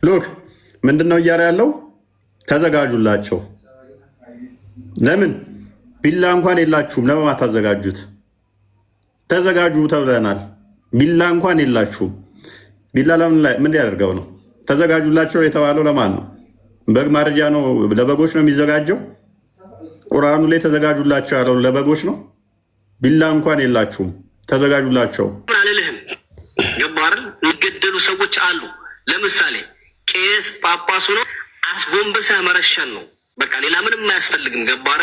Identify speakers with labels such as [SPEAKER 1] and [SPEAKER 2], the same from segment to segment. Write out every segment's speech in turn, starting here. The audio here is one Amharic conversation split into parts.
[SPEAKER 1] ሉክ ምንድነው እያለ ያለው? ተዘጋጁላቸው። ለምን ቢላ እንኳን የላችሁም? ለምን አታዘጋጁት? ተዘጋጁ ተብለናል። ቢላ እንኳን የላችሁም። ቢላ ምን ሊያደርገው ነው? ተዘጋጁላቸው የተባለው ለማን ነው? በግ ማረጃ ነው? ለበጎች ነው የሚዘጋጀው? ቁርአኑ ላይ ተዘጋጁላቸው ያለው ለበጎች ነው። ቢላ እንኳን የላችሁም፣ ተዘጋጁላቸው
[SPEAKER 2] አልልህም። ገባር የሚገደሉ ሰዎች አሉ። ለምሳሌ ቄስ ጳጳሱ ነው አስጎንብሰህ መረሸን ነው። በቃ ሌላ ምንም አያስፈልግም። ገባር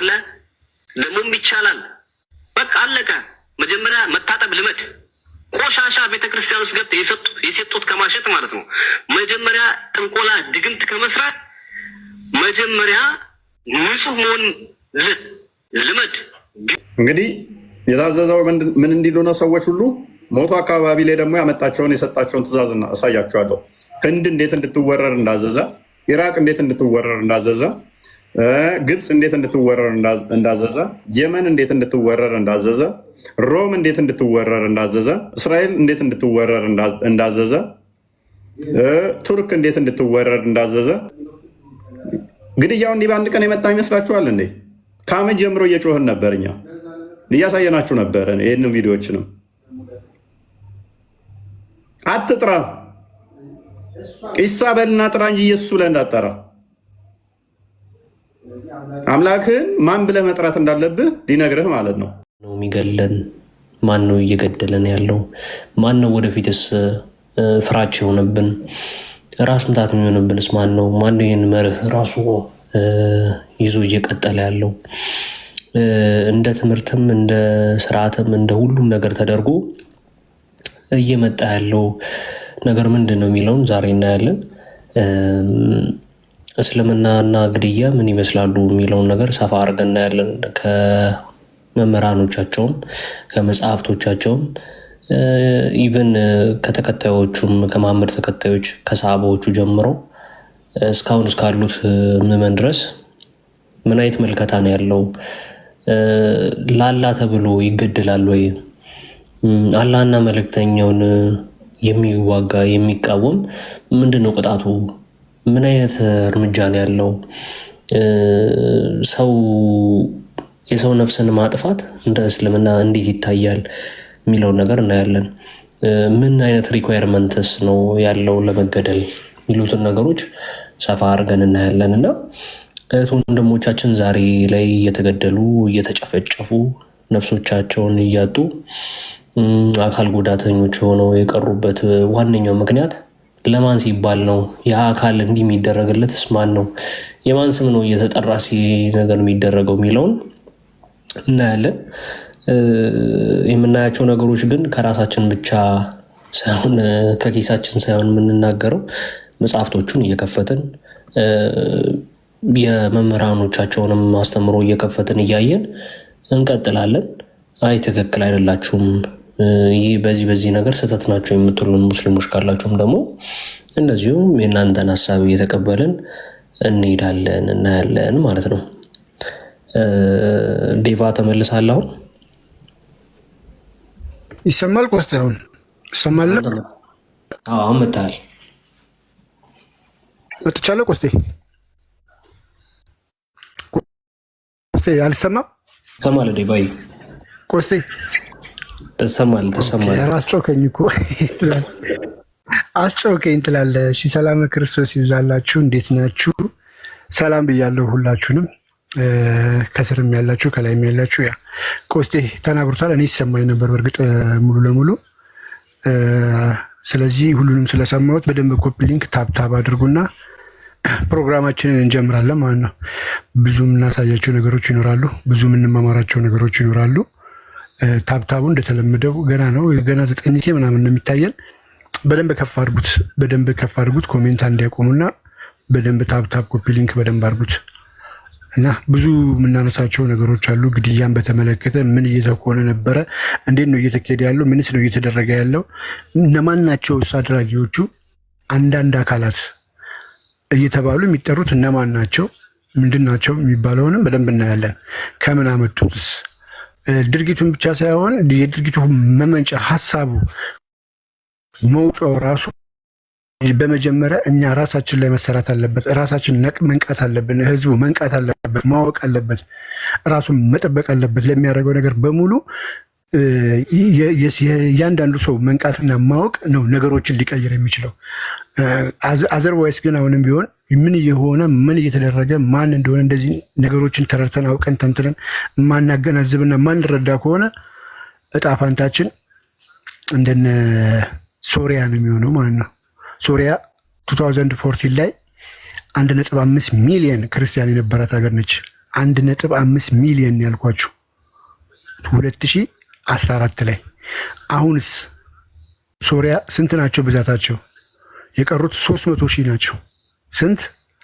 [SPEAKER 2] ደግሞም ይቻላል። በቃ አለቀ። መጀመሪያ መታጠብ ልመድ። ቆሻሻ ቤተክርስቲያን ውስጥ ገብተህ የሰጡት ከማሸጥ ማለት ነው። መጀመሪያ ጥንቆላ ድግምት ከመስራት መጀመሪያ ንጹህ መሆን ልመድ።
[SPEAKER 1] እንግዲህ የታዘዘው ምን እንዲሉ ነው? ሰዎች ሁሉ ሞቱ አካባቢ ላይ ደግሞ ያመጣቸውን የሰጣቸውን ትእዛዝ አሳያቸዋለሁ። ህንድ እንዴት እንድትወረር እንዳዘዘ፣ ኢራቅ እንዴት እንድትወረር እንዳዘዘ፣ ግብፅ እንዴት እንድትወረር እንዳዘዘ፣ የመን እንዴት እንድትወረር እንዳዘዘ፣ ሮም እንዴት እንድትወረር እንዳዘዘ፣ እስራኤል እንዴት እንድትወረር እንዳዘዘ፣ ቱርክ እንዴት እንድትወረር እንዳዘዘ። ግድያው እንዲህ በአንድ ቀን የመጣ ይመስላችኋል እንዴ? ከዓመት ጀምሮ እየጮህን ነበር፣ እኛ እያሳየናችሁ ነበረ። ይህንም ቪዲዮዎችንም አትጥራ፣ ኢሳ በልና ጥራ እንጂ ኢየሱስ ብለህ እንዳጠራ። አምላክህን ማን ብለህ መጥራት እንዳለብህ ሊነግርህ ማለት ነው።
[SPEAKER 3] የሚገለን ማን ነው? እየገደለን ያለው ማን ነው? ወደፊትስ ፍራች የሆነብን ራስ ምታት የሚሆንብንስ ማን ነው? ማን ይህን መርህ ራሱ ይዞ እየቀጠለ ያለው? እንደ ትምህርትም እንደ ስርዓትም እንደ ሁሉም ነገር ተደርጎ እየመጣ ያለው ነገር ምንድን ነው የሚለውን ዛሬ እናያለን። እስልምናና ግድያ ምን ይመስላሉ የሚለውን ነገር ሰፋ አድርገን እናያለን። ከመምህራኖቻቸውም ከመጽሐፍቶቻቸውም ኢቨን ከተከታዮቹም ከመሐመድ ተከታዮች ከሰሃባዎቹ ጀምሮ እስካሁን እስካሉት ምዕመን ድረስ ምን አይነት መልከታ ነው ያለው? ለአላህ ተብሎ ይገደላል ወይ? አላህና መልእክተኛውን የሚዋጋ የሚቃወም ምንድን ነው ቅጣቱ? ምን አይነት እርምጃ ነው ያለው? የሰው ነፍስን ማጥፋት እንደ እስልምና እንዴት ይታያል የሚለውን ነገር እናያለን። ምን አይነት ሪኳየርመንትስ ነው ያለው ለመገደል የሚሉትን ነገሮች ሰፋ አድርገን እናያለን። እና እህት ወንድሞቻችን ዛሬ ላይ እየተገደሉ እየተጨፈጨፉ ነፍሶቻቸውን እያጡ አካል ጉዳተኞች ሆነው የቀሩበት ዋነኛው ምክንያት ለማን ሲባል ነው? ያ አካል እንዲህ የሚደረግለትስ ማን ነው? የማን ስም ነው እየተጠራ ነገር የሚደረገው የሚለውን እናያለን። የምናያቸው ነገሮች ግን ከራሳችን ብቻ ሳይሆን ከኪሳችን ሳይሆን የምንናገረው መጽሐፍቶቹን እየከፈትን የመምህራኖቻቸውንም አስተምሮ እየከፈትን እያየን እንቀጥላለን። አይ ትክክል አይደላችሁም፣ ይህ በዚህ ነገር ስህተት ናቸው የምትሉን ሙስሊሞች ካላችሁም ደግሞ እንደዚሁም የእናንተን ሀሳብ እየተቀበልን እንሄዳለን እናያለን ማለት ነው። ዴቫ ተመልሳለህ? አሁን
[SPEAKER 4] ይሰማል? ቆስጤ አሁን ይሰማል?
[SPEAKER 3] አሁን መጥተሃል?
[SPEAKER 4] መጥቻለሁ። ቆስጤ አልሰማም?
[SPEAKER 3] ትሰማለህ? ዴቫይ
[SPEAKER 4] ቆስጤ
[SPEAKER 3] ተሰማለህ?
[SPEAKER 4] አስጮከኝ እኮ አስጮከኝ ትላለህ። እሺ፣ ሰላም ክርስቶስ ይብዛላችሁ። እንዴት ናችሁ? ሰላም ብያለሁ ሁላችሁንም፣ ከስርም ያላችሁ ከላይም ያላችሁ። ያ ቆስጤ ተናግሮታል። እኔ ይሰማኝ ነበር በእርግጥ ሙሉ ለሙሉ። ስለዚህ ሁሉንም ስለሰማሁት በደንብ ኮፒ ሊንክ ታብታብ አድርጉና ፕሮግራማችንን እንጀምራለን ማለት ነው። ብዙ የምናሳያቸው ነገሮች ይኖራሉ፣ ብዙ የምንማማራቸው ነገሮች ይኖራሉ። ታብታቡ እንደተለመደው ገና ነው፣ ገና 9K ምናምን ነው የሚታየን። በደንብ ከፍ አድርጉት፣ ኮሜንት እንዲያቆሙና በደንብ ታብታብ ኮፒ ሊንክ በደንብ አድርጉት እና ብዙ የምናነሳቸው ነገሮች አሉ። ግድያን በተመለከተ ምን እየተኮነ ነበረ? እንዴት ነው እየተካሄደ ያለው? ምንስ ነው እየተደረገ ያለው? እነማን ናቸው አድራጊዎቹ? አንዳንድ አካላት እየተባሉ የሚጠሩት እነማን ናቸው? ምንድን ናቸው የሚባለውንም በደንብ እናያለን። ከምን አመጡትስ? ድርጊቱን ብቻ ሳይሆን የድርጊቱ መመንጫ ሀሳቡ መውጫው ራሱ በመጀመሪያ እኛ ራሳችን ላይ መሰራት አለበት። ራሳችን መንቃት አለብን። ህዝቡ መንቃት አለበት፣ ማወቅ አለበት፣ ራሱን መጠበቅ አለበት። ለሚያደርገው ነገር በሙሉ እያንዳንዱ ሰው መንቃትና ማወቅ ነው ነገሮችን ሊቀይር የሚችለው። አዘርዋይስ ግን አሁንም ቢሆን ምን እየሆነ ምን እየተደረገ ማን እንደሆነ እንደዚህ ነገሮችን ተረድተን አውቀን ተንትነን ማናገናዝብና ማንረዳ ከሆነ እጣ ፋንታችን እንደነ ሶሪያ ነው የሚሆነው ማለት ነው። ሶሪያ 2014 ላይ 1.5 ሚሊዮን ክርስቲያን የነበራት ሀገር ነች። 1.5 ሚሊዮን ያልኳችሁ 2014 ላይ። አሁንስ ሶሪያ ስንት ናቸው ብዛታቸው? የቀሩት 300 ሺህ ናቸው። ስንት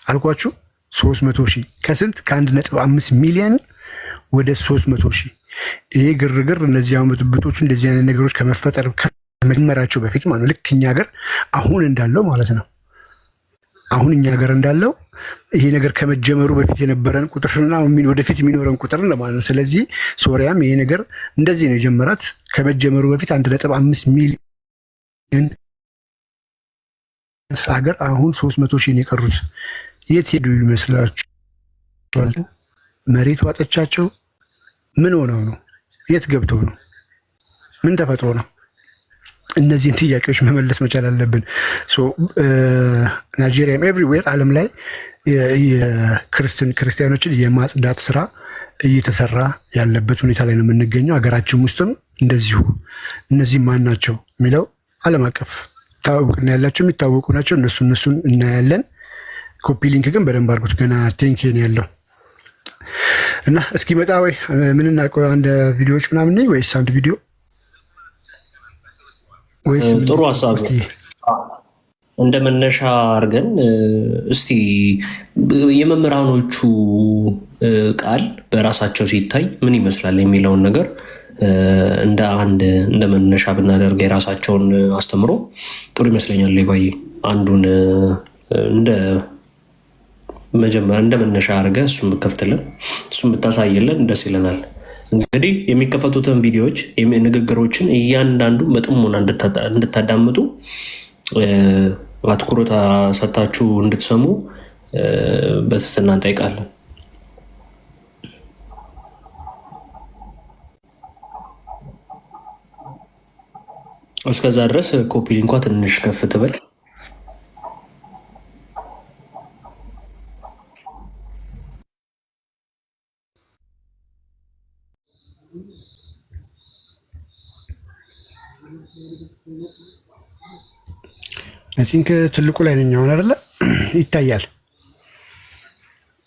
[SPEAKER 4] አልኳችሁ? 300 ሺህ። ከስንት? ከ1.5 ሚሊዮን ወደ 300 ሺህ። ይሄ ግርግር፣ እነዚህ ብጥብጦቹ እንደዚህ አይነት ነገሮች ከመፈጠር ከመጀመራቸው በፊት ማለት ነው። ልክ እኛ ሀገር አሁን እንዳለው ማለት ነው። አሁን እኛ ሀገር እንዳለው ይሄ ነገር ከመጀመሩ በፊት የነበረን ቁጥርና ወደፊት የሚኖረን ቁጥር ለማለት ነው። ስለዚህ ሶሪያም ይሄ ነገር እንደዚህ ነው የጀመራት። ከመጀመሩ በፊት 1.5 ሚሊዮን ሀገር አሁን 300 ሺህ ነው የቀሩት። የት ሄዱ ይመስላችኋል? መሬት ዋጠቻቸው? ምን ሆነው ነው? የት ገብተው ነው? ምን ተፈጥሮ ነው? እነዚህን ጥያቄዎች መመለስ መቻል አለብን። ናይጄሪያም ኤቭሪዌር ዓለም ላይ ክርስቲያኖችን የማጽዳት ስራ እየተሰራ ያለበት ሁኔታ ላይ ነው የምንገኘው። ሀገራችን ውስጥም እንደዚሁ። እነዚህ ማን ናቸው የሚለው ዓለም አቀፍ ታወቅና ያላቸው የሚታወቁ ናቸው። እነሱን እናያለን። ኮፒ ሊንክ ግን በደንብ አድርጎት ገና ቴንኪን ያለው እና እስኪመጣ ወይ ምን እናውቀው አንድ ቪዲዮዎች ምናምን ነኝ ወይስ አንድ ቪዲዮ ወይስ?
[SPEAKER 3] ጥሩ ሀሳብ እንደ መነሻ አድርገን እስቲ የመምህራኖቹ ቃል በራሳቸው ሲታይ ምን ይመስላል የሚለውን ነገር እንደ መነሻ ብናደርግ የራሳቸውን አስተምሮ ጥሩ ይመስለኛል። ሌቫይ አንዱን እንደ መነሻ አድርገህ እሱን ብከፍትልን እሱን ብታሳይልን ደስ ይለናል። እንግዲህ የሚከፈቱትን ቪዲዮዎች ንግግሮችን እያንዳንዱ በጥሞና እንድታዳምጡ አትኩሮት ሰታችሁ እንድትሰሙ በትህትና እንጠይቃለን። እስከዛ ድረስ ኮፒ ሊንኳ ትንሽ ከፍ ትበል።
[SPEAKER 4] አይ ቲንክ ትልቁ ላይ ነኝ አሁን አይደለ? ይታያል።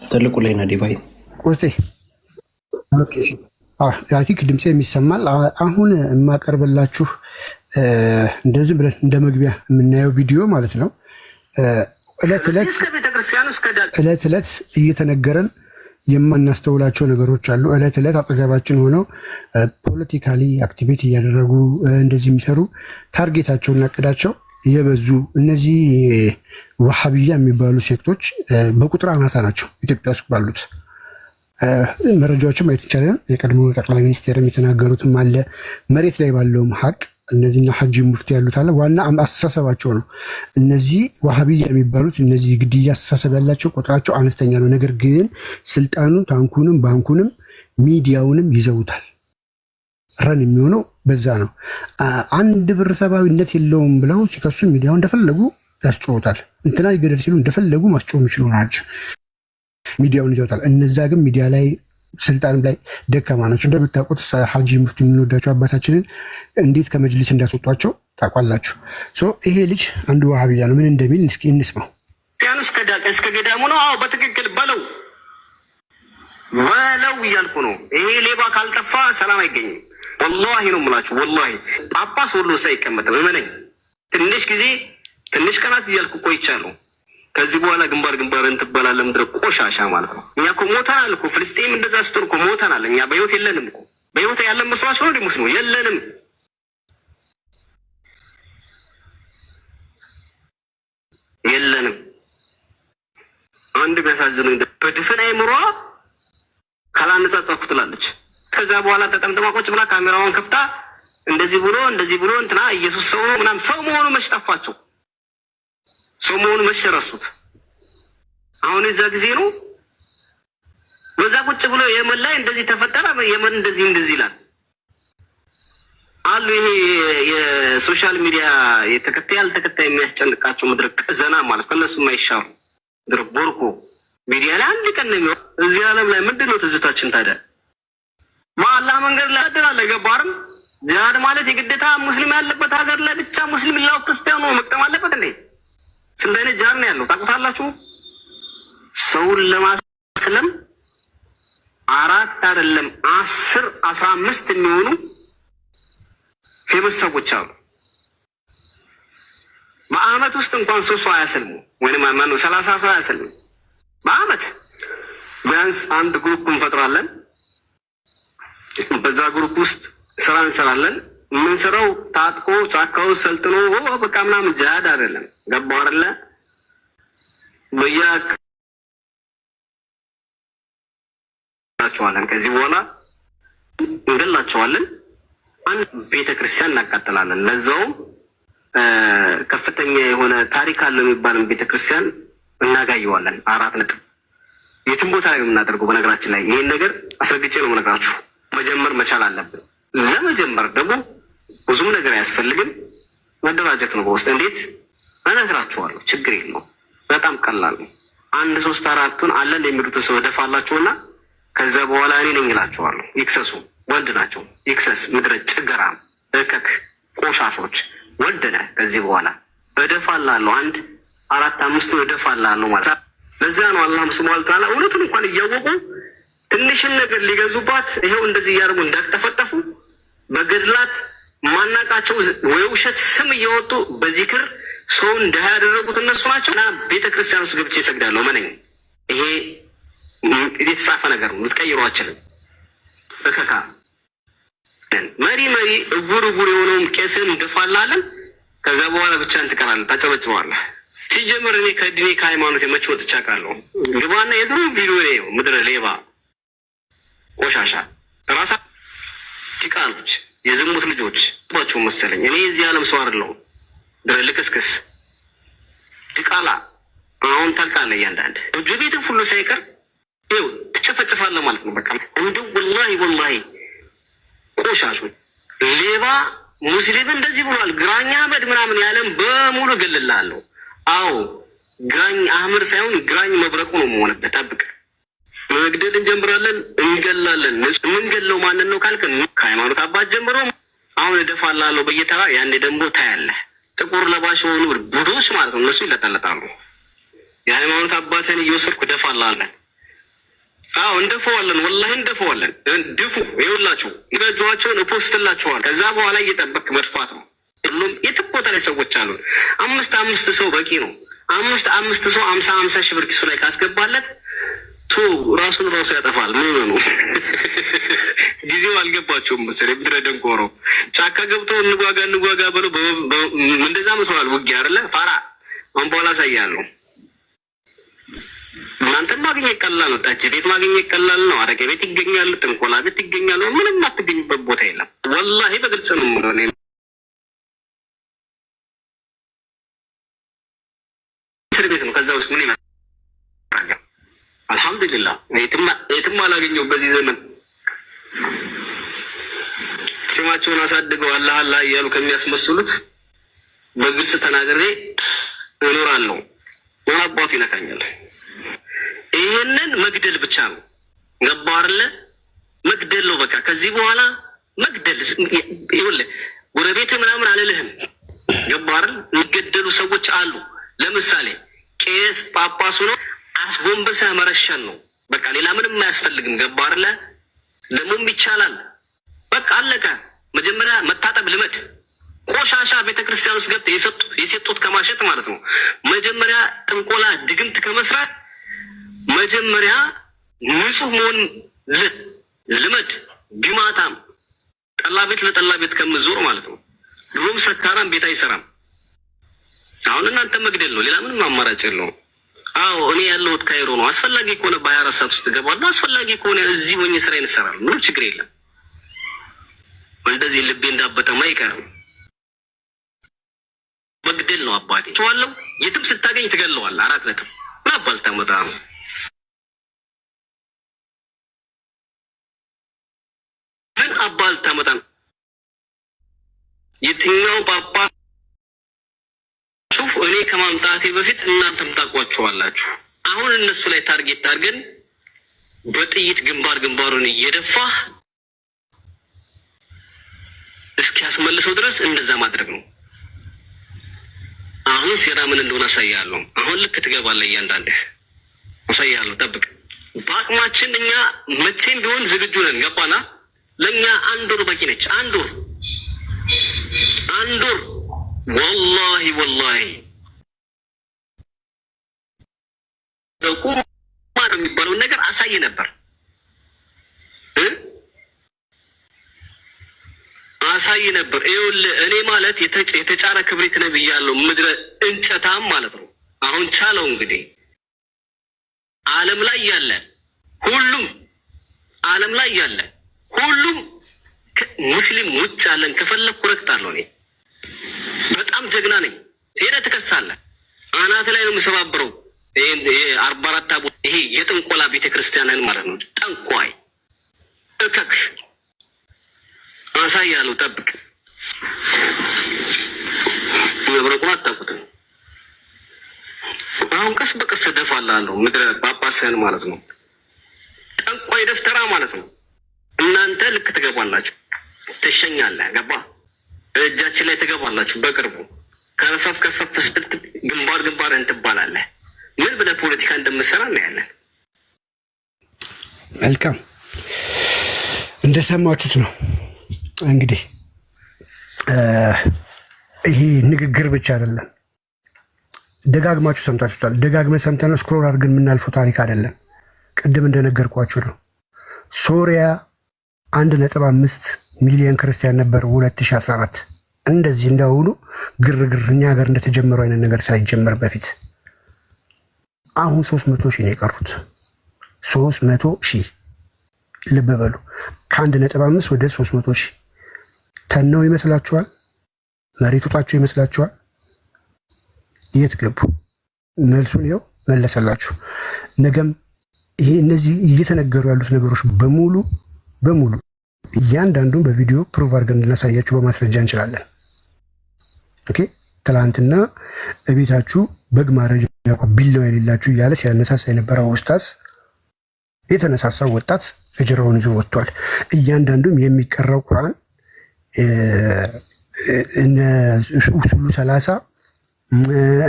[SPEAKER 3] ትልቁ ላይ ነው ዲቫይ
[SPEAKER 4] ውስጤ። ኦኬ አይ ቲንክ ድምጼ የሚሰማል። አሁን የማቀርብላችሁ እንደዚህ ብለን እንደ መግቢያ የምናየው ቪዲዮ ማለት ነው። እለት እለት እየተነገረን የማናስተውላቸው ነገሮች አሉ። እለት እለት አጠገባችን ሆነው ፖለቲካሊ አክቲቬት እያደረጉ እንደዚህ የሚሰሩ ታርጌታቸውና እቅዳቸው የበዙ እነዚህ ዋሃብያ የሚባሉ ሴክቶች በቁጥር አናሳ ናቸው ኢትዮጵያ ውስጥ ባሉት መረጃዎችም ማየት ይቻላል። የቀድሞ ጠቅላይ ሚኒስቴርም የተናገሩትም አለ። መሬት ላይ ባለውም ሀቅ እነዚህና ሀጂ ሙፍቲ ያሉት አለ። ዋና አስተሳሰባቸው ነው። እነዚህ ዋሃብያ የሚባሉት እነዚህ ግድያ አስተሳሰብ ያላቸው ቁጥራቸው አነስተኛ ነው። ነገር ግን ስልጣኑን፣ ታንኩንም፣ ባንኩንም ሚዲያውንም ይዘውታል። ረን የሚሆነው በዛ ነው። አንድ ብር ሰብአዊነት የለውም ብለው ሲከሱ ሚዲያው እንደፈለጉ ያስጮሁታል። እንትና ይገደል ሲሉ እንደፈለጉ ማስጮህ የሚችሉ ናቸው። ሚዲያውን ይዘውታል። እነዛ ግን ሚዲያ ላይ ስልጣን ላይ ደካማ ናቸው። እንደምታውቁት ሀጂ ሙፍቲ የምንወዳቸው አባታችንን እንዴት ከመጅሊስ እንዳስወጧቸው ታውቋላችሁ። ይሄ ልጅ አንዱ ዋሃብያ ነው። ምን እንደሚል እስኪ እንስማው።
[SPEAKER 2] ሲያኑ እስከ ገዳሙ ነው። አዎ በትክክል በለው እያልኩ ነው። ይሄ ሌባ ካልጠፋ ሰላም አይገኝም። ወላሂ ነው የምላችሁ። ወላሂ ጳጳስ ወሎ ውስጥ አይቀመጥም። እመነኝ። ትንሽ ጊዜ ትንሽ ቀናት እያልኩ ቆይቻለሁ። ከዚህ በኋላ ግንባር እንትበላለ ምድረ ቆሻሻ ማለት ነው። እኛ እኮ ሞተናል እኮ ፍልስጤም እንደዛ ስትል እኮ ሞተናል። እኛ በህይወት የለንም እኮ። በህይወት ያለን መስሏችሁ ነው ሙስሊሙ? የለንም። አንድ ቢያሳዝኑ በድፍን አይምሯ ካላነጻጸፍኩ ትላለች። ከዛ በኋላ ተጠምጥማ ቁጭ ብላ ካሜራዋን ከፍታ እንደዚህ ብሎ እንትና ኢየሱስ ሰው ምናምን ሰው መሆኑ መች ጠፋቸው? ሰሞኑን መሸረሱት አሁን የዛ ጊዜ ነው። በዛ ቁጭ ብሎ የመን ላይ እንደዚህ ተፈጠረ፣ የመን እንደዚህ ይላል አሉ። ይሄ የሶሻል ሚዲያ የተከታይ ያልተከታይ የሚያስጨንቃቸው መድረክ ዘና ማለት ከነሱ የማይሻሩ ምድር ቦርኮ ሚዲያ ላይ አንድ ቀን ነው የሚሆነው። እዚህ ዓለም ላይ ምንድነው ትዝታችን ታዲያ? በአላህ መንገድ ላይ አደራለ ገባርም ጂሃድ ማለት የግዴታ ሙስሊም ያለበት ሀገር ላይ ብቻ ሙስሊም ላው ክርስቲያኑ መቅጠም አለበት እንዴ? ስንት አይነት ጂሃድ ነው ያለው ታውቁታላችሁ? ሰውን ለማስለም 4 አይደለም 10 15 የሚሆኑ ፌመስ ሰዎች አሉ። በአመት ውስጥ እንኳን 3 ሰው አያሰልሙ ወይንም ማነው 30 ሰው አያሰልሙ። በአመት ቢያንስ አንድ ግሩፕ እንፈጥራለን። በዛ ግሩፕ ውስጥ ስራ እንሰራለን። የምንሰራው ታጥቆ ጫካው ሰልጥኖ በቃ ምናምን ጂሃድ አይደለም። ገባው አይደለ? በያቸዋለን ከዚህ በኋላ እንገላቸዋለን። አንድ ቤተክርስቲያን እናቃጥላለን። ለዛውም ከፍተኛ የሆነ ታሪክ አለው የሚባልን ቤተክርስቲያን እናጋየዋለን። 4 ነጥብ የትም ቦታ ላይ የምናደርገው። በነገራችን ላይ ይሄን ነገር አስረግጬ ነው የምነግራችሁ። መጀመር መቻል አለብን። ለመጀመር ደግሞ ብዙም ነገር አያስፈልግም፣ መደራጀት ነው። በውስጥ እንዴት እነግራችኋለሁ። ችግር የለውም፣ በጣም ቀላል ነው። 1 3 4ቱን አለን የሚሉትን ሰው ደፋላችሁና ከዛ በኋላ እኔ ነኝ እላችኋለሁ። ይክሰሱ፣ ወንድ ናቸው። ይክሰስ፣ ምድረ ጭገራም እከክ ቆሻሾች ወንድ ነህ። ከዚህ በኋላ እደፋላለሁ። 1 4 5 እደፋላለሁ ማለት ለዛ ነው። አላህም ሱብሃነሁ ወተዓላ እውነቱን እንኳን እያወቁ ትንሽን ነገር ሊገዙባት ይሄው እንደዚህ እያደረጉ እንዳትጠፈጠፉ በገድላት ማናቃቸው ወይ ውሸት ስም እየወጡ በዚክር ሰውን ድሃ ያደረጉት እነሱ ናቸው። እና ቤተክርስቲያን ውስጥ ገብቼ እሰግዳለሁ። መነኝ ይሄ የተጻፈ ነገር ነው፣ ልትቀይሩ አችልም። እከካ መሪ እጉር የሆነውም ቄስን እንደፋላለን። ከዛ በኋላ ብቻህን ትቀራለህ፣ ታጨበጭበዋለህ። ሲጀምር እኔ ከዲኔ ከሃይማኖት መቼ ወጥቼ አውቃለሁ? ግባና የድሮ ቪዲዮ ነው። ምድረ ሌባ ቆሻሻ ራሳ ቲቃሎች የዝሙት ልጆች ባቸው መሰለኝ። እኔ የዚህ ዓለም ሰው አይደለሁም። ድረ ልክስክስ ቲቃላ አሁን ታልቃለህ። እያንዳንድ እጁ ቤትን ሁሉ ሳይቀር ይኸው ትጨፈጭፋለህ ማለት ነው። በቃ እንደው ወላሂ ቆሻሾች ሌባ ሙስሊም እንደዚህ ብሏል። ግራኝ አህመድ ምናምን ያለም በሙሉ እገልልሃለሁ። አዎ ግራኝ አህመድ ሳይሆን ግራኝ መብረቁ ነው መሆንበት። ጠብቅ። መግደል እንጀምራለን፣ እንገላለን። የምንገለው ማንን ነው ካልክ ከሃይማኖት አባት ጀምሮ አሁን እደፋላለሁ በየተራ። ያኔ ደግሞ ታያለህ ጥቁር ለባሽ የሆኑ ቡዶች ማለት ነው። እነሱ ይለጠለጣሉ። የሃይማኖት አባትን እየወሰድኩ እደፋላለሁ። አዎ እንደፈዋለን፣ ወላሂ እንደፈዋለን። ድፉ ይኸውላችሁ፣ ይበጇቸውን እፖስትላችኋል። ከዛ በኋላ እየጠበቅ መድፋት ነው። ሁሉም የትም ቦታ ላይ ሰዎች አሉ። 5 ሰው በቂ ነው። 5 ሰው 50 ሺህ ብር ኪሱ ላይ ካስገባለት ራሱን ያጠፋል። ምን ነው ጊዜው አልገባቸውም መሰለኝ። ምድረ ደንቆሮ ጫካ ገብቶ እንጓጋ ብሎ እንደዛ መስሏል። ውጊያ አይደለ ፋራ አንቦላ ሳያለሁ። እናንተም ማግኘት ቀላል ነው። ጠጅ ቤት ማግኘት ቀላል ነው። አረቄ ቤት ይገኛሉ፣ ጥንቆላ ቤት ይገኛሉ። ምንም አትገኝበት ቦታ የለም። ወላሂ በግልጽ ነው የምለው። እስር ቤት ነው። ከዛ ውስጥ ምን ይመጣል? አልሐምዱሊላህ የትም አላገኘው በዚህ ዘመን። ስማቸውን አሳድገው አላህ እያሉ ከሚያስመስሉት በግልጽ ተናግሬ እኖራለሁ። ምን አባቱ ይነካኛል? ይሄንን መግደል ብቻ ነው። ገባህ አይደለ? መግደል ነው በቃ። ከዚህ በኋላ መግደል ይኸውልህ፣ ጎረቤት ምናምን አልልህም። ገባህ አይደል? የሚገደሉ ሰዎች አሉ። ለምሳሌ ቄስ ጳጳሱ ነው አስጎንበሰህ መረሸን ነው በቃ። ሌላ ምንም አያስፈልግም። ገባህ አይደለ? ደሞም ይቻላል። በቃ አለቀ። መጀመሪያ መታጠብ ልመድ። ቆሻሻ ቤተክርስቲያን ውስጥ ገብተህ የሰጡት ከማሸጥ ማለት ነው። መጀመሪያ ጥንቆላ ድግምት ከመስራት መጀመሪያ ንጹህ መሆን ልመድ። ቢማታም ጠላ ቤት ለጠላ ቤት ከምዞር ማለት ነው። ድሮም ሰካራም ቤት አይሰራም። አሁን እናንተ መግደል ነው፣ ሌላ ምንም አማራጭ የለውም። አዎ እኔ ያለሁት ካይሮ ነው። አስፈላጊ ከሆነ በ24 ሰዓት ውስጥ እገባለሁ። አስፈላጊ ከሆነ እዚህ ሆኜ ስራዬን እሰራለሁ። ምንም ችግር የለም። እንደዚህ ልቤ እንዳበጠማ አይቀርም። መግደል ነው አባቴ። የትም ስታገኝ ትገለዋል። 4 ነጥብ ምን አባል ታመጣ ነው? ምን አባል ታመጣ ነው? የትኛው ጳጳስ ሹፍ እኔ ከማምጣቴ በፊት እናንተም ታውቋቸዋላችሁ። አሁን እነሱ ላይ ታርጌት አድርገን በጥይት ግንባሩን እየደፋህ እስኪያስመልሰው ድረስ እንደዛ ማድረግ ነው። አሁን ሴራ ምን እንደሆነ አሳያለሁ። አሁን ልክ ትገባለህ። እያንዳንድህ አሳያለሁ። ጠብቅ። በአቅማችን እኛ መቼም ቢሆን ዝግጁ ነን። ገባና ለእኛ 1 ወር በቂ ነች። 1 ወር ወላሂ ቁማር የሚባለውን ነገር አሳይ ነበር ይኸውልህ እኔ ማለት የተጫረ ክብሪት ነው ብያለሁ። ምድረ እንጨታም ማለት ነው። አሁን ቻለው እንግዲህ ዓለም ላይ ያለ ሁሉም ሙስሊም ውጭ ያለን ከፈለኩ ረግጣለሁ። እኔ በጣም ጀግና ነኝ። ሄደህ ትከሳለህ። አናት ላይ ነው የምሰባብረው። ይሄ 44 አቦ ይሄ የጥንቆላ ቤተክርስቲያንን ማለት ነው። ጠንቋይ እከክ አሳያለሁ። ጠብቅ። መብረቁን አታውቁትም። አሁን ቀስ በቀስ ደፋላለሁ። ምድረ ጳጳስህን ማለት ነው። ጠንቋይ ደፍተራ ማለት ነው። እናንተ ልክ ትገባላችሁ፣ ትሸኛለህ። ገባ እጃችን ላይ ትገባላችሁ። በቅርቡ ከፈፍ ስትል ግንባርህን ትባላለህ። ምን ብለህ ፖለቲካ እንደምሰራ እናያለን።
[SPEAKER 4] መልካም እንደሰማችሁት ነው እንግዲህ። ይሄ ንግግር ብቻ አይደለም፣ ደጋግማችሁ ሰምታችሁታል። ደጋግመን ሰምተነው ስክሮል አድርገን የምናልፈው ታሪክ አይደለም። ቅድም እንደነገርኳችሁ ነው። ሶሪያ 1.5 ሚሊዮን ክርስቲያን ነበር 2014። እንደዚህ እንዳሁኑ ግርግር እኛ ሀገር እንደተጀመረው አይነት ነገር ሳይጀመር በፊት አሁን 300 ሺህ ነው የቀሩት። 300 ሺህ ልብ በሉ። ከ1.5 ወደ 300 ሺህ ተነው ይመስላችኋል? መሬት ውጣቸው ይመስላችኋል? የት ገቡ? መልሱን ይኸው መለሰላችሁ። ነገም ይሄ እነዚህ እየተነገሩ ያሉት ነገሮች በሙሉ እያንዳንዱን በቪዲዮ ፕሩቭ አድርገን እንድናሳያችሁ በማስረጃ እንችላለን። ኦኬ። ትላንትና በቤታችሁ በግ ማረጃ ቢላዋ የሌላችሁ እያለ ሲያነሳሳ የነበረው ኡስታዝ የተነሳሳው ወጣት እጅራውን ይዞ ወጥቷል። እያንዳንዱም የሚቀራው ቁርአን ኡሱሉ 30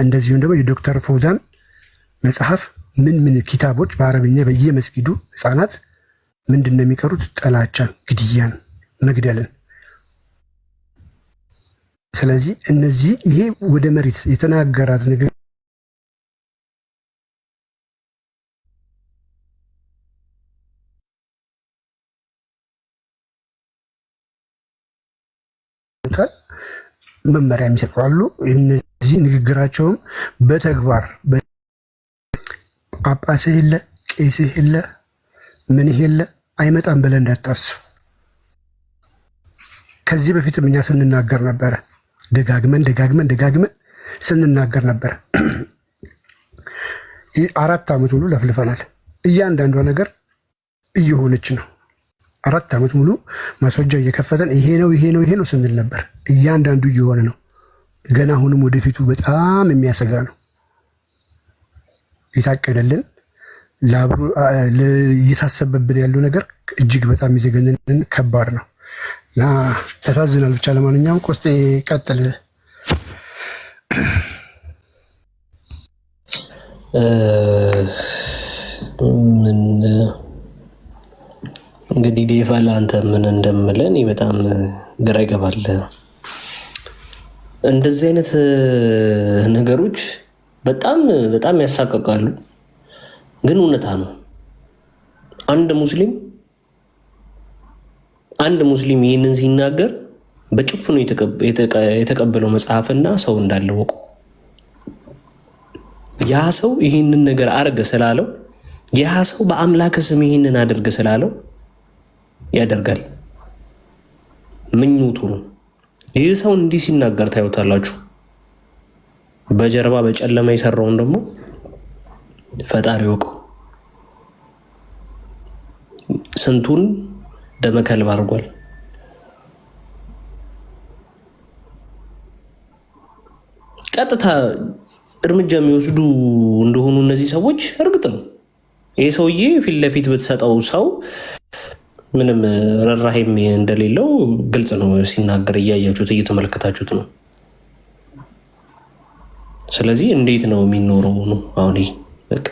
[SPEAKER 4] እንደዚሁም ደግሞ የዶክተር ፎዛን መጽሐፍ ምን ኪታቦች በአረብኛ በየመስጊዱ ህፃናት ምንድን ነው የሚቀሩት? ጥላቻን፣ ግድያን፣ መግደልን። ስለዚህ እነዚህ ይሄ ወደ መሬት የተናገራት ነገር መመሪያ የሚሰጡ አሉ። እነዚህ ንግግራቸውም በተግባር ጳጳስህ የለ ቄስህ የለ ምን የለ አይመጣም ብለህ እንዳታስብ። ከዚህ በፊትም እኛ ስንናገር ነበረ፣ ደጋግመን ስንናገር ነበረ። 4 ዓመት ሙሉ ለፍልፈናል። እያንዳንዷ ነገር እየሆነች ነው። 4 ዓመት ሙሉ ማስረጃ እየከፈተን ይሄ ነው ስንል ነበር። እያንዳንዱ እየሆነ ነው። ገና አሁንም ወደፊቱ በጣም የሚያሰጋ ነው። የታቀደልን እየታሰበብን ያለው ነገር እጅግ በጣም የሚዘገንን ከባድ ነው እና ያሳዝናል። ብቻ ለማንኛውም ቆስጤ ቀጥል።
[SPEAKER 3] እንግዲህ ዴቫ ለአንተ ምን እንደምለን በጣም ግራ ይገባል። እንደዚህ አይነት ነገሮች በጣም ያሳቀቃሉ፣ ግን እውነታ ነው። አንድ ሙስሊም ይህንን ሲናገር በጭፍኑ የተቀበለው መጽሐፍና ሰው እንዳለ ወቁ። ያ ሰው ይህንን ነገር አርገ ስላለው፣ ያ ሰው በአምላክ ስም ይህንን አድርገ ስላለው ያደርጋል። ምኞቱ ነው። ይህ ሰው እንዲህ ሲናገር ታዩታላችሁ። በጀርባ በጨለማ የሰራውን ደግሞ ፈጣሪ ያውቀው። ስንቱን ደመከልብ አድርጓል። ቀጥታ እርምጃ የሚወስዱ እንደሆኑ እነዚህ ሰዎች እርግጥ ነው። ይህ ሰውዬ ፊት ለፊት ብትሰጠው ሰው ምንም ረራሄም እንደሌለው ግልጽ ነው። ሲናገር እያያችሁት እየተመለከታችሁት ነው። ስለዚህ እንዴት ነው የሚኖረው ነው አሁን በቃ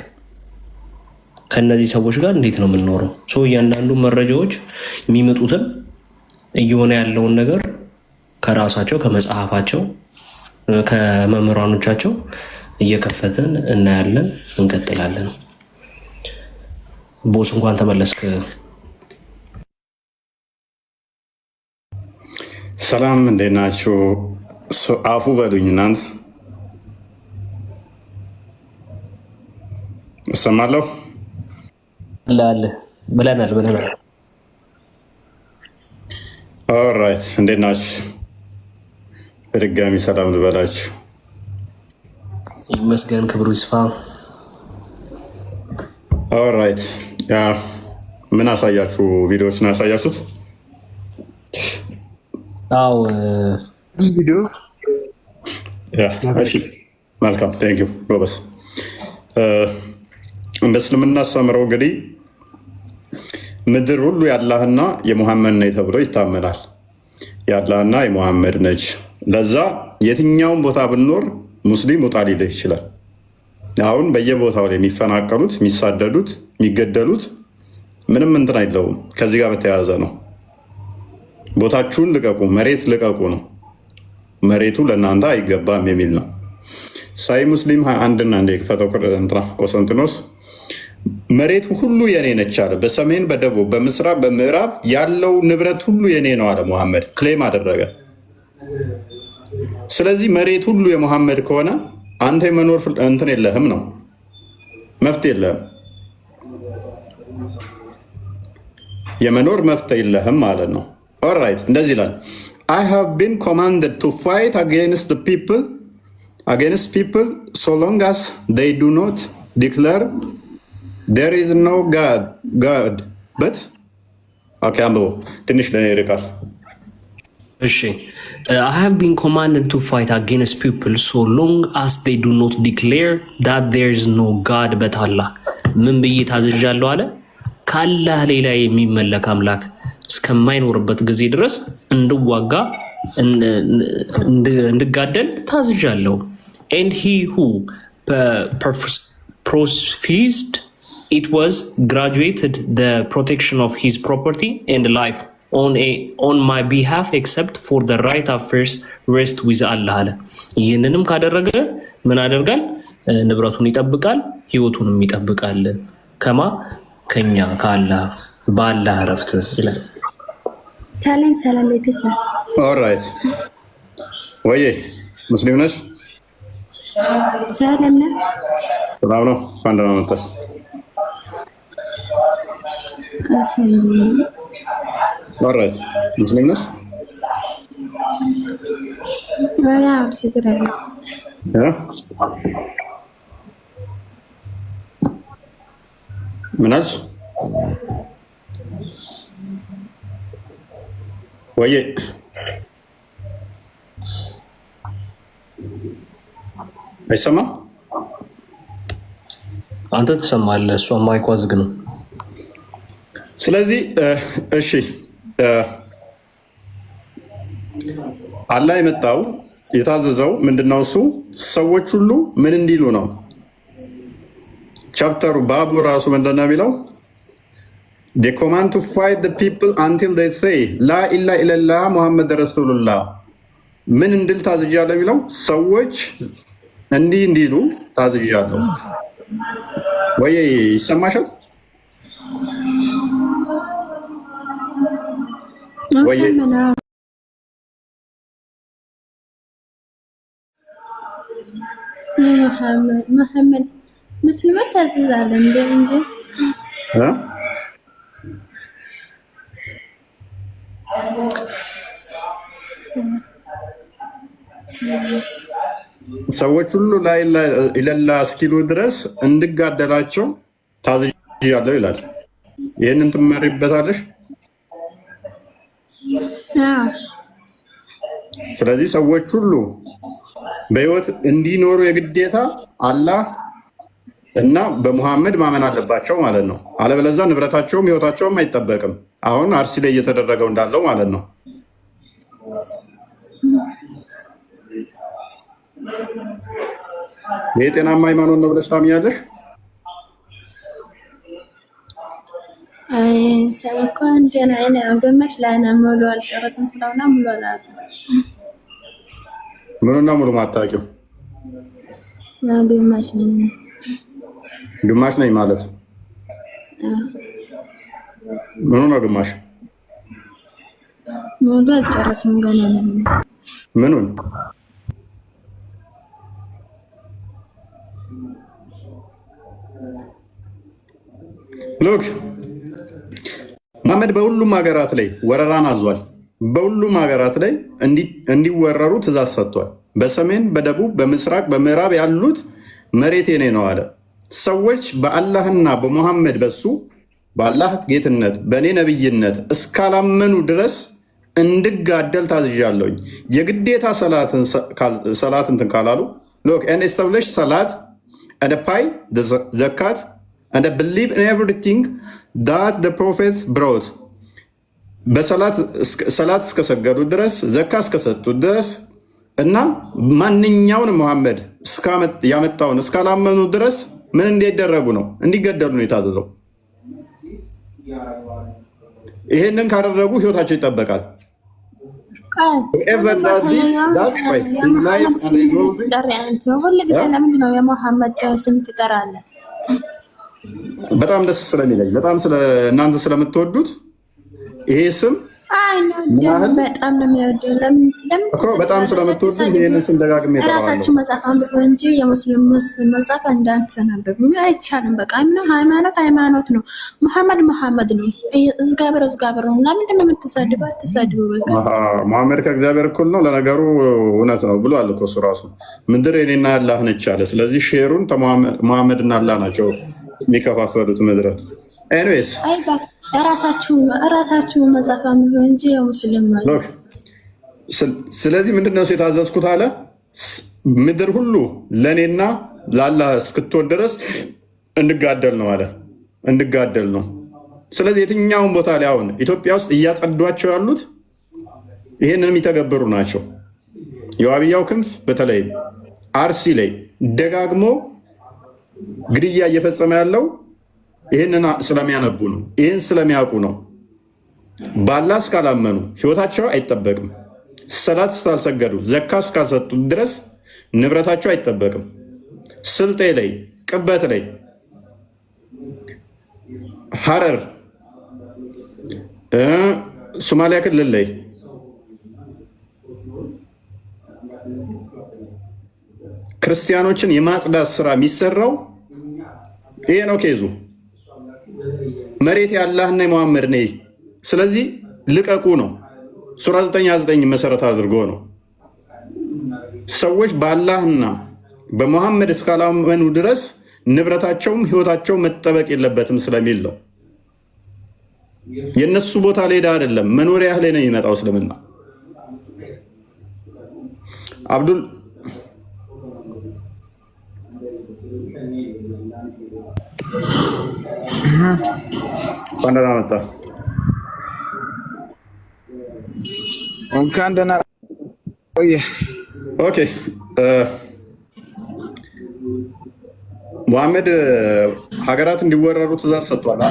[SPEAKER 3] ከእነዚህ ሰዎች ጋር እንዴት ነው የምንኖረው? እያንዳንዱ መረጃዎች የሚመጡትን እየሆነ ያለውን ነገር ከራሳቸው ከመጽሐፋቸው ከመምህራኖቻቸው እየከፈትን እናያለን፣ እንቀጥላለን። ቦስ እንኳን ተመለስክ።
[SPEAKER 1] ሰላም እንዴት ናችሁ? አፉ በሉኝ እናንተ። እሰማለሁ
[SPEAKER 3] ብለናል።
[SPEAKER 1] ኦራይት እንዴት ናችሁ? በድጋሚ ሰላም ልበላችሁ።
[SPEAKER 3] ይመስገን፣ ክብሩ ይስፋ።
[SPEAKER 1] ኦራይት ምን አሳያችሁ? ቪዲዮዎችን ያሳያችሁት?
[SPEAKER 3] አዎ
[SPEAKER 4] ቪዲዮ።
[SPEAKER 1] መልካም ቴንኪው ጎበስ። እንደ እስልምና አስተምረው እንግዲህ ምድር ሁሉ የአላህና የሙሐመድ ነች ተብሎ ይታመናል። የአላህና የሙሐመድ ነች። ለዛ የትኛውን ቦታ ብንኖር ሙስሊም ውጣ ሊልህ ይችላል። አሁን በየቦታው ላይ የሚፈናቀሉት፣ የሚሳደዱት፣ የሚገደሉት ምንም እንትን አይለውም። ከዚህ ጋር በተያያዘ ነው። ቦታችሁን ልቀቁ፣ መሬት ልቀቁ ነው። መሬቱ ለእናንተ አይገባም የሚል ነው። ሳይ ሙስሊም 21ና እንደ ክፈተው ቆስጠንጢኖስ መሬት ሁሉ የኔ ነች አለ። በሰሜን በደቡብ በምስራቅ በምዕራብ ያለው ንብረት ሁሉ የኔ ነው አለ። ሙሐመድ ክሌም አደረገ። ስለዚህ መሬት ሁሉ የሙሐመድ ከሆነ አንተ የመኖር እንትን የለህም ነው፣ መፍትሄ የለህም፣ የመኖር መፍትሄ የለህም ማለት ነው። ኦልራይት እንደዚህ ይላል። I have been commanded to fight against people so long as they do not declare there is no God but አንብቦ ትንሽ ይርቃል።
[SPEAKER 3] እሺ I have been commanded to fight against people so long as they do not declare that there is no God but Allah። ምን ብዬ ታዝዣለሁ አለ? ካላህ ሌላ የሚመለክ አምላክ እስከማይኖርበት ጊዜ ድረስ እንድዋጋ እንድጋደል ታዝዣለሁ። and he who professed it was graduated the protection of his property and life on my behalf except for the right of first rest with Allah አለ። ይህንንም ካደረገ ምን አደርጋል? ንብረቱን ይጠብቃል፣ ህይወቱንም ይጠብቃል። ከማ ከኛ ከአላህ በአላህ ረፍት ይላል።
[SPEAKER 5] ሰላም ቤተሰብ።
[SPEAKER 1] ኦልራይት ወይ ሙስሊም ነሽ?
[SPEAKER 5] ሰላም ነው።
[SPEAKER 1] ሰላም ነው። እንኳን ደህና መጣሽ። ኦልራይት ሙስሊም ነሽ?
[SPEAKER 5] ያው ችግር አለ።
[SPEAKER 1] ምን አልሽ? ወይ አይሰማም?
[SPEAKER 3] አንተ ትሰማለህ፣ እሷ ማይኳ ዝግ ነው።
[SPEAKER 1] ስለዚህ እሺ አላህ የመጣው የታዘዘው ምንድነው? እሱ ሰዎች ሁሉ ምን እንዲሉ ነው? ቻፕተሩ ባቡ ራሱ ምንድነው የሚለው? they command to fight the people until they say ላ ኢላሃ ኢለላህ ሙሐመድ ረሱሉላህ። ምን እንድል ታዝዣለሁ የሚለው ሰዎች እንዲህ እንዲሉ ታዝዣለሁ። ወይ ይሰማሻል? ወይ
[SPEAKER 5] መሐመድ ሙስሊሞች ታዝዛለ እንደ እንጂ
[SPEAKER 1] ሰዎች ሁሉ ላይ ኢለላ እስኪሉ ድረስ እንድጋደላቸው ታዝዣለሁ ይላል። ይህንን ትመሪበታለሽ? ስለዚህ ሰዎች ሁሉ በህይወት እንዲኖሩ የግዴታ አላህ እና በሙሐመድ ማመን አለባቸው ማለት ነው። አለበለዚያ ንብረታቸውም ህይወታቸውም አይጠበቅም። አሁን አርሲ ላይ እየተደረገው እንዳለው ማለት ነው። ይህ ጤናማ ሃይማኖት ነው ብለሽ ታምኛለሽ? ምኑና ሙሉ ማታውቂው? ግማሽ ነኝ ማለት ምኑ ነው ግማሽ?
[SPEAKER 5] ሙሉ አልጨረስም ገና ነው።
[SPEAKER 1] ምኑን? ሎክ መሐመድ በሁሉም ሀገራት ላይ ወረራን አዟል። በሁሉም ሀገራት ላይ እንዲወረሩ ትእዛዝ ሰጥቷል። በሰሜን፣ በደቡብ፣ በምስራቅ፣ በምዕራብ ያሉት መሬት የኔ ነው አለ። ሰዎች በአላህና በሙሐመድ በሱ በአላህ ጌትነት በእኔ ነብይነት እስካላመኑ ድረስ እንድጋደል ታዝዣለሁኝ። የግዴታ ሰላት እንትን ካላሉ ሎክ and establish salat and pay the zakat and believe in everything that the prophet brought በሰላት እስከሰገዱ ድረስ ዘካ እስከሰጡ ድረስ እና ማንኛውን ሙሐመድ ያመጣውን እስካላመኑ ድረስ ምን እንዲደረጉ ነው? እንዲገደሉ ነው የታዘዘው። ይሄንን ካደረጉ ህይወታቸው ይጠበቃል። በጣም ደስ ስለሚለኝ በጣም እናንተ ስለምትወዱት ይሄ ስም
[SPEAKER 5] በጣም ነው የሚወደው።
[SPEAKER 1] በጣም ስለምትወዱ ይሄንን ስም ደጋግሜ እጠራዋለሁ።
[SPEAKER 5] እራሳችሁ መጽሐፍ አንብቡ እንጂ የሙስሊም መጽሐፍ እንዳትሰናበቡ አይቻልም። በቃ ሃይማኖት ነው። መሐመድ ነው። እግዚአብሔር ነው። ለምንድን ነው የምትሳድበው? አትሳድቡ። በቃ
[SPEAKER 1] መሐመድ ከእግዚአብሔር እኩል ነው። ለነገሩ እውነት ነው ብሏል እኮ እሱ ራሱ። ምድር የኔና አላህ ነች አለ። ስለዚህ ሼሩን መሐመድና አላህ ናቸው የሚከፋፈሉት ምድርን። ኤኒዌይስ ራሳችሁ መጽሐፍ አንብቡ እንጂ የሙስሊም ነው። ስለዚህ ምንድነው የታዘዝኩት አለ ምድር ሁሉ ለእኔና ለአላህ እስክትወድ ድረስ እንድጋደል ነው አለ። እንድጋደል ነው። ስለዚህ የትኛውን ቦታ ላይ አሁን ኢትዮጵያ ውስጥ እያጸዷቸው ያሉት ይህንን የሚተገብሩ ናቸው። የዋብያው ክንፍ በተለይ አርሲ ላይ ደጋግሞ ግድያ እየፈጸመ ያለው ይህንን ስለሚያነቡ ነው። ይህን ስለሚያውቁ ነው። በአላህ እስካላመኑ ህይወታቸው አይጠበቅም። ሰላት እስካልሰገዱ ዘካ እስካልሰጡ ድረስ ንብረታቸው አይጠበቅም። ስልጤ ላይ፣ ቅበት ላይ፣ ሐረር፣ ሶማሊያ ክልል ላይ ክርስቲያኖችን የማጽዳት ስራ የሚሰራው ይሄ ነው። ኬዙ መሬት የአላህና የሙሐመድ ነይ። ስለዚህ ልቀቁ ነው። ሱራ 9:9 መሰረት አድርጎ ነው። ሰዎች በአላህና በሙሐመድ እስካላመኑ ድረስ ንብረታቸውም ህይወታቸው መጠበቅ የለበትም ስለሚል ነው። የነሱ ቦታ ሌዳ አይደለም፣ መኖሪያ ላይ ነው የሚመጣው እስልምና። አብዱል ደህና መጣ።
[SPEAKER 6] እንኳን ደህና ቆየ።
[SPEAKER 1] ኦኬ ሙሐመድ ሀገራት እንዲወረሩ ትእዛዝ ሰጥቷል።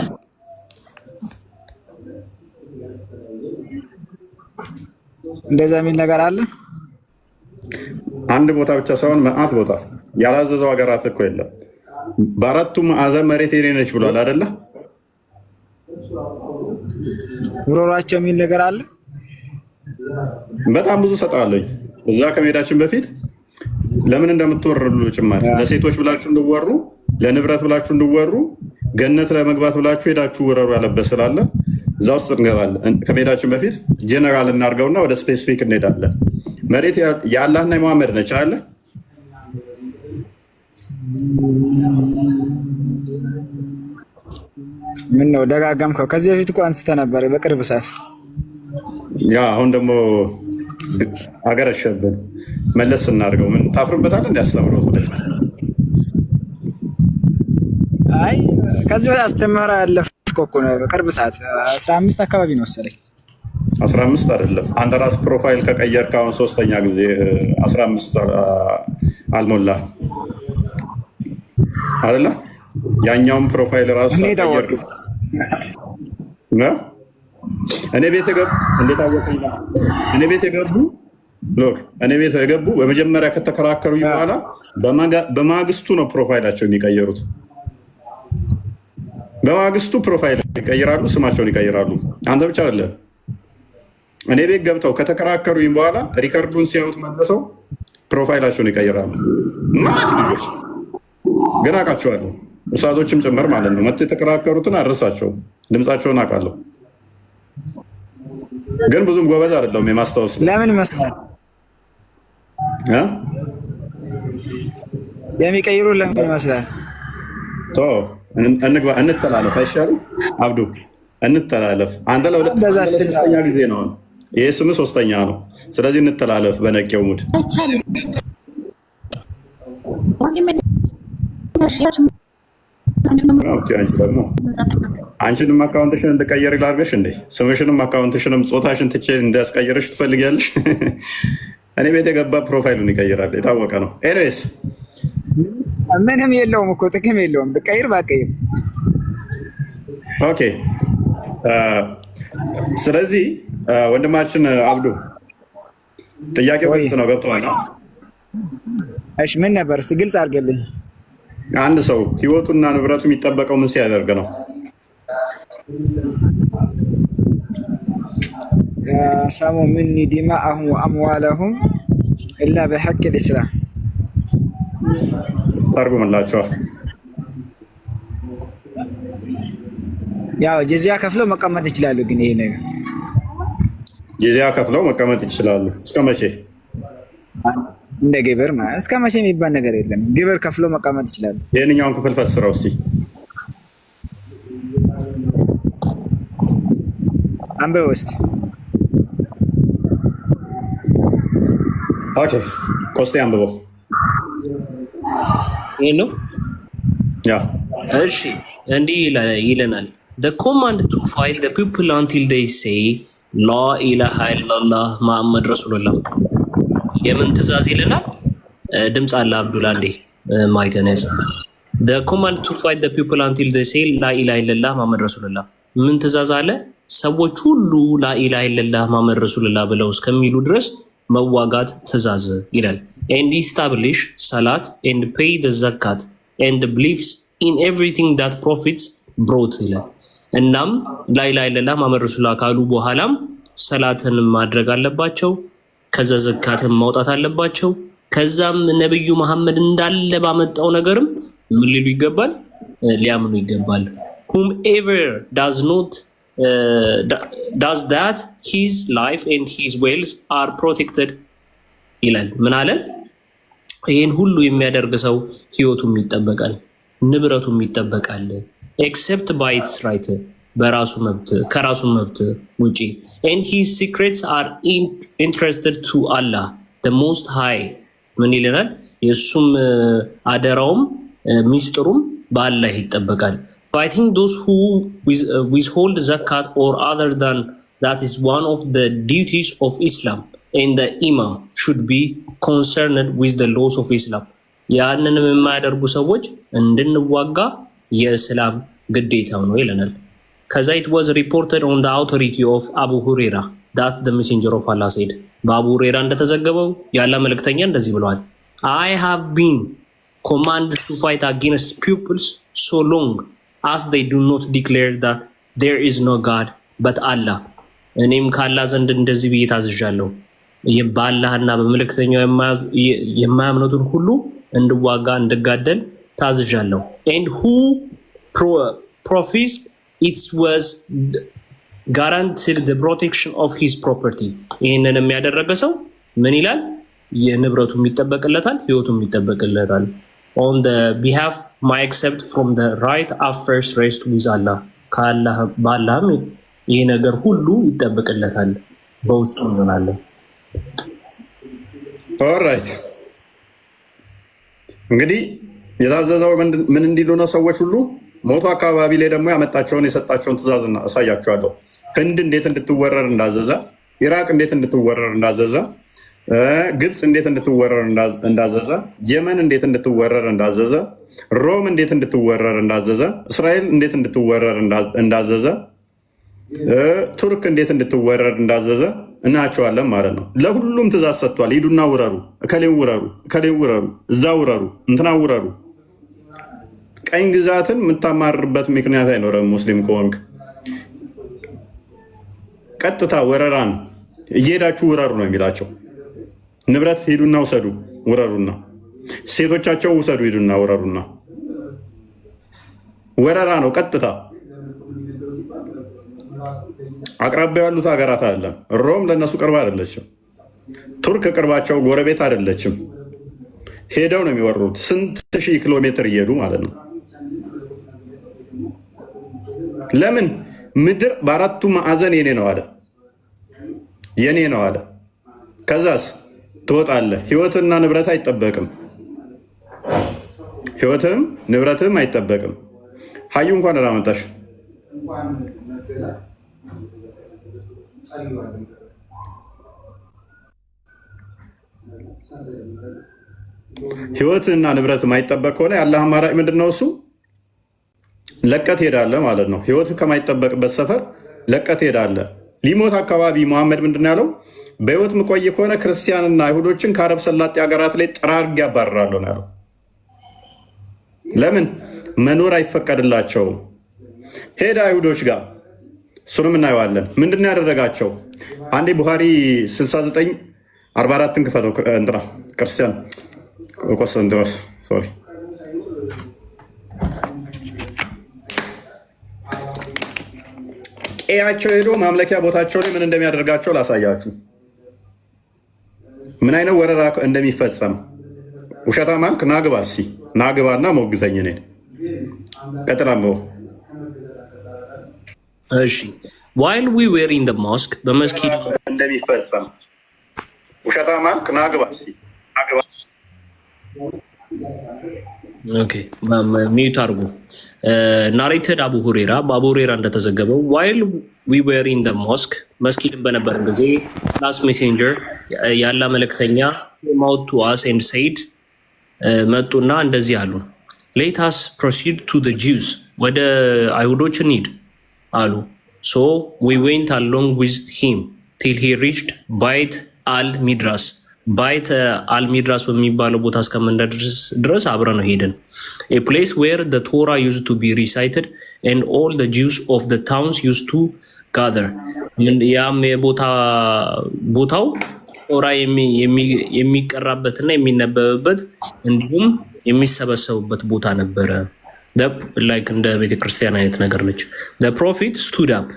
[SPEAKER 6] እንደዛ የሚል ነገር አለ።
[SPEAKER 1] አንድ ቦታ ብቻ ሳይሆን መዓት ቦታ ያላዘዘው ሀገራት እኮ የለም። በአራቱ ማዕዘን መሬት የኔ ነች ብሏል አይደለ?
[SPEAKER 6] ውረሯቸው የሚል ነገር አለ።
[SPEAKER 1] በጣም ብዙ ሰጠዋለኝ። እዛ ከመሄዳችን በፊት ለምን እንደምትወረዱ ጭማሪ ለሴቶች ብላችሁ እንድወሩ፣ ለንብረት ብላችሁ እንድወሩ፣ ገነት ለመግባት ብላችሁ ሄዳችሁ ውረሩ ያለበት ስላለ እዛ ውስጥ እንገባለን። ከመሄዳችን በፊት ጀነራል እናድርገውና ወደ ስፔሲፊክ እንሄዳለን። መሬት የአላህና የሙሐመድ ነች አለ።
[SPEAKER 6] ምን ነው ደጋጋምከው? ከዚህ በፊት እኮ አንስተህ ነበር በቅርብ ሰዓት።
[SPEAKER 1] ያ አሁን ደግሞ አገረሸብን። መለስ እናድርገው። ምን ታፍርበታለህ? እንዲያስተምረው
[SPEAKER 6] አይ ከዚህ በፊት አስተማራ ያለፍከው እኮ ነው በቅርብ ሰዓት 15 አካባቢ ነው መሰለኝ።
[SPEAKER 1] 15 አይደለም። አንተ ራስ ፕሮፋይል ከቀየርክ አሁን 3ኛ ጊዜ 15 አልሞላ አይደለ? ያኛውን ፕሮፋይል ራሱ ቀየርክ። እኔ ቤት የገቡ እንዴት አወቀኝ? እኔ ቤት የገቡ ሎክ እኔ ቤት የገቡ በመጀመሪያ ከተከራከሩ በኋላ በማግስቱ ነው ፕሮፋይላቸውን የሚቀየሩት። በማግስቱ ፕሮፋይል ይቀይራሉ፣ ስማቸውን ይቀይራሉ። አንተ ብቻ አይደለም። እኔ ቤት ገብተው ከተከራከሩኝ በኋላ ሪከርዱን ሲያዩት መልሰው ፕሮፋይላቸውን ይቀይራሉ። ማት ልጆች ግን አውቃቸዋለሁ፣ እሳቶችም ጭምር ማለት ነው። መጥተው የተከራከሩትን አድረሳቸውም፣ ድምፃቸውን አውቃለሁ። ግን ብዙም ጎበዝ አይደለሁም የማስታወስ።
[SPEAKER 6] ለምን ይመስላል የሚቀይሩ? ለምን ይመስላል?
[SPEAKER 1] እንተላለፍ አይሻልም? አብዱ እንተላለፍ። አንተ ለ2ኛ ጊዜ ነው፣ ይህ ስም 3ኛ ነው። ስለዚህ እንተላለፍ በነቄው ሙድ። ደግሞ አንቺንም አካውንትሽን እንድቀየር ላድርግሽ እንዴ? ስምሽንም አካውንትሽንም ጾታሽን ትቼ እንዲያስቀይርሽ ትፈልጊያለሽ? እኔ ቤት የገባ ፕሮፋይሉን ይቀይራል፣ የታወቀ ነው። ኤኒዌይስ
[SPEAKER 6] ምንም የለውም እኮ ጥቅም የለውም። ብቀይር ባቀይር
[SPEAKER 1] ኦኬ። ስለዚህ ወንድማችን አብዱ ጥያቄው ግልጽ ነው፣ ገብቶሃል?
[SPEAKER 6] እሺ ምን ነበር ግልጽ አድርገልኝ።
[SPEAKER 1] አንድ ሰው ህይወቱና ንብረቱ የሚጠበቀው ምን ሲያደርግ ነው?
[SPEAKER 6] ሰሙ ሚኒ ዲማአሁም ወአምዋለሁም ኢላ ቢሐቅ ልእስላም።
[SPEAKER 1] ተርጉምላቸዋል።
[SPEAKER 6] ያው ጂዚያ ከፍለው መቀመጥ ይችላሉ። ግን ይሄ ነገር
[SPEAKER 1] ጂዚያ ከፍለው መቀመጥ ይችላሉ። እስከ መቼ?
[SPEAKER 6] እንደ ግብር ማለት እስከ መቼ የሚባል ነገር የለም። ግብር ከፍለው መቀመጥ ይችላሉ።
[SPEAKER 1] ይሄንኛውን ክፍል ፈስረው እስቲ አንበው እስቲ። ኦኬ ኮስቴ አንብበው።
[SPEAKER 3] ይሄ ነው
[SPEAKER 1] ያ።
[SPEAKER 3] እሺ እንዲህ ይለናል። The command to fight the people until they say ላ ኢላሃ ኢላላህ መሐመድ ረሱሉላህ። የምን ትእዛዝ ይለናል? ድምፅ አለ አብዱላ እንዴ ማይተነስ The command to fight the people until they say ላ ኢላሃ ኢላላህ መሐመድ ረሱሉላህ። ምን ትእዛዝ አለ? ሰዎች ሁሉ ላ ኢላሃ ኢላላህ መሐመድ ረሱሉላህ ብለው እስከሚሉ ድረስ መዋጋት ትእዛዝ ይላል። And establish salat and pay the zakat and believes in everything that prophets brought ይላል። እናም ላ ኢላሃ ኢላላህ መሐመድ ረሱሉላህ ካሉ በኋላም ሰላትን ማድረግ አለባቸው፣ ከዛ ዘካትን ማውጣት አለባቸው። ከዛም ነብዩ መሐመድ እንዳለ ባመጣው ነገርም ምን ሊሉ ይገባል? ሊያምኑ ይገባል። whomever does that his life and his wealth are protected ይላል። ምን አለ? ይህን ሁሉ የሚያደርግ ሰው ህይወቱም ይጠበቃል፣ ንብረቱም ይጠበቃል። except by its right በራሱ መብት ከራሱ መብት ውጪ and his secrets are interested to Allah the most high ምን ይለናል? የሱም አደራውም ሚስጥሩም በአላህ ይጠበቃል። fighting those who withhold zakat or other than that is one of the duties of Islam and the imam should be concerned with the laws of Islam ያንንም የማያደርጉ ሰዎች እንድንዋጋ የእስላም ግዴታው ነው ይለናል። ከዛ it was reported on the authority of Abu Huraira that the messenger of Allah said በአቡ ሁሬራ እንደተዘገበው ያለ መልእክተኛ እንደዚህ ብለዋል። I have been commanded to fight against peoples so long as they do not declare that there is no God but Allah እኔም ከአላህ ዘንድ እንደዚህ ብዬ ታዝዣለሁ፣ በአላህና በመልእክተኛው የማያምኑትን ሁሉ እንድዋጋ እንድጋደል ታዝዣለሁ። and who professed it was guaranteed the protection of his property ይሄንን የሚያደረገ ሰው ምን ይላል? የንብረቱ ይጠበቅለታል፣ ህይወቱ ይጠበቅለታል። on the behalf my accept from the right of first rest with Allah ከአላህ ባላም ይሄ ነገር ሁሉ ይጠበቅለታል በውስጡ እንላለን። ኦልራይት እንግዲህ የታዘዘው ምን እንዲሉ ነው ሰዎች ሁሉ ሞቶ አካባቢ ላይ ደግሞ ያመጣቸውን የሰጣቸውን ትእዛዝና አሳያቸዋለሁ። ህንድ እንዴት እንድትወረር እንዳዘዘ፣ ኢራቅ እንዴት እንድትወረር እንዳዘዘ፣ ግብፅ እንዴት እንድትወረር እንዳዘዘ፣ የመን እንዴት እንድትወረር እንዳዘዘ፣ ሮም እንዴት እንድትወረር እንዳዘዘ፣ እስራኤል እንዴት እንድትወረር እንዳዘዘ፣ ቱርክ እንዴት እንድትወረር እንዳዘዘ እናያቸዋለን ማለት ነው። ለሁሉም ትእዛዝ ሰጥቷል። ሂዱና ውረሩ፣ እከሌን ውረሩ፣ እከሌን ውረሩ፣ እዛ ውረሩ፣ እንትና ውረሩ። ቀኝ ግዛትን የምታማርበት ምክንያት አይኖርም። ሙስሊም ከሆንክ ቀጥታ ወረራን እየሄዳችሁ ውረሩ ነው የሚላቸው። ንብረት ሂዱና ውሰዱ ውረሩና፣ ሴቶቻቸው ውሰዱ ሂዱና ውረሩና። ወረራ ነው ቀጥታ። አቅራቢያ ያሉት ሀገራት አለ። ሮም ለእነሱ ቅርብ አይደለችም። ቱርክ ቅርባቸው ጎረቤት አይደለችም። ሄደው ነው የሚወሩት። ስንት ሺህ ኪሎ ሜትር እየሄዱ ማለት ነው። ለምን? ምድር በአራቱ ማዕዘን የኔ ነው አለ፣ የኔ ነው አለ። ከዛስ ትወጣለህ። ህይወትና ንብረት አይጠበቅም። ህይወትም ንብረትም አይጠበቅም። ሀዩ እንኳን አላመጣሽ። ህይወትና ንብረት የማይጠበቅ ከሆነ ያለ አማራጭ ምንድን ነው? እሱ ለቀት ሄዳለ ማለት ነው። ህይወት ከማይጠበቅበት ሰፈር ለቀት ሄዳለ። ሊሞት አካባቢ መሐመድ ምንድን ያለው? በህይወት ምቆይ ከሆነ ክርስቲያንና አይሁዶችን ከአረብ ሰላጤ ሀገራት ላይ ጠራርጌ ያባርራለሁ ነው ያለው። ለምን? መኖር አይፈቀድላቸውም። ሄደ አይሁዶች ጋር፣ እሱንም እናየዋለን። ምንድን ያደረጋቸው? አንዴ ቡሃሪ 69:44 ክፈተው። እንትና ክርስቲያን ቆስጠንጢኖስ ሶሪ ቀያቸው ሄዶ ማምለኪያ ቦታቸው ላይ ምን እንደሚያደርጋቸው ላሳያችሁ። ምን አይነት ወረራ እንደሚፈጸም። ውሸታ ማልክ ናግባ፣ እስኪ ናግባና ሞግተኝ ነኝ። ቀጥላምበው። እሺ while we were in the mosque በመስጊድ
[SPEAKER 1] እንደሚፈጸም። ውሸታ ማልክ ናግባ፣ እስኪ ናግባ።
[SPEAKER 3] ኦኬ ሚዩት አድርጉ። ናሬትድ አቡ ሁሬራ በአቡ ሁሬራ እንደተዘገበው while we were in the mosque መስጊድን በነበርን ጊዜ last messenger ያላ መልእክተኛ came out to us and said መጡና እንደዚህ አሉ። let us proceed to the Jews ወደ አይሁዶች እንሂድ አሉ። so we went along with him till he reached Bait al-Midras ባይት አልሚድራስ በሚባለው ቦታ እስከምንደርስ ድረስ አብረን ነው ሄደን። a place where the Torah used to be recited and all the Jews of the towns used to gather ያም ቦታው ቶራ የሚቀራበትና የሚነበብበት እንዲሁም የሚሰበሰቡበት ቦታ ነበረ። ላይክ እንደ ቤተክርስቲያን አይነት ነገር ነች። the prophet stood up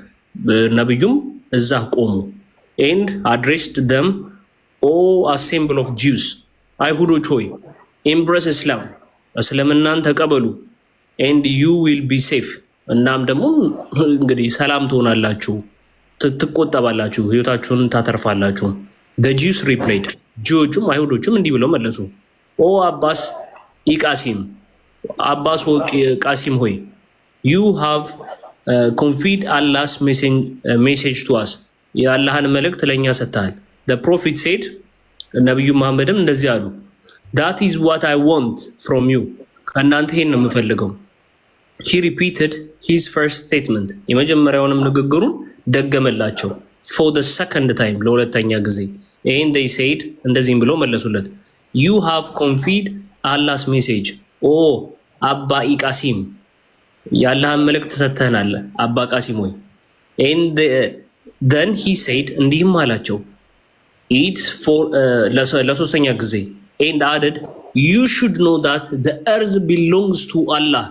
[SPEAKER 3] ነብዩም እዛ ቆሙ and addressed them, O assembly of Jews አይሁዶች ሆይ embrace Islam እስልምናን ተቀበሉ and you will be safe እናም ደግሞ እንግዲህ ሰላም ትሆናላችሁ፣ ትቆጠባላችሁ፣ ህይወታችሁን ታተርፋላችሁ። the Jews replied ጆቹም አይሁዶቹም እንዲህ ብለው መለሱ O Abbas ኢቃሲም አባስ ቃሲም ሆይ you have conveyed Allah's message to us የአላህን መልእክት ለእኛ ሰጥተሃል። the prophet said ነብዩ መሐመድም እንደዚህ አሉ that is what I want from you ከእናንተ ይሄን ነው የምፈልገው። he repeated his first statement የመጀመሪያውንም ንግግሩን ደገመላቸው for the second time ለሁለተኛ ጊዜ and they said እንደዚህም ብለው መለሱለት you have conveyed Allah's message ኦ አባ ኢቃሲም የአላህን መልእክት ሰጥተናል አባ ቃሲም ሆይ and then he said እንዲህም አላቸው it's for ለሶስተኛ ጊዜ and added you should know that the earth belongs to Allah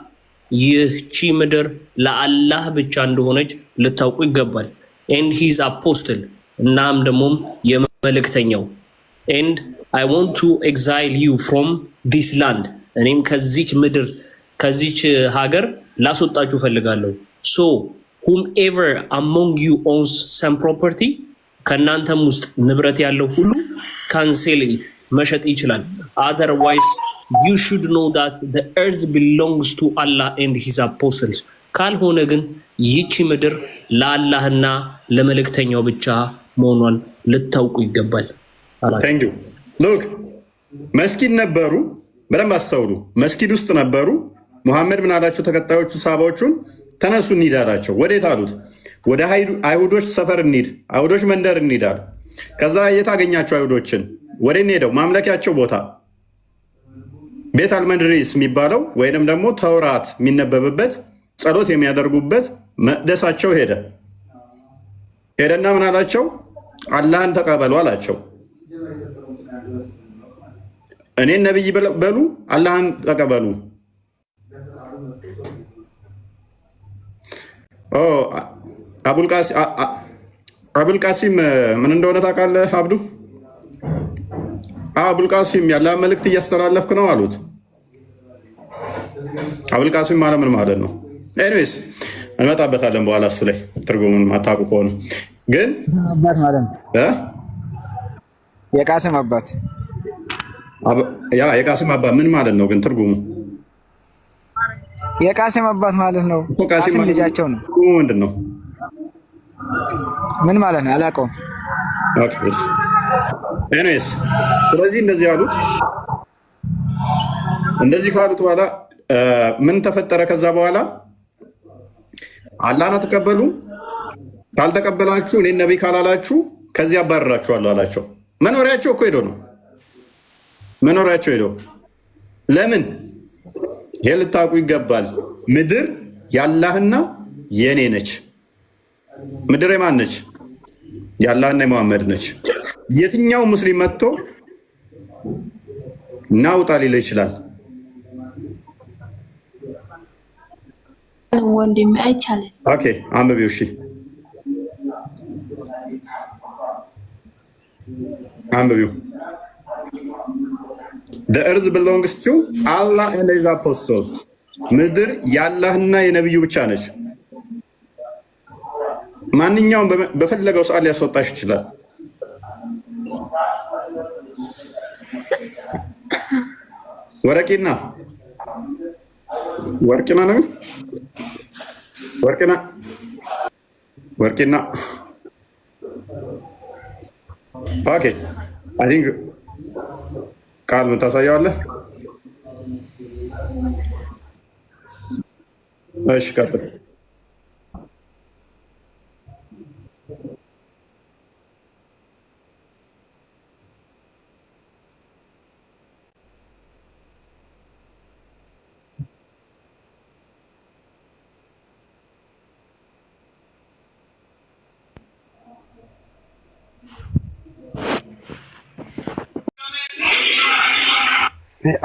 [SPEAKER 3] ይህቺ ምድር ለአላህ ብቻ እንደሆነች ልታውቁ ይገባል and his apostle እናም ደግሞም የመልእክተኛው and I want to exile you from this land እኔም ከዚች ምድር ከዚች ሀገር ላስወጣችሁ ፈልጋለሁ። ሶ whomever among you owns some property ከናንተም ውስጥ ንብረት ያለው ሁሉ cancel it መሸጥ ይችላል። otherwise you should know that the earth belongs to Allah and his apostles ካልሆነ ግን ይቺ ምድር ለአላህና ለመልእክተኛው ብቻ መሆኗን ልታውቁ ይገባል።
[SPEAKER 1] Thank you. Look, መስጊድ ነበሩ። በደንብ አስተውሉ። መስጊድ ውስጥ ነበሩ። ሙሐመድ ምን አላቸው? ተከታዮቹ ሰሃባዎቹን ተነሱ እንሂድ አላቸው። ወዴት አሉት? ወደ አይሁዶች ሰፈር እንሂድ፣ አይሁዶች መንደር እንሂድ አለ። ከዛ የት አገኛቸው አይሁዶችን? ወደ ሄደው ማምለኪያቸው ቦታ ቤት አልመድሪስ የሚባለው ወይንም ደግሞ ተውራት የሚነበብበት ጸሎት የሚያደርጉበት መቅደሳቸው ሄደና ምን አላቸው? አላህን ተቀበሉ አላቸው። እኔን ነብይ በሉ፣ አላህን ተቀበሉ። አቡልቃሲም ምን እንደሆነ ታውቃለህ አብዱ? አቡልቃሲም ያለ መልእክት እያስተላለፍክ ነው አሉት። አቡልቃሲም ማለት ምን ማለት ነው? ኤኒዌይስ እንመጣበታለን በኋላ እሱ ላይ ትርጉሙን ማታውቁ ከሆነ ግን
[SPEAKER 6] የቃስም አባት
[SPEAKER 1] የቃስም አባት ምን ማለት ነው ግን ትርጉሙ?
[SPEAKER 6] የቃስም አባት ማለት ነው። ቃስም ልጃቸው ነው።
[SPEAKER 1] ምንድን ነው?
[SPEAKER 6] ምን ማለት ነው? አላውቀውም።
[SPEAKER 1] ኤኒዌይስ ስለዚህ እንደዚህ አሉት። እንደዚህ ካሉት በኋላ ምን ተፈጠረ? ከዛ በኋላ አላህን አትቀበሉ፣ ካልተቀበላችሁ እኔን ነቢይ ካላላችሁ ከዚህ አባረራችኋለሁ አላቸው። መኖሪያቸው እኮ ሄዶ ነው። መኖሪያቸው ሄዶ ለምን? ይሄ ልታውቁ ይገባል። ምድር ያላህና የኔ ነች። ምድር የማን ነች? የአላህና የመሐመድ ነች። የትኛው ሙስሊም መጥቶ ናውጣ ሊል ይችላል?
[SPEAKER 5] ወንድም አይቻልም።
[SPEAKER 1] ኦኬ አንብቢው። እሺ አንብቢው። The earth belongs to Allah and his apostles. ምድር የአላህና የነብዩ ብቻ ነች። ማንኛውም በፈለገው ሰዓት ሊያስወጣሽ ይችላል። ወርቂና ነው ወርቂና ኦኬ አይ ቲንክ ቃል ምን ታሳየዋለህ? እሺ ቀጥል።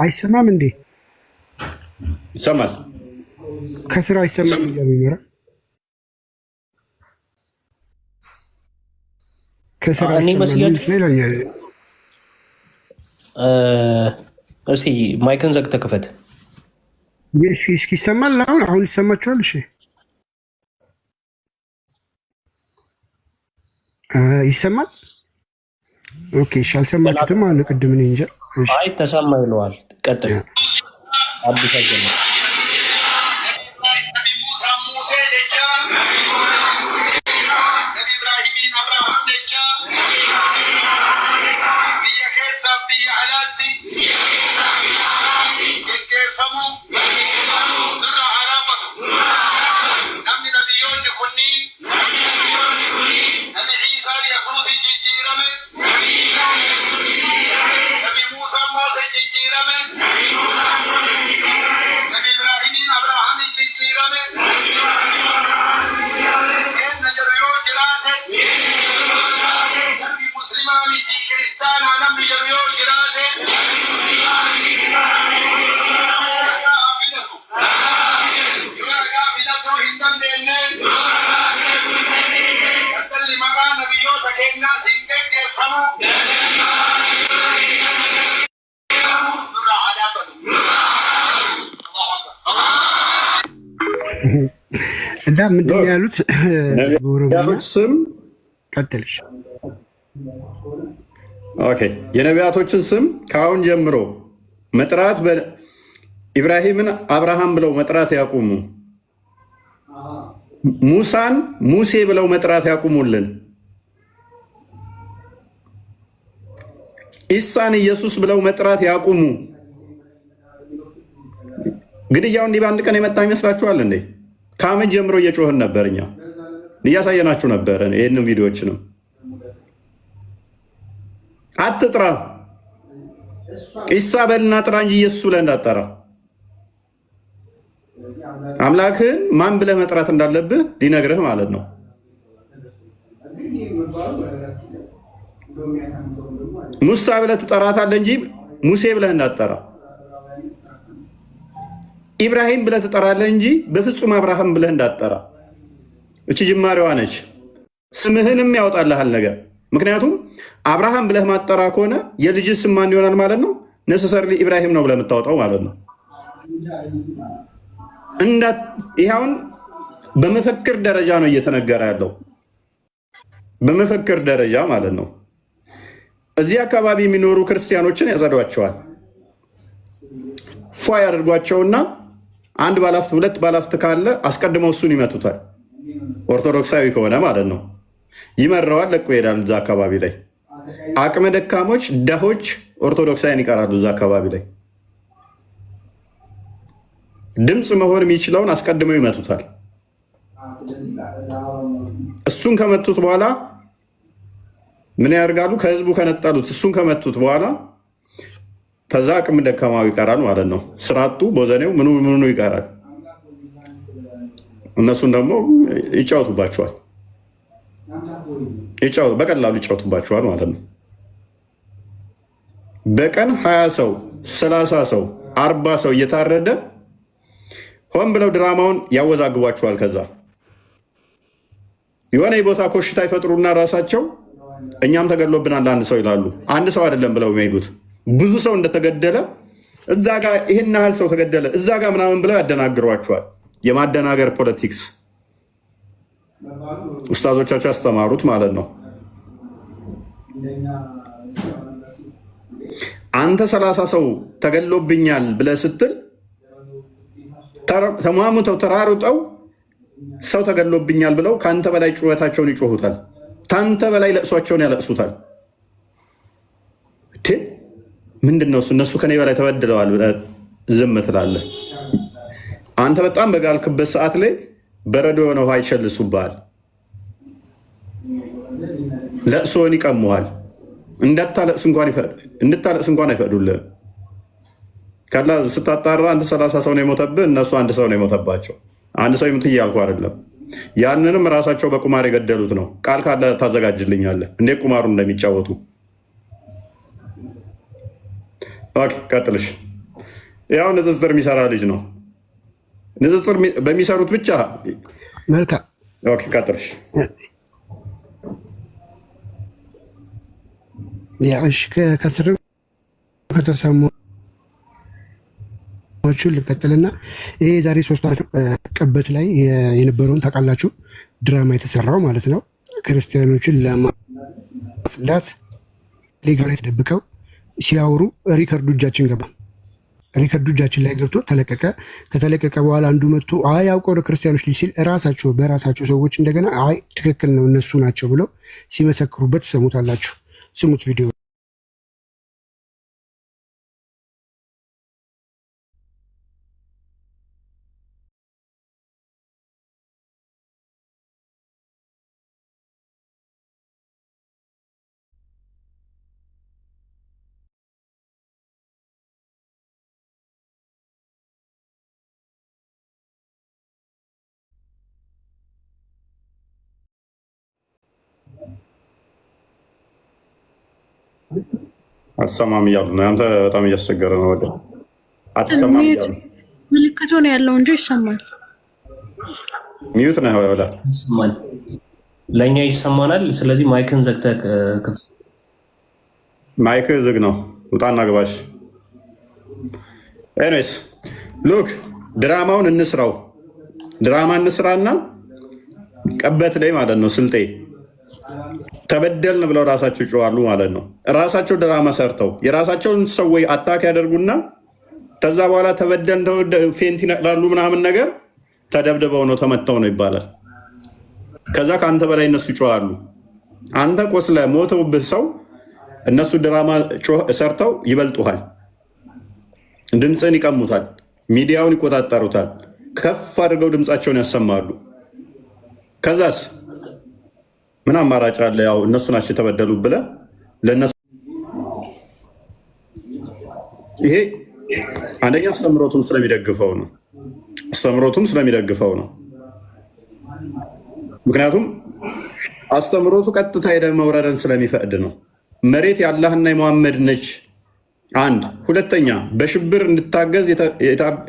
[SPEAKER 4] አይሰማም እንዴ?
[SPEAKER 1] ይሰማል።
[SPEAKER 4] ከስራ አይሰማም እያሉ ይኖራል። ከስራ
[SPEAKER 3] እስኪ ማይክን ዘግተህ ክፈት።
[SPEAKER 4] እስኪ ይሰማል። አሁን ይሰማችኋል? እሺ ይሰማል። ኦኬ እሺ። አልሰማችሁትም? አሁን ቅድም እኔ እንጃ።
[SPEAKER 3] አይ ተሰማ ይለዋል። ቀጥል። አዲስ አጀማ
[SPEAKER 4] እና ምንድን ነው ያሉት?
[SPEAKER 1] ነቢያቶች ስም
[SPEAKER 4] ቀጥልሽ።
[SPEAKER 1] ኦኬ፣ የነቢያቶችን ስም ከአሁን ጀምሮ መጥራት ኢብራሂምን አብርሃም ብለው መጥራት ያቁሙ። ሙሳን ሙሴ ብለው መጥራት ያቁሙልን። ኢሳን ኢየሱስ ብለው መጥራት ያቁሙ። ግድያው እንዲህ በአንድ ቀን የመጣ ይመስላችኋል እንዴ? ከዓመት ጀምሮ እየጮህን ነበር፣ እኛ እያሳየናችሁ ነበር። ይህንን ቪዲዮዎችንም አትጥራ፣ ኢሳ በልና ጥራ እንጂ ኢየሱስ ብለህ እንዳጠራ። አምላክህን ማን ብለህ መጥራት እንዳለብህ ሊነግርህ ማለት ነው። ሙሳ ብለህ ትጠራታለህ እንጂ ሙሴ ብለህ እንዳጠራ። ኢብራሂም ብለህ ትጠራለህ እንጂ በፍጹም አብርሃም ብለህ እንዳጠራ። እቺ ጅማሬዋ ነች። ስምህንም ያወጣልሃል ነገር። ምክንያቱም አብርሃም ብለህ ማጠራ ከሆነ የልጅ ስም ማን ይሆናል ማለት ነው? ነሰሰርሊ ኢብራሂም ነው ብለህ የምታወጣው ማለት ነው። ይኸውን በመፈክር ደረጃ ነው እየተነገረ ያለው፣ በመፈክር ደረጃ ማለት ነው። እዚህ አካባቢ የሚኖሩ ክርስቲያኖችን ያጸዷቸዋል። ፏ ያደርጓቸውና አንድ ባላፍት ሁለት ባላፍት ካለ አስቀድመው እሱን ይመቱታል። ኦርቶዶክሳዊ ከሆነ ማለት ነው። ይመረዋል፣ ለቆ ይሄዳል። እዛ አካባቢ ላይ አቅመ ደካሞች፣ ደሆች ኦርቶዶክሳዊን ይቀራሉ። እዛ አካባቢ ላይ ድምፅ መሆን የሚችለውን አስቀድመው ይመቱታል። እሱን ከመቱት በኋላ ምን ያደርጋሉ? ከህዝቡ ከነጠሉት እሱን ከመቱት በኋላ ከዛ አቅም ደካማው ይቀራል ማለት ነው። ስራቱ ቦዘኔው ምኑ ይቀራል። እነሱን ደግሞ ይጫወቱባቸዋል፣ በቀላሉ ይጫወቱባቸዋል ማለት ነው። በቀን 20 ሰው 30 ሰው 40 ሰው እየታረደ ሆን ብለው ድራማውን ያወዛግቧቸዋል። ከዛ የሆነ የቦታ ኮሽታ ይፈጥሩና ራሳቸው እኛም ተገድሎብናል አንድ ሰው ይላሉ። አንድ ሰው አይደለም ብለው የሚሄዱት ብዙ ሰው እንደተገደለ እዛ ጋር ይህን ያህል ሰው ተገደለ እዛ ጋር ምናምን ብለው ያደናግሯቸዋል። የማደናገር ፖለቲክስ ኡስታዞቻቸው ያስተማሩት ማለት ነው። አንተ 30 ሰው ተገድሎብኛል ብለህ ስትል ተሟሙተው ተራሩጠው ሰው ተገድሎብኛል ብለው ከአንተ በላይ ጩኸታቸውን ይጮሁታል። ከአንተ በላይ ለቅሷቸውን ያለቅሱታል። ምንድን ነው እነሱ ከኔ በላይ ተበድለዋል ብለህ ዝም ትላለህ። አንተ በጣም በጋልክበት ሰዓት ላይ በረዶ የሆነ ውሃ ይቸልሱብሃል። ለቅሶን ይቀሙሃል። እንድታለቅስ እንኳን አይፈቅዱልህም። ካላ ስታጣራ አንተ 30 ሰው ነው የሞተብህ፣ እነሱ አንድ ሰው ነው የሞተባቸው። አንድ ሰው ይሙት እያልኩ አይደለም። ያንንም ራሳቸው በቁማር የገደሉት ነው። ቃል ካለ ታዘጋጅልኛለህ እንዴት ቁማሩ እንደሚጫወቱ። ቀጥልሽ። ያው ንጽጽር የሚሰራ ልጅ ነው። ንጽጽር በሚሰሩት ብቻ
[SPEAKER 4] መልካም።
[SPEAKER 1] ቀጥልሽ።
[SPEAKER 4] ከስር ከተሰሙ ልቀጥልና ይሄ ዛሬ 3 ዓመት ቅበት ላይ የነበረውን ታውቃላችሁ፣ ድራማ የተሰራው ማለት ነው። ክርስቲያኖችን ለማጽዳት ሌጋ ላይ ተደብቀው ሲያወሩ ሪከርዱ እጃችን ገባ። ሪከርዱ እጃችን ላይ ገብቶ ተለቀቀ። ከተለቀቀ በኋላ አንዱ መጥቶ አይ አውቀው ለክርስቲያኖች ልጅ ሲል በራሳቸው ሰዎች እንደገና አይ ትክክል ነው እነሱ ናቸው ብለው ሲመሰክሩበት ሰሙታላችሁ። ስሙት ቪዲዮ።
[SPEAKER 1] አትሰማም እያሉ ነው። አንተ በጣም እያስቸገረ ነው። ወደ አትሰማም እያሉ
[SPEAKER 5] ምልክቱ ነው ያለው እንጂ ይሰማል።
[SPEAKER 1] ሚዩት ነህ ወላ
[SPEAKER 3] ይሰማል፣ ለእኛ ይሰማናል። ስለዚህ ማይክን ዘግተህ
[SPEAKER 1] ማይክ ዝግ ነው። ውጣና ግባሽ። ኤኒዌይስ ሉክ ድራማውን እንስራው። ድራማ እንስራና ቀበት ላይ ማለት ነው ስልጤ ተበደልን ብለው ራሳቸው ይጮዋሉ ማለት ነው። ራሳቸው ድራማ ሰርተው የራሳቸውን ሰዎች አታክ ያደርጉና ከዛ በኋላ ተበደልን ፌንት ይነቅላሉ ምናምን ነገር ተደብድበው ነው ተመተው ነው ይባላል። ከዛ ከአንተ በላይ እነሱ ይጮዋሉ። አንተ ቆስለ ሞተውብህ ሰው እነሱ ድራማ ሰርተው ይበልጡሃል። ድምፅን ይቀሙታል፣ ሚዲያውን ይቆጣጠሩታል፣ ከፍ አድርገው ድምፃቸውን ያሰማሉ። ከዛስ ምን አማራጭ አለ? ያው እነሱ ናቸው የተበደሉ ብለህ ለእነሱ ይሄ አንደኛ አስተምሮቱም ስለሚደግፈው ነው። ምክንያቱም አስተምሮቱ ቀጥታ ሄደ መውረድን ስለሚፈቅድ ነው። መሬት የአላህና የመሐመድ ነች። አንድ ሁለተኛ በሽብር እንድታገዝ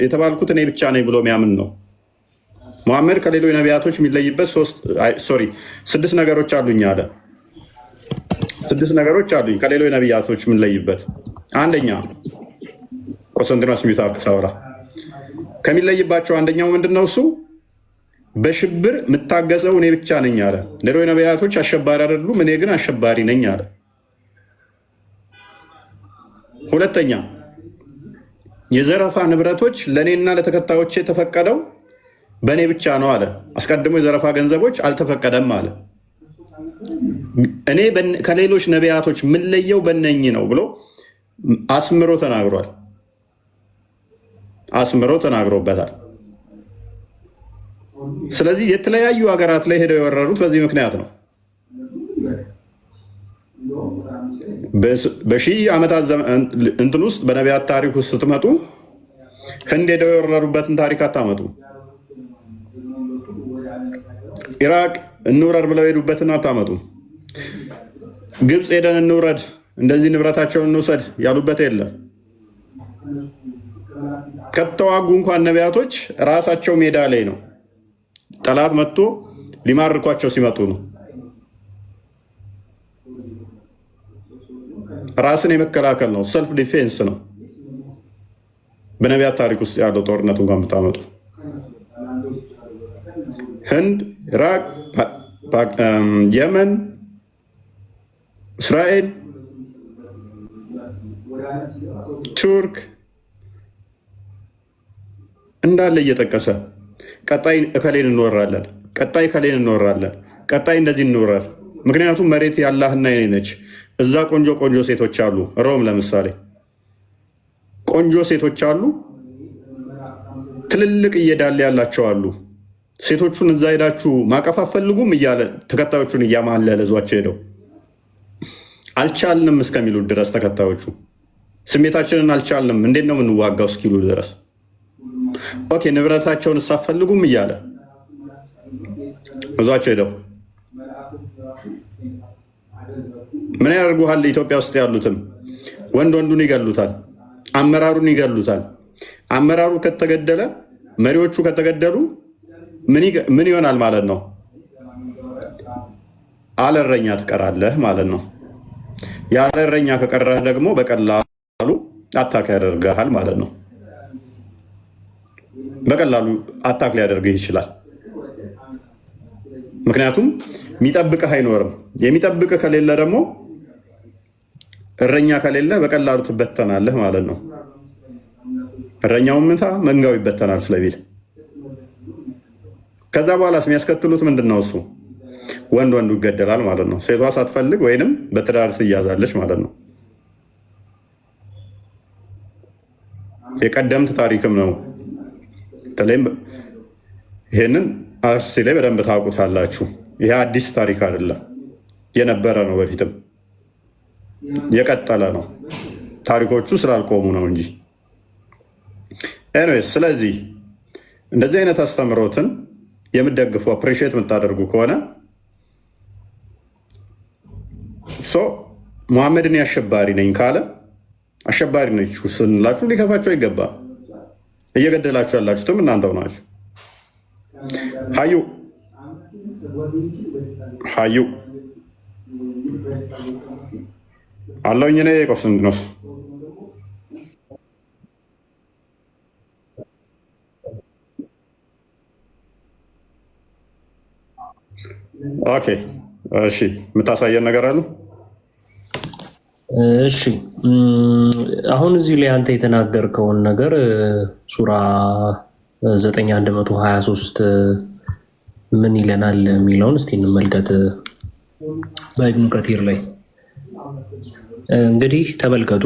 [SPEAKER 1] የተባልኩት እኔ ብቻ ነኝ ብሎ የሚያምን ነው። መሐመድ ከሌሎች ነቢያቶች የሚለይበት 6 ነገሮች አሉኝ አለ። 6 ነገሮች አሉኝ ከሌሎች ነቢያቶች የምንለይበት። አንደኛ ቆስጠንጢኖስ ሚዩታክ ሳውራ ከሚለይባቸው አንደኛው ምንድነው? እሱ በሽብር የምታገዘው እኔ ብቻ ነኝ አለ። ሌሎች ነቢያቶች አሸባሪ አይደሉም፣ እኔ ግን አሸባሪ ነኝ አለ። ሁለተኛ የዘረፋ ንብረቶች ለእኔና ለተከታዮች የተፈቀደው በእኔ ብቻ ነው አለ። አስቀድሞ የዘረፋ ገንዘቦች አልተፈቀደም አለ። እኔ ከሌሎች ነቢያቶች የምንለየው በነኝ ነው ብሎ አስምሮ ተናግሮበታል። ስለዚህ የተለያዩ ሀገራት ላይ ሄደው የወረሩት በዚህ ምክንያት ነው። በሺህ ዓመታት እንትን ውስጥ በነቢያት ታሪክ ውስጥ ስትመጡ ህንድ ሄደው የወረሩበትን ታሪክ አታመጡ። ኢራቅ እንውረድ ብለው ሄዱበትን አታመጡ። ግብፅ ሄደን እንውረድ እንደዚህ ንብረታቸውን እንውሰድ ያሉበት የለም። ከተዋጉ እንኳን ነቢያቶች ራሳቸው ሜዳ ላይ ነው። ጠላት መጥቶ ሊማርኳቸው ሲመጡ ነው። ራስን የመከላከል ነው። ሰልፍ ዲፌንስ ነው። በነቢያት ታሪክ ውስጥ ያለው ጦርነት እንኳን ብታመጡ ህንድ፣ ኢራቅ፣ የመን፣ እስራኤል፣ ቱርክ እንዳለ እየጠቀሰ ቀጣይ እከሌን እንወራለን፣ ቀጣይ እንደዚህ እንወራል። ምክንያቱም መሬት የአላህና የኔ ነች። እዛ ቆንጆ ሴቶች አሉ። ሮም ለምሳሌ ቆንጆ ሴቶች አሉ። ትልልቅ እየዳለ ያላቸው አሉ። ሴቶቹን እዛ ሄዳችሁ ማቀፍ አትፈልጉም እያለ ተከታዮቹን እያማለለ ዟቸው ሄደው አልቻልንም እስከሚሉ ድረስ ተከታዮቹ ስሜታችንን አልቻልንም እንዴት ነው የምንዋጋው እስኪሉ ድረስ ኦኬ ንብረታቸውን አትፈልጉም እያለ እዟቸው ሄደው ምን ያደርጉሃል? ኢትዮጵያ ውስጥ ያሉትም ወንዱን ይገሉታል፣ አመራሩን ይገሉታል። አመራሩ ከተገደለ መሪዎቹ ከተገደሉ ምን ይሆናል ማለት ነው? አለረኛ ትቀራለህ ማለት ነው። ያለረኛ ከቀረህ ደግሞ በቀላሉ አታክ ያደርግሃል ማለት ነው። በቀላሉ አታክ ሊያደርግህ ይችላል። ምክንያቱም የሚጠብቅህ አይኖርም። የሚጠብቅህ ከሌለ ደግሞ እረኛ ከሌለ በቀላሉ ትበተናለህ ማለት ነው። እረኛውን ምታ መንጋው ይበተናል ስለሚል ከዛ በኋላ የሚያስከትሉት ምንድን ነው? እሱ ወንዱ ይገደላል ማለት ነው። ሴቷ ሳትፈልግ ወይንም በትዳር ትያዛለች ማለት ነው። የቀደምት ታሪክም ነው። በተለይም ይሄንን አርሲ ላይ በደንብ ታውቁታላችሁ። ይሄ አዲስ ታሪክ አይደለም፣ የነበረ ነው። በፊትም የቀጠለ ነው። ታሪኮቹ ስላልቆሙ ነው እንጂ። ኤኒዌይስ ስለዚህ እንደዚህ አይነት አስተምሮትን የምትደግፉ አፕሪሺየት የምታደርጉ ከሆነ ሙሐመድን አሸባሪ ነኝ ካለ አሸባሪ ነች ስንላችሁ ሊከፋችሁ አይገባም። እየገደላችሁ ያላችሁትም እናንተው ናችሁ። ሀዩ አለውኝ እኔ ቆስጠንጢኖስ ኦኬ እሺ፣ የምታሳየን ነገር አሉ?
[SPEAKER 3] እሺ አሁን እዚህ ላይ አንተ የተናገርከውን ነገር ሱራ 9123 ምን ይለናል የሚለውን እስቲ እንመልከት። በኢብኑ ከቲር ላይ እንግዲህ ተመልከቱ።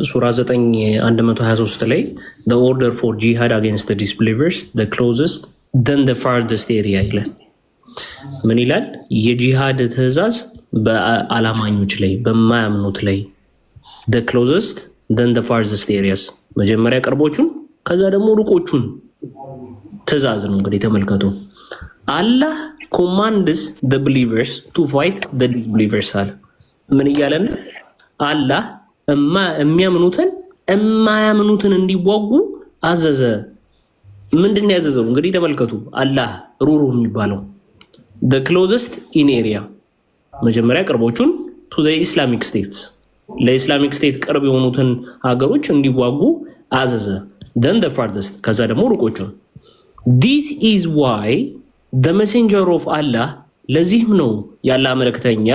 [SPEAKER 3] ሱራ 9123 ላይ the order for jihad against the disbelievers the closest then the farthest area ይላል። ምን ይላል? የጂሃድ ትእዛዝ በአላማኞች ላይ በማያምኑት ላይ the closest then the farthest areas መጀመሪያ ቅርቦቹን ከዛ ደግሞ ሩቆቹን ትእዛዝ ነው። እንግዲህ ተመልከቱ። አላህ commands the believers to fight the disbelievers አለ። ምን እያለን? አላህ የሚያምኑትን የማያምኑትን እንዲዋጉ አዘዘ። ምንድን ነው ያዘዘው? እንግዲህ ተመልከቱ። አላህ ሩሩ የሚባለው the closest in area መጀመሪያ ቅርቦቹን to the Islamic states ለኢስላሚክ ስቴት ቅርብ የሆኑትን ሀገሮች እንዲዋጉ አዘዘ። then the farthest ከዛ ደግሞ ሩቆቹን። this is why the messenger of Allah ለዚህም ነው የአላህ መልእክተኛ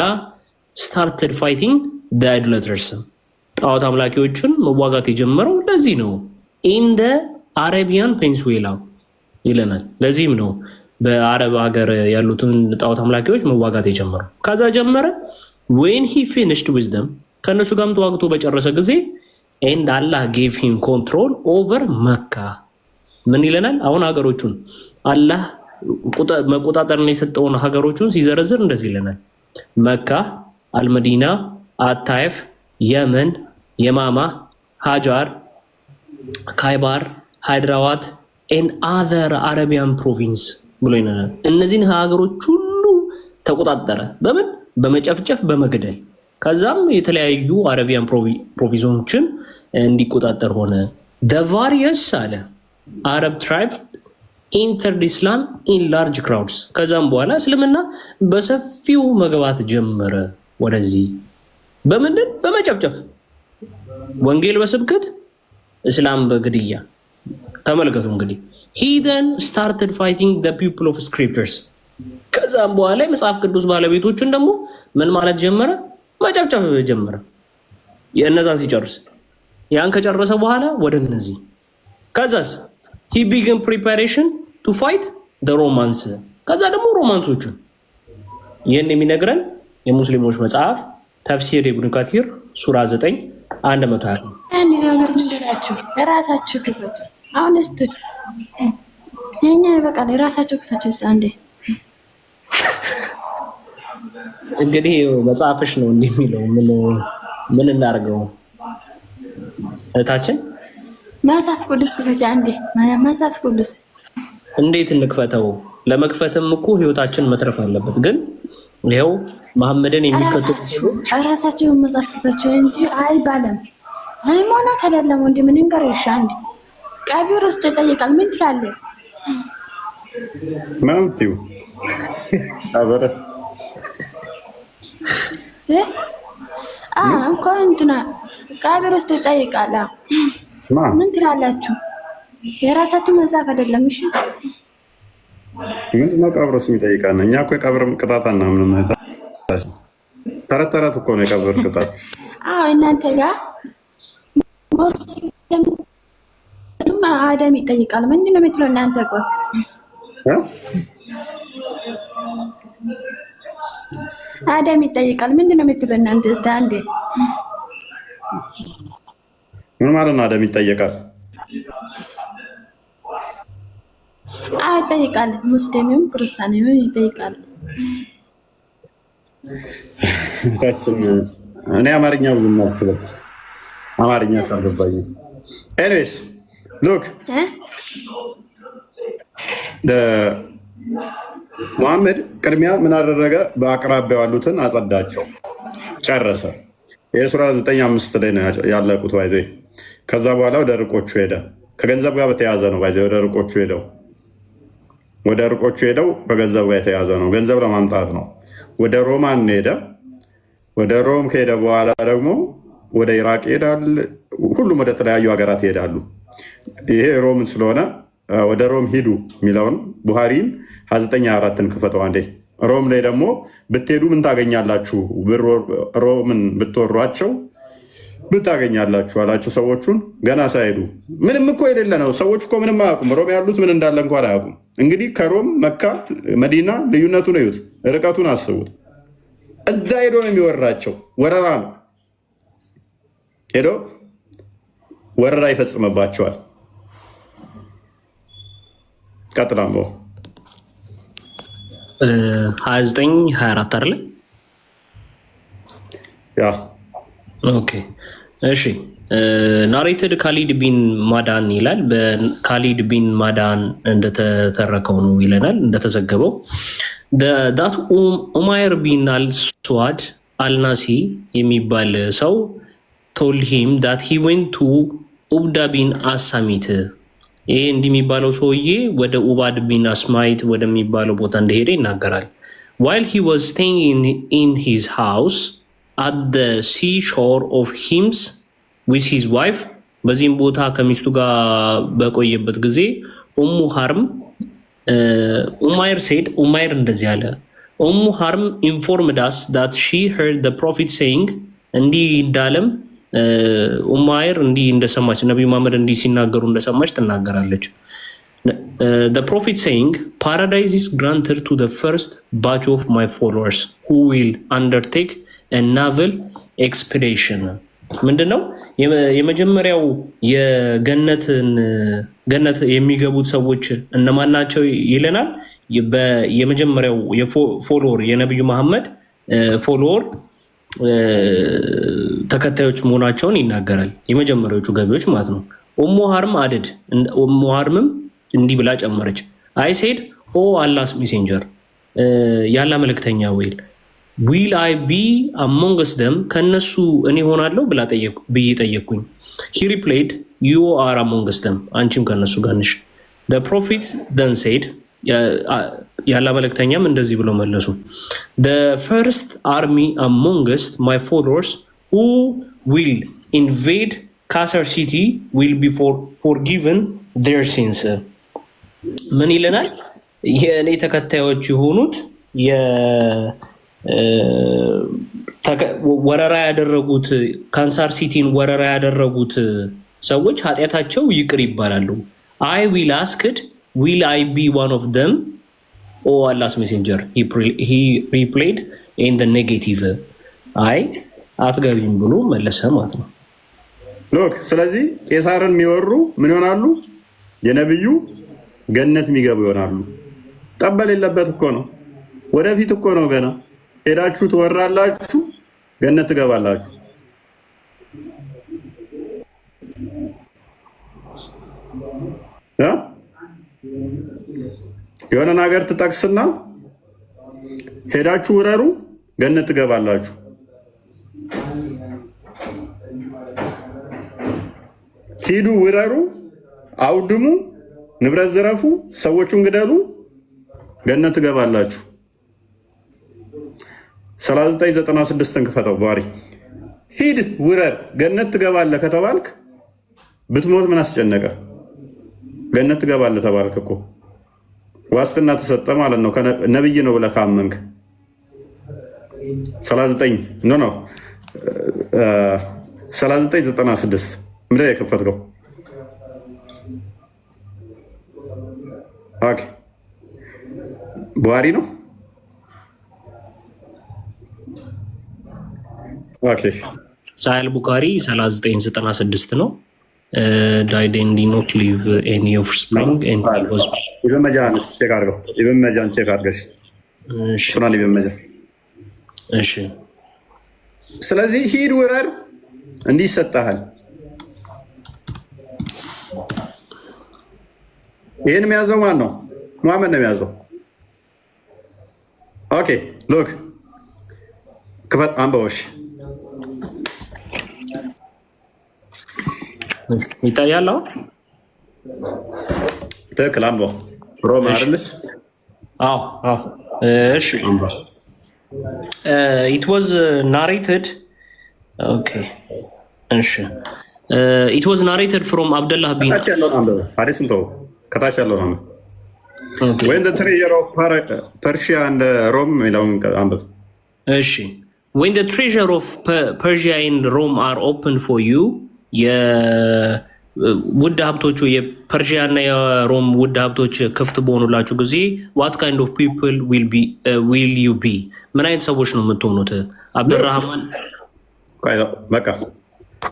[SPEAKER 3] started fighting the idolaters ጣዖት አምላኪዎችን መዋጋት የጀመረው ለዚህ ነው። in the Arabian Peninsula ይለናል። ለዚህም ነው በአረብ ሀገር ያሉትን ጣዖት አምላኪዎች መዋጋት የጀመረው። ከዛ ጀመረ when he finished with them ከነሱ ጋርም ተዋግቶ በጨረሰ ጊዜ and Allah gave him control over Mecca ምን ይለናል? አሁን ሀገሮቹን አላህ መቆጣጠርን የሰጠውን ሀገሮቹን ሲዘረዝር እንደዚህ ይለናል። መካ፣ አልመዲና፣ አታይፍ፣ የመን፣ የማማ፣ ሃጃር፣ ካይባር፣ ሃይድራዋት and other Arabian province ብሎ ይነናል። እነዚህን ሀገሮች ሁሉ ተቆጣጠረ። በምን? በመጨፍጨፍ በመግደል። ከዛም የተለያዩ አረቢያን ፕሮቪንሶችን እንዲቆጣጠር ሆነ። the various አለ Arab tribe entered Islam in large crowds ከዛም በኋላ እስልምና በሰፊው መግባት ጀመረ ወደዚህ። በምንድን? በመጨፍጨፍ፣ ወንጌል በስብከት፣ እስላም በግድያ። ተመልከቱ እንግዲህ he then started fighting the people of scriptures ከዛም በኋላ የመጽሐፍ ቅዱስ ባለቤቶችን ደግሞ ምን ማለት ጀመረ? መጨፍጨፍ ጀመረ። የእነዛን ሲጨርስ ያን ከጨረሰ በኋላ ወደ እነዚህ ከዛስ he began preparation to fight the Romans ከዛ ደግሞ ሮማንሶቹን። ይህን የሚነግረን የሙስሊሞች መጽሐፍ ተፍሲር ኢብኑ ከቲር ሱራ 9:123
[SPEAKER 5] አንድ ነገር ምንድናችሁ? የራሳችሁ ክፈት። አሁን እስቲ የኛ ይበቃል። የራሳችሁ ክፈት አንዴ።
[SPEAKER 3] እንግዲህ መጽሐፍሽ ነው እንዲህ የሚለው ምን እናደርገው? እህታችን
[SPEAKER 5] መጽሐፍ ቅዱስ ክፈት አንዴ። መጽሐፍ ቅዱስ
[SPEAKER 3] እንዴት እንክፈተው? ለመክፈትም እኮ ህይወታችን መትረፍ አለበት። ግን ይኸው መሐመድን የሚከተሉ
[SPEAKER 5] ራሳችሁ መጽሐፍ ክፈት እንጂ አይባልም። ሃይማኖት አይደለም ወንድ ምን እንገርሽ አንዴ። ቀቢር ውስጥ ይጠይቃል። ምን ትላለህ?
[SPEAKER 1] ማምቲው አበረ
[SPEAKER 5] እኮ እንትና ቀቢር ውስጥ ይጠይቃል። ምን ትላላችሁ? የራሳችሁ መጽሐፍ አይደለም። እሺ
[SPEAKER 1] ምንድነው ቀብር ውስጥ የሚጠይቃል? እኛ እኮ የቀብር ቅጣት አናምንም። ተረት ተረት እኮ ነው የቀብር ቅጣት።
[SPEAKER 5] እናንተ ጋር አደም ይጠይቃል። ምንድነው የምትለው እናንተ? ቆይ አደም ይጠይቃል። ምንድነው የምትለው እናንተ? እስቲ አንዴ
[SPEAKER 1] ምን ማለት ነው? አደም ይጠይቃል?
[SPEAKER 5] ይጠይቃል። ሙስሊምም ክርስቲያንም ይጠይቃል።
[SPEAKER 1] እኔ አማርኛ ብዙ ማስበው አማርኛ ሳልገባኝ። ኤኒዌይስ ሉክ ሙሐመድ ቅድሚያ ምን አደረገ? በአቅራቢያው ያሉትን አጸዳቸው፣ ጨረሰ። የሱራ 9:5 ላይ ነው ያለቁት ባይዘ። ከዛ በኋላ ወደ ርቆቹ ሄደ። ከገንዘብ ጋር በተያያዘ ነው ባይዘ ወደ ርቆቹ ሄደው ከገንዘብ ጋር የተያዘ ነው። ገንዘብ ለማምጣት ነው። ወደ ሮማን ሄደ። ወደ ሮም ከሄደ በኋላ ደግሞ ወደ ኢራቅ ይሄዳል። ሁሉም ወደ ተለያዩ ሀገራት ይሄዳሉ። ይሄ ሮምን ስለሆነ ወደ ሮም ሂዱ የሚለውን ቡሃሪን 29:24 ክፈተው አንዴ። ሮም ላይ ደግሞ ብትሄዱ ምን ታገኛላችሁ? ሮምን ብትወሯቸው ምን ታገኛላችሁ አላቸው ሰዎቹን ገና ሳይሄዱ። ምንም እኮ የሌለ ነው። ሰዎች እኮ ምንም አያውቁም። ሮም ያሉት ምን እንዳለ እንኳን አያውቁም። እንግዲህ ከሮም መካ፣ መዲና ልዩነቱን እዩት፣ ርቀቱን አስቡት። እዛ ሄዶ ነው የሚወራቸው። ወረራ ነው። ሄዶ ወረራ ይፈጽምባቸዋል። ቀጥላም
[SPEAKER 3] 29:24 አይደለ?
[SPEAKER 1] ያ
[SPEAKER 3] ኦኬ እሺ። ናሬትድ ካሊድ ቢን ማዳን ይላል። በካሊድ ቢን ማዳን እንደተተረከው ነው ይለናል እንደተዘገበው። ዳት ኡማይር ቢን አልስዋድ አልናሲ የሚባል ሰው ቶልድ ሂም ዳት ሂ ዌንት ቱ ኡብዳ ቢን አሳሚት። ይሄ እንዲህ የሚባለው ሰውዬ ወደ ኡባድ ቢን አስማይት ወደሚባለው ቦታ እንደሄደ ይናገራል። ዋይል ሂ ዋዝ ስቴይንግ ኢን ሂዝ ሃውስ at the seashore of Hims with his wife። በዚህም ቦታ ከሚስቱ ጋር በቆየበት ጊዜ ኡሙ ሀርም ኡማይር said ኡማይር እንደዚህ አለ። ኡሙ ሀርም informed us that she heard the prophet saying እንዲህ እንዳለም ኡማይር እንዲህ እንደሰማች ነቢዩ መሐመድ እንዲህ ሲናገሩ እንደሰማች ትናገራለች። The prophet saying paradise is granted to the first batch of my followers who will undertake ናቨል ኤክስፔዲሽን ምንድን ነው? የመጀመሪያው ገነት የሚገቡት ሰዎች እነማን ናቸው ይለናል። የመጀመሪያው ፎሎወር የነቢዩ መሐመድ ፎሎወር ተከታዮች መሆናቸውን ይናገራል። የመጀመሪያዎቹ ገቢዎች ማለት ነው። ኡሙ ሀርም አደድ ኡሙ ሀርምም እንዲህ ብላ ጨመረች። አይ ሴድ ኦ አላስ ሜሴንጀር ያላ መልእክተኛ ወይል ዊል አይ ቢ አሞንግስ ደም ከነሱ እኔ ሆናለሁ ብዬ ጠየቅኩኝ። ሂ ሪፕሌድ ዩ አር አሞንግስ ደም አንቺም ከነሱ ጋር ነሽ። ዘ ፕሮፊት ደን ሴድ ያላ መልእክተኛም እንደዚህ ብለው መለሱ። ዘ ፈርስት አርሚ አሞንግስት ማይ ፎሎወርስ ሁ ዊል ኢንቬድ ካሰር ሲቲ ዊል ቢ ፎርጊቨን ዴር ሲንስ። ምን ይለናል? የእኔ ተከታዮች የሆኑት ወረራ ያደረጉት ካንሳር ሲቲን ወረራ ያደረጉት ሰዎች ኃጢአታቸው ይቅር ይባላሉ። አይ ዊል አስክድ ዊል አይ ቢ ዋን ኦፍ ደም ኦ አላስ ሜሴንጀር ሂ ሪፕሌድ ኢን ዘ ኔጌቲቭ። አይ አትገቢም ብሎ መለሰ ማለት ነው።
[SPEAKER 1] ሎክ ስለዚህ ቄሳርን የሚወሩ ምን ይሆናሉ? የነብዩ ገነት የሚገቡ ይሆናሉ። ጠበል የለበት እኮ ነው። ወደፊት እኮ ነው ገና ሄዳችሁ ትወራላችሁ፣ ገነት ትገባላችሁ። የሆነ ነገር ትጠቅስና ሄዳችሁ ውረሩ፣ ገነት ትገባላችሁ። ሂዱ፣ ውረሩ፣ አውድሙ፣ ንብረት ዝረፉ፣ ሰዎቹን ግደሉ፣ ገነት ትገባላችሁ። 39:96 ክፈተው ባሪ። ሂድ ውረር ገነት ትገባለህ ከተባልክ ብትሞት ምን አስጨነቀ? ገነት ትገባለህ ተባልክ እኮ ዋስትና ተሰጠ ማለት ነው። ነብይ ነው ብለህ ካመንክ 39:96 ምንድን ነው የከፈትከው? ኦኬ ቡሃሪ ነው።
[SPEAKER 3] ሳሂህ ቡኻሪ 39:96 ነው። ዳይድ ኤንድ ዲ ኖት ሊቭ ኤኒ ኦፍስፕሪንግ ኤንድ ሂ ዋዝ
[SPEAKER 1] ኢብን መጃን ቼክ አድርገው። ኢብን መጃን ቼክ አድርገሽ ሱናን ኢብን መጃን።
[SPEAKER 3] እሺ
[SPEAKER 1] ስለዚህ ሂድ ውረር እንዲህ ይሰጣሃል። ይህን የሚያዘው ማን ነው? ሙሐመድ ነው የሚያዘው። ኦኬ ሎክ ክፈት አንበቦሽ
[SPEAKER 3] ይታያል።
[SPEAKER 1] ትክክል አንበው ሮም አይደለሽ?
[SPEAKER 3] አዎ አዎ። እሺ it was narrated okay እሺ it was narrated from Abdullah bin
[SPEAKER 1] ሀዲሱን ተው ከታች ያለው ነው። When the treasure of Persia and Rome የሚለውን አንብብ።
[SPEAKER 3] እሺ when the treasure of Persia and Rome are open for you የውድ ሀብቶቹ የፐርሺያ እና የሮም ውድ ሀብቶች ክፍት በሆኑላችሁ ጊዜ what kind of people will you be ምን አይነት ሰዎች ነው የምትሆኑት? አብዱራህማን
[SPEAKER 1] በቃ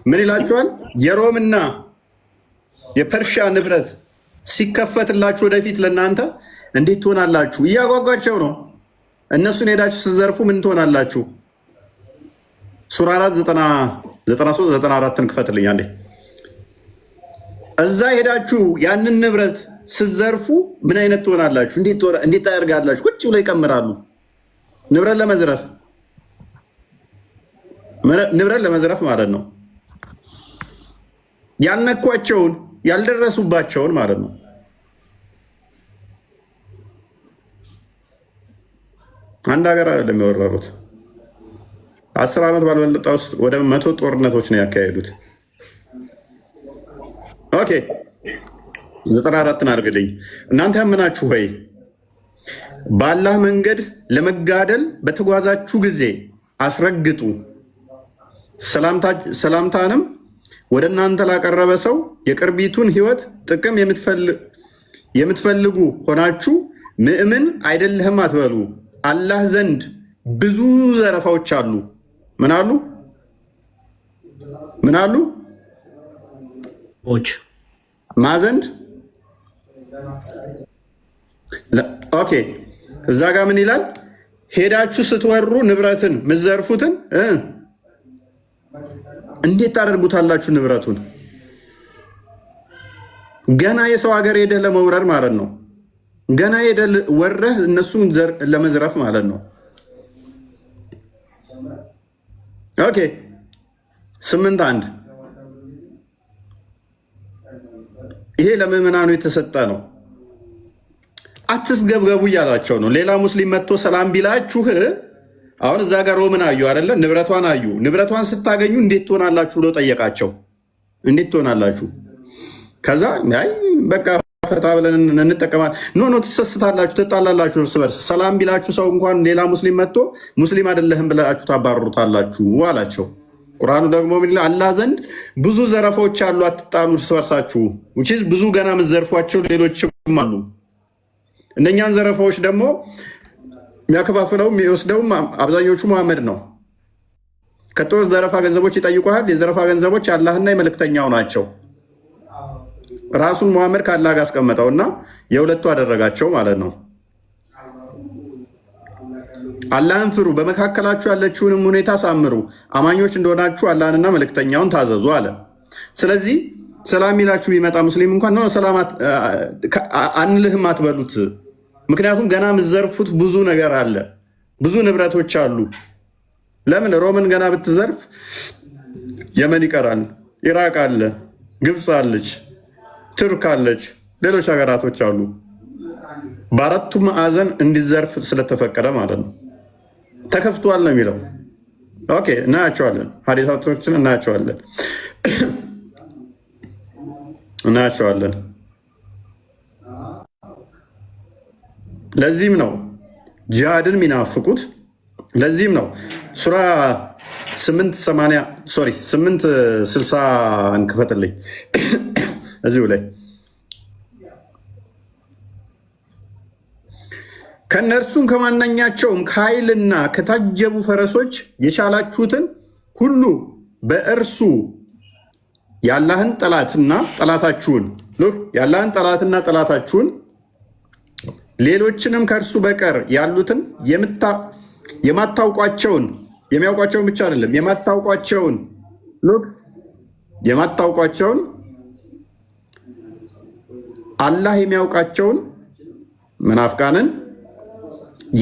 [SPEAKER 1] ምን ይላችኋል? የሮምና የፐርሺያ ንብረት ሲከፈትላችሁ ወደፊት ለእናንተ እንዴት ትሆናላችሁ? እያጓጓቸው ነው። እነሱን ሄዳችሁ ስትዘርፉ ምን ትሆናላችሁ? ሱራ 93-94 ክፈትልኝ አንዴ። እዛ ሄዳችሁ ያንን ንብረት ስትዘርፉ ምን አይነት ትሆናላችሁ? እንዴት ታደርጋላችሁ? ቁጭ ብለው ይቀምራሉ። ንብረት ለመዝረፍ ማለት ነው። ያልነኳቸውን ያልደረሱባቸውን ማለት ነው። አንድ ሀገር አይደለም የወረሩት። 10 ዓመት ባልበለጠ ውስጥ ወደ 100 ጦርነቶች ነው ያካሄዱት። ኦኬ 94 አድርግልኝ። እናንተ ያምናችሁ ሆይ በአላህ መንገድ ለመጋደል በተጓዛችሁ ጊዜ አስረግጡ። ሰላምታንም ወደ እናንተ ላቀረበ ሰው የቅርቢቱን ሕይወት ጥቅም የምትፈልጉ ሆናችሁ ምእምን አይደለህም አትበሉ። አላህ ዘንድ ብዙ ዘረፋዎች አሉ። ምን አሉ? ማዘንድ ኦኬ። እዛ ጋር ምን ይላል? ሄዳችሁ ስትወሩ ንብረትን ምዘርፉትን እንዴት ታደርጉታላችሁ? ንብረቱን ገና የሰው ሀገር ሄደህ ለመውረር ማለት ነው። ገና ሄደህ ወረህ እነሱን ለመዝረፍ ማለት ነው። ኦኬ 8:1 ይሄ ለምዕመናኑ የተሰጠ ነው። አትስገብገቡ እያላቸው ነው። ሌላ ሙስሊም መጥቶ ሰላም ቢላችሁ አሁን እዛ ጋር ሮምን አዩ አይደለ? ንብረቷን አዩ። ንብረቷን ስታገኙ እንዴት ትሆናላችሁ ብሎ ጠየቃቸው። እንዴት ትሆናላችሁ? ከዛ አይ በቃ ፈታ ብለን እንጠቀማለን። ኖ ትሰስታላችሁ፣ ትጣላላችሁ እርስ በርስ። ሰላም ቢላችሁ ሰው እንኳን ሌላ ሙስሊም መጥቶ ሙስሊም አይደለህም ብላችሁ ታባርሩታላችሁ አላቸው። ቁርአኑ ደግሞ ምን ይላል? አላህ ዘንድ ብዙ ዘረፎች አሉ፣ አትጣሉ እርስ በርሳችሁ። ብዙ ገና የምትዘርፏቸው ሌሎችም አሉ። እነኛን ዘረፋዎች ደግሞ የሚያከፋፍለውም የሚወስደውም አብዛኞቹ መሐመድ ነው። ከጦር ዘረፋ ገንዘቦች ይጠይቁሃል። የዘረፋ ገንዘቦች አላህና የመልእክተኛው ናቸው። ራሱን መሐመድ ከአላህ ጋር አስቀመጠው እና የሁለቱ አደረጋቸው ማለት ነው። አላህን ፍሩ፣ በመካከላችሁ ያለችውንም ሁኔታ ሳምሩ፣ አማኞች እንደሆናችሁ አላህንና መልእክተኛውን ታዘዙ አለ። ስለዚህ ሰላም ይላችሁ ቢመጣ ሙስሊም እንኳን ነው ሰላም አንልህም አትበሉት። ምክንያቱም ገና የምትዘርፉት ብዙ ነገር አለ፣ ብዙ ንብረቶች አሉ። ለምን ሮምን ገና ብትዘርፍ የመን ይቀራል፣ ኢራቅ አለ፣ ግብፅ አለች፣ ትርክ አለች፣ ሌሎች ሀገራቶች አሉ። በአራቱ ማዕዘን እንዲዘርፍ ስለተፈቀደ ማለት ነው። ተከፍቷል ነው የሚለው። ኦኬ እናያቸዋለን፣ ሀዲሳቶችን እናያቸዋለን። ለዚህም ነው ጂሃድን የሚናፍቁት። ለዚህም ነው ሱራ 860 እንክፈትልኝ እዚሁ ላይ ከእነርሱም ከማናኛቸውም ከኃይልና ከታጀቡ ፈረሶች የቻላችሁትን ሁሉ በእርሱ የአላህን ጠላትና ጠላታችሁን ሌሎችንም ከእርሱ በቀር ያሉትን የማታውቋቸውን የሚያውቋቸውን ብቻ አይደለም የማታውቋቸውን አላህ የሚያውቃቸውን መናፍቃንን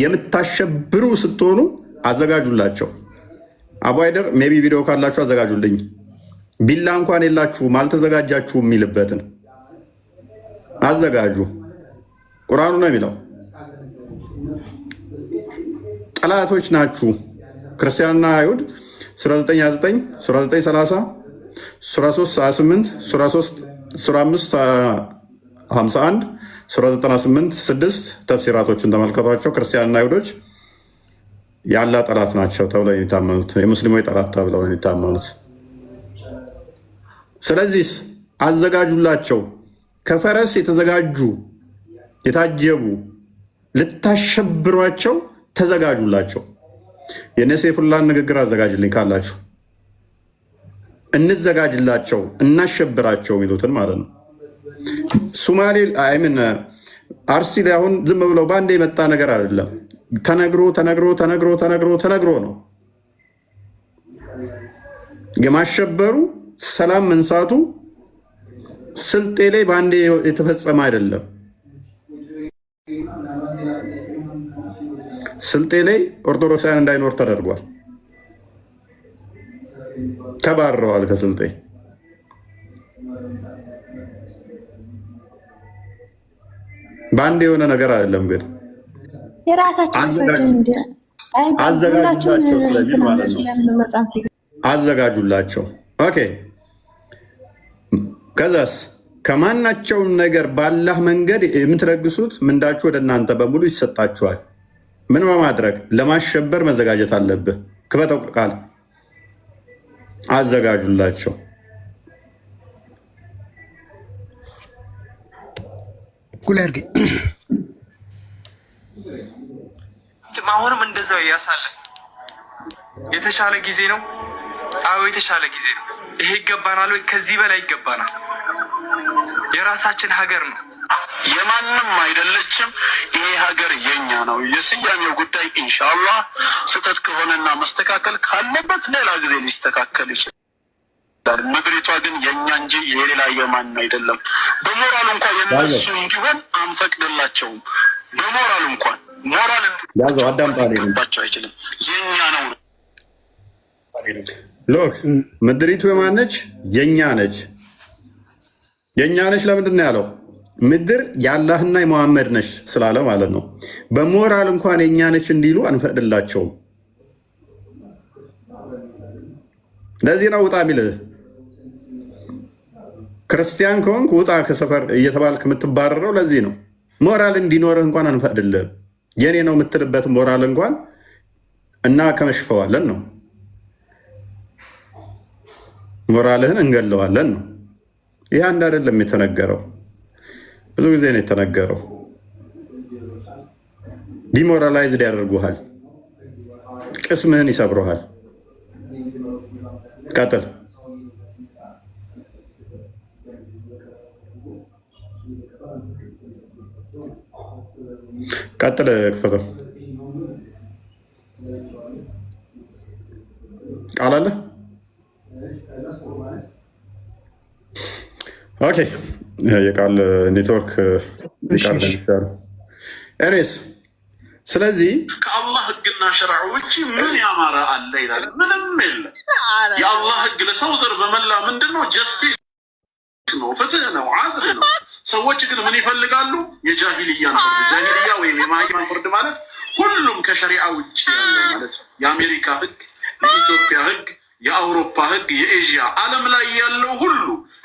[SPEAKER 1] የምታሸብሩ ስትሆኑ አዘጋጁላቸው። አቡይደር ሜቢ ቪዲዮ ካላችሁ አዘጋጁልኝ። ቢላ እንኳን የላችሁም አልተዘጋጃችሁም የሚልበትን አዘጋጁ። ቁርአኑ ነው የሚለው። ጠላቶች ናችሁ ክርስቲያንና አይሁድ። ሱራ 9:29 ሱራ 9:30 ሱራ 3:28 ሱራ 5 51 ሱራ 98 6 ተፍሲራቶችን ተመልከቷቸው። ክርስቲያንና አይሁዶች የአላህ ጠላት ናቸው ተብለው የሚታመኑት የሙስሊሞች ጠላት ተብለው የሚታመኑት። ስለዚህ አዘጋጁላቸው፣ ከፈረስ የተዘጋጁ የታጀቡ ልታሸብሯቸው ተዘጋጁላቸው። የነ ሰይፉላህን ንግግር አዘጋጅልኝ ካላችሁ እንዘጋጅላቸው፣ እናሸብራቸው የሚሉትን ማለት ነው። ሶማሌ አይምን አርሲ ላይ አሁን ዝም ብለው በአንድ የመጣ ነገር አይደለም። ተነግሮ ተነግሮ ተነግሮ ተነግሮ ተነግሮ ነው የማሸበሩ ሰላም መንሳቱ። ስልጤ ላይ በአንድ የተፈጸመ አይደለም። ስልጤ ላይ ኦርቶዶክሳውያን እንዳይኖር ተደርጓል። ተባረዋል ከስልጤ። በአንድ የሆነ ነገር አይደለም ግን አዘጋጁላቸው። ስለዚህ ማለት ነው አዘጋጁላቸው። ኦኬ። ከዛስ ከማናቸውም ነገር ባላህ መንገድ የምትለግሱት ምንዳችሁ ወደ እናንተ በሙሉ ይሰጣችኋል። ምን በማድረግ ለማሸበር መዘጋጀት አለብህ። ክፈተው ቃል አዘጋጁላቸው።
[SPEAKER 4] ኩለርጊ
[SPEAKER 7] አሁንም እንደዛው ያሳለ የተሻለ ጊዜ ነው። አዎ የተሻለ ጊዜ ነው። ይሄ ይገባናል ወይ? ከዚህ በላይ ይገባናል። የራሳችን ሀገር ነው፣
[SPEAKER 8] የማንም አይደለችም። ይሄ ሀገር የኛ ነው። የስያሜው ጉዳይ ኢንሻአላህ ስህተት ከሆነና መስተካከል ካለበት ሌላ ጊዜ ሊስተካከል ይችላል። ምድሪቷ ግን የኛ እንጂ የሌላ የማን አይደለም። በሞራል እንኳን የነሱ እንዲሆን አንፈቅድላቸውም። በሞራል እንኳን ሞራል
[SPEAKER 1] ያዘው
[SPEAKER 8] አዳምጣለባቸው አይችልም። የኛ ነው።
[SPEAKER 1] ሎክ ምድሪቱ የማን ነች? የኛ ነች። የኛ ነች። ለምንድን ነው ያለው? ምድር የአላህና የመሐመድ ነች ስላለ ማለት ነው። በሞራል እንኳን የኛ ነች እንዲሉ አንፈቅድላቸውም። ለዚህ ነው ውጣ የሚልህ። ክርስቲያን ከሆንክ ውጣ ከሰፈር እየተባልክ የምትባረረው ለዚህ ነው። ሞራል እንዲኖርህ እንኳን አንፈቅድልህም። የኔ ነው የምትልበት ሞራል እንኳን እና ከመሽፈዋለን ነው። ሞራልህን እንገለዋለን ነው። ይህ አንድ አይደለም የተነገረው፣ ብዙ ጊዜ ነው የተነገረው። ዲሞራላይዝድ ያደርጉሃል፣ ቅስምህን ይሰብሩሃል። ቀጥል። ቀጥል። ክፈተው። ቃል አለ። ኦኬ። የቃል ኔትወርክ ይቃል ኤሬስ። ስለዚህ
[SPEAKER 9] ከአላህ ህግና ሸርዕ ውጭ ምን ያማረ አለ ይላል? ምንም የለም። የአላህ ህግ ለሰው ዘር በመላ ምንድነው? ጀስቲስ ነው፣ ፍትህ ነው፣ አድል ነው። ሰዎች ግን ምን ይፈልጋሉ? የጃሂልያን ፍርድ። ጃሂልያ ወይም የማሂማን ፍርድ ማለት ሁሉም ከሸሪዓ ውጭ ያለ ማለት ነው። የአሜሪካ ህግ፣ የኢትዮጵያ ህግ፣ የአውሮፓ ህግ፣ የኤዥያ ዓለም ላይ ያለው ሁሉ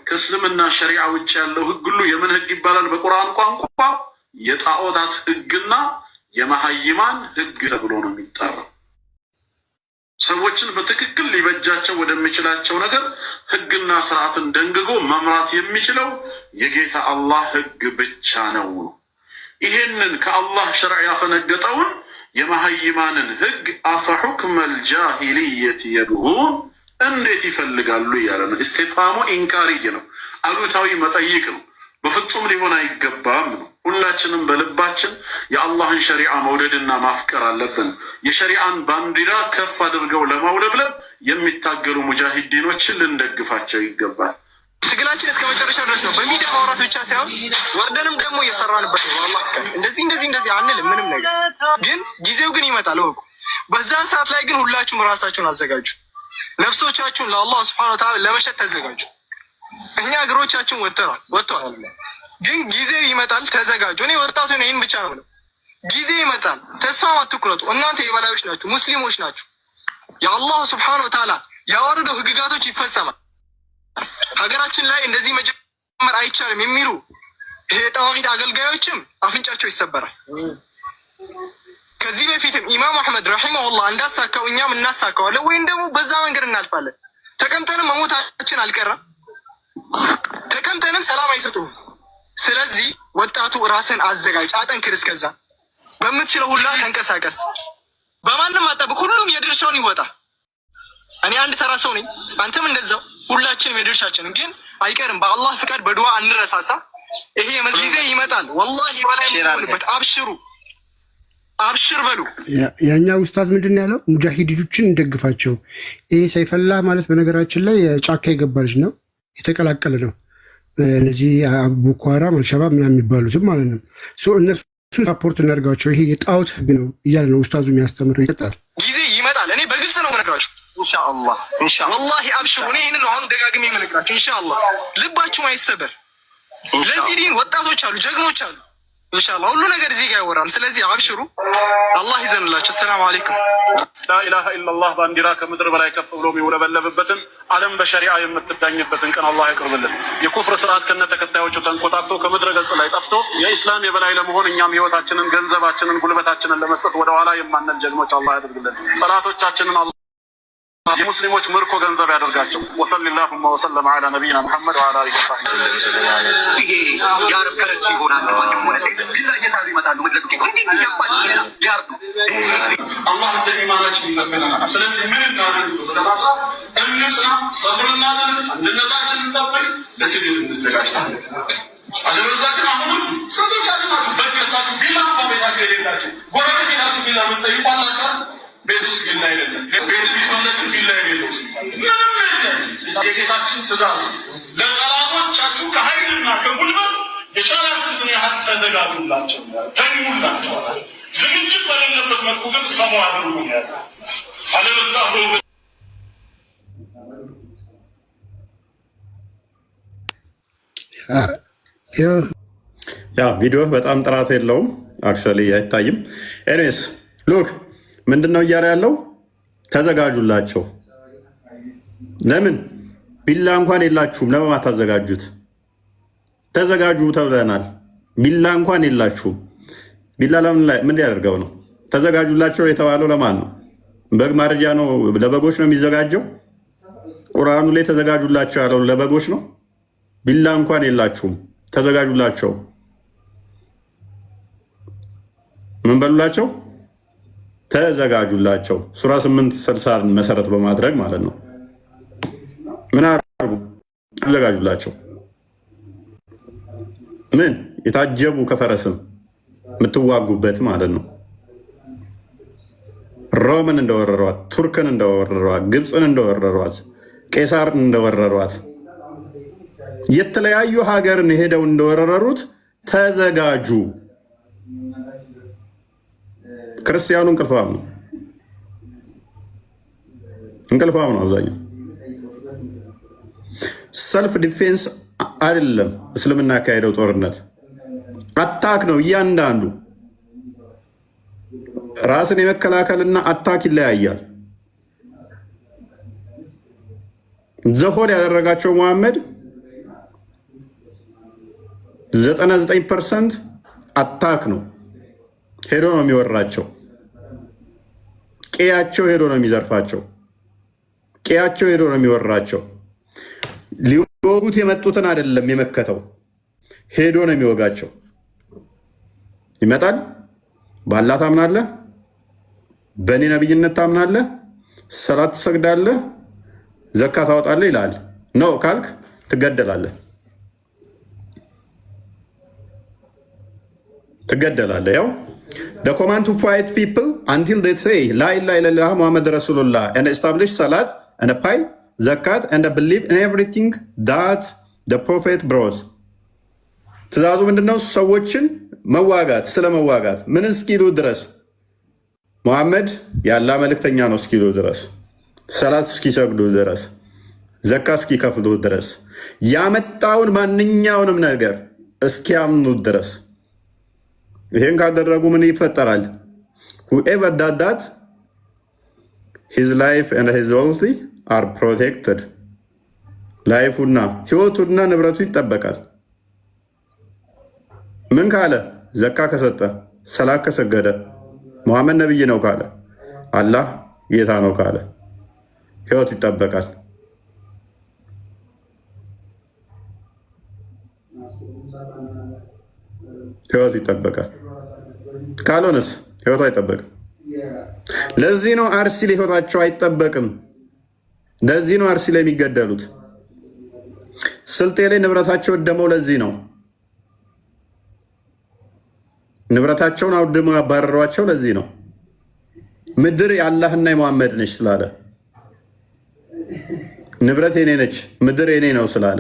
[SPEAKER 9] ከእስልምና ሸሪዓ ውጭ ያለው ህግ ሁሉ የምን ህግ ይባላል? በቁርአን ቋንቋ የጣዖታት ህግና የመሀይማን ህግ ተብሎ ነው የሚጠራው። ሰዎችን በትክክል ሊበጃቸው ወደሚችላቸው ነገር ህግና ስርዓትን ደንግጎ መምራት የሚችለው የጌታ አላህ ህግ ብቻ ነው። ይሄንን ከአላህ ሸርዕ ያፈነገጠውን የመሀይማንን ህግ አፈሑክመል ጃሂልየት የብጉን እንዴት ይፈልጋሉ እያለ ነው። ኢስቲፍሃሙ ኢንካሪይ ነው፣ አሉታዊ መጠይቅ ነው። በፍጹም ሊሆን አይገባም ነው። ሁላችንም በልባችን የአላህን ሸሪዓ መውደድና ማፍቀር አለብን። የሸሪዓን ባንዲራ ከፍ አድርገው ለማውለብለብ የሚታገሉ ሙጃሂዲኖችን ልንደግፋቸው ይገባል።
[SPEAKER 7] ትግላችን እስከ መጨረሻ ድረስ ነው። በሚዲያ ማውራት ብቻ ሳይሆን ወርደንም ደግሞ እየሰራንበት ነው። አላህ እንደዚህ አንልም ምንም ነገር ግን ጊዜው ግን ይመጣል እወቁ። በዛን ሰዓት ላይ ግን ሁላችሁም ራሳችሁን አዘጋጁ። ነፍሶቻችሁን ለአላህ ሱብሓነሁ ወተዓላ ለመሸጥ ተዘጋጁ። እኛ እግሮቻችን ወጥተዋል፣ ግን ጊዜው ይመጣል። ተዘጋጁ። እኔ ወጣቱ ነኝ፣ ይህን ብቻ ነው። ጊዜ ይመጣል። ተስፋ አትቁረጡ። እናንተ የበላዮች ናችሁ፣ ሙስሊሞች ናችሁ። የአላህ ሱብሓነሁ ወተዓላ ያወረደው ህግጋቶች ይፈጸማል። ሀገራችን ላይ እንደዚህ መጀመር አይቻልም የሚሉ ይሄ ጣዋቂት አገልጋዮችም አፍንጫቸው ይሰበራል። ከዚህ በፊትም ኢማም አህመድ ረሂመሁላህ እንዳሳካው እኛም እናሳካዋለን፣ ወይም ደግሞ በዛ መንገድ እናልፋለን። ተቀምጠንም መሞታችን አልቀረም፣ ተቀምጠንም ሰላም አይሰጡም። ስለዚህ ወጣቱ ራስን አዘጋጅ፣ አጠንክር። እስከዛ በምትችለው ሁላ ተንቀሳቀስ። በማንም አጠብቅ፣ ሁሉም የድርሻውን ይወጣ። እኔ አንድ ተራ ሰው ነኝ፣ አንተም እንደዛው። ሁላችንም የድርሻችንን ግን አይቀርም። በአላህ ፍቃድ በዱዓ እንረሳሳ። ይሄ ጊዜ ይመጣል። ወላሂ በላይ የሚሆንበት አብሽሩ፣ አብሽር በሉ።
[SPEAKER 4] ያኛ ኡስታዝ ምንድን ያለው? ሙጃሂዶችን እንደግፋቸው። ይሄ ሰይፈላ ማለት በነገራችን ላይ ጫካ የገባ ልጅ ነው፣ የተቀላቀለ ነው። እነዚህ ቦኮ ሃራም፣ አልሸባብ ምናምን የሚባሉትም ማለት ነው። እነሱን ሳፖርት እናድርጋቸው። ይሄ የጣዖት ህግ ነው እያለ ነው ኡስታዙ የሚያስተምረው። ይቀጣል፣
[SPEAKER 7] ጊዜ ይመጣል። እኔ በግልጽ ነው የምነግራችሁ። ኢንሻአላህ ወላሂ አብሽሩ። እኔ ይህንን ነው አሁን ደጋግሜ የምነግራችሁ። ኢንሻአላህ ልባችሁም አይሰበር። ለዚህ ዲን ወጣቶች አሉ፣ ጀግኖች አሉ። ኢንሻአላህ ሁሉ ነገር እዚህ ጋር አይወራም። ስለዚህ አብሽሩ፣ አላህ ይዘንላችሁ። ሰላም አለይኩም።
[SPEAKER 9] ላኢላሃ ኢላላህ ባንዲራ ከምድር በላይ ከፍ ብሎ የሚውለበለብበትን ዓለም በሸሪዓ የምትዳኝበትን ቀን አላህ ያቅርብልን። የኩፍር ስርዓት ከነ ተከታዮቹ ተንኮታክቶ ከምድረ ገጽ ላይ ጠፍቶ የኢስላም የበላይ ለመሆን እኛም ህይወታችንን፣ ገንዘባችንን፣ ጉልበታችንን ለመስጠት ወደኋላ የማንል ጀግኖች አላህ ያደርግልን። ጠላቶቻችንን የሙስሊሞች ምርኮ ገንዘብ ያደርጋቸው። ወሰለላሁ ወሰለም ዐላ ነቢይና ሙሐመድ ወዐላ አሊሂ ወሰሕቢሂ።
[SPEAKER 2] ይሄ የአረብ ከረንሲ ይሆናል። ወንድም ሆነ ሴት ግን እየሳሉ ይመጣሉ። መድረሱ ሊያርዱ
[SPEAKER 9] አላህ እንደ ኢማናችን ይፈትነናል። ስለዚህ ምን እናደርግ? ለማሳ እንስራ፣ ሰብር እናደርግ፣ አንድነታችን እንጠብቅ፣ ለትግል እንዘጋጅታለን። አለበዛ ግን አሁንም ስንቶቻችሁ ናችሁ በደስታችሁ ቢላ ቤታችሁ የሌላችሁ ጎረቤት ሄዳችሁ ቢላ ምንጠይቋላችኋል? ቤት ውስጥ ቢላ አይደለም። ቤት ቢፈለግ ቢላ የሌለው ምንም የለም። የጌታችን ትእዛዝ ለጠላቶቻችሁ ከኃይልና ከጉልበት የቻላችሁትን ያህል ተዘጋጁላቸው፣ ተኙላቸው። ዝግጅት በሌለበት መልኩ ግን ሰሙ አድርጉ ያለ አለበዛ
[SPEAKER 1] ያ ቪዲዮ በጣም ጥራት የለውም፣ አክቹዋሊ አይታይም። ኤኒዌይስ ሉክ ምንድን ነው እያለ ያለው? ተዘጋጁላቸው። ለምን ቢላ እንኳን የላችሁም? ለምን አታዘጋጁት? ተዘጋጁ ተብለናል። ቢላ እንኳን የላችሁም። ቢላ ምን ሊያደርገው ነው? ተዘጋጁላቸው የተባለው ለማን ነው? በግ ማረጃ ነው? ለበጎች ነው የሚዘጋጀው? ቁርአኑ ላይ ተዘጋጁላቸው ያለው ለበጎች ነው። ቢላ እንኳን የላችሁም፣ ተዘጋጁላቸው። ምን በሉላቸው? ተዘጋጁላቸው። ሱራ 8:60 መሰረት በማድረግ ማለት ነው። ምን አርጉ? ተዘጋጁላቸው። ምን የታጀቡ ከፈረስም የምትዋጉበት ማለት ነው። ሮምን እንደወረሯት፣ ቱርክን እንደወረሯት፣ ግብፅን እንደወረሯት፣ ቄሳርን እንደወረሯት፣ የተለያዩ ሀገርን ሄደው እንደወረሩት ተዘጋጁ። ክርስቲያኑ እንቅልፋም ነው፣ እንቅልፋም ነው አብዛኛው። ሰልፍ ዲፌንስ አይደለም እስልምና ያካሄደው ጦርነት፣ አታክ ነው። እያንዳንዱ ራስን የመከላከልና አታክ ይለያያል። ዘሆድ ያደረጋቸው መሐመድ 99% አታክ ነው። ሄዶ ነው የሚወራቸው። ቄያቸው ሄዶ ነው የሚዘርፋቸው። ቄያቸው ሄዶ ነው የሚወራቸው። ሊወጉት የመጡትን አይደለም የመከተው፣ ሄዶ ነው የሚወጋቸው። ይመጣል። በአላህ ታምናለህ፣ በእኔ ነብይነት ታምናለህ፣ ሰላት ትሰግዳለህ፣ ዘካ ታወጣለህ ይላል። ነው ካልክ ትገደላለህ፣ ትገደላለህ። ያው the command to fight people until they say la ilaha illallah muhammad rasulullah and establish salat and pay zakat and believe in everything that the prophet brought። ትእዛዙ ምንድነው? ሰዎችን መዋጋት፣ ስለ መዋጋት ምን እስኪሉ ድረስ፣ ሙሐመድ ያላ መልእክተኛ ነው እስኪሉ ድረስ፣ ሰላት እስኪሰግዱ ድረስ፣ ዘካ እስኪከፍሉ ድረስ፣ ያመጣውን ማንኛውንም ነገር እስኪያምኑ ድረስ። ይሄን ካደረጉ ምን ይፈጠራል? whoever did that his life and his wealth are protected። ላይፉና ህይወቱና ንብረቱ ይጠበቃል። ምን ካለ? ዘካ ከሰጠ፣ ሰላት ከሰገደ፣ ሙሐመድ ነብይ ነው ካለ፣ አላህ ጌታ ነው ካለ ህይወቱ ይጠበቃል። ህይወቱ ይጠበቃል። ካልሆነስ ህይወቱ አይጠበቅም። ለዚህ ነው አርሲ ላይ ህይወታቸው አይጠበቅም። ለዚህ ነው አርሲ ላይ የሚገደሉት። ስልጤ ላይ ንብረታቸው ወደመው። ለዚህ ነው ንብረታቸውን አውድመው ያባረሯቸው። ለዚህ ነው ምድር የአላህና የመሐመድ ነች ስላለ፣ ንብረት የኔ ነች ምድር የኔ ነው ስላለ።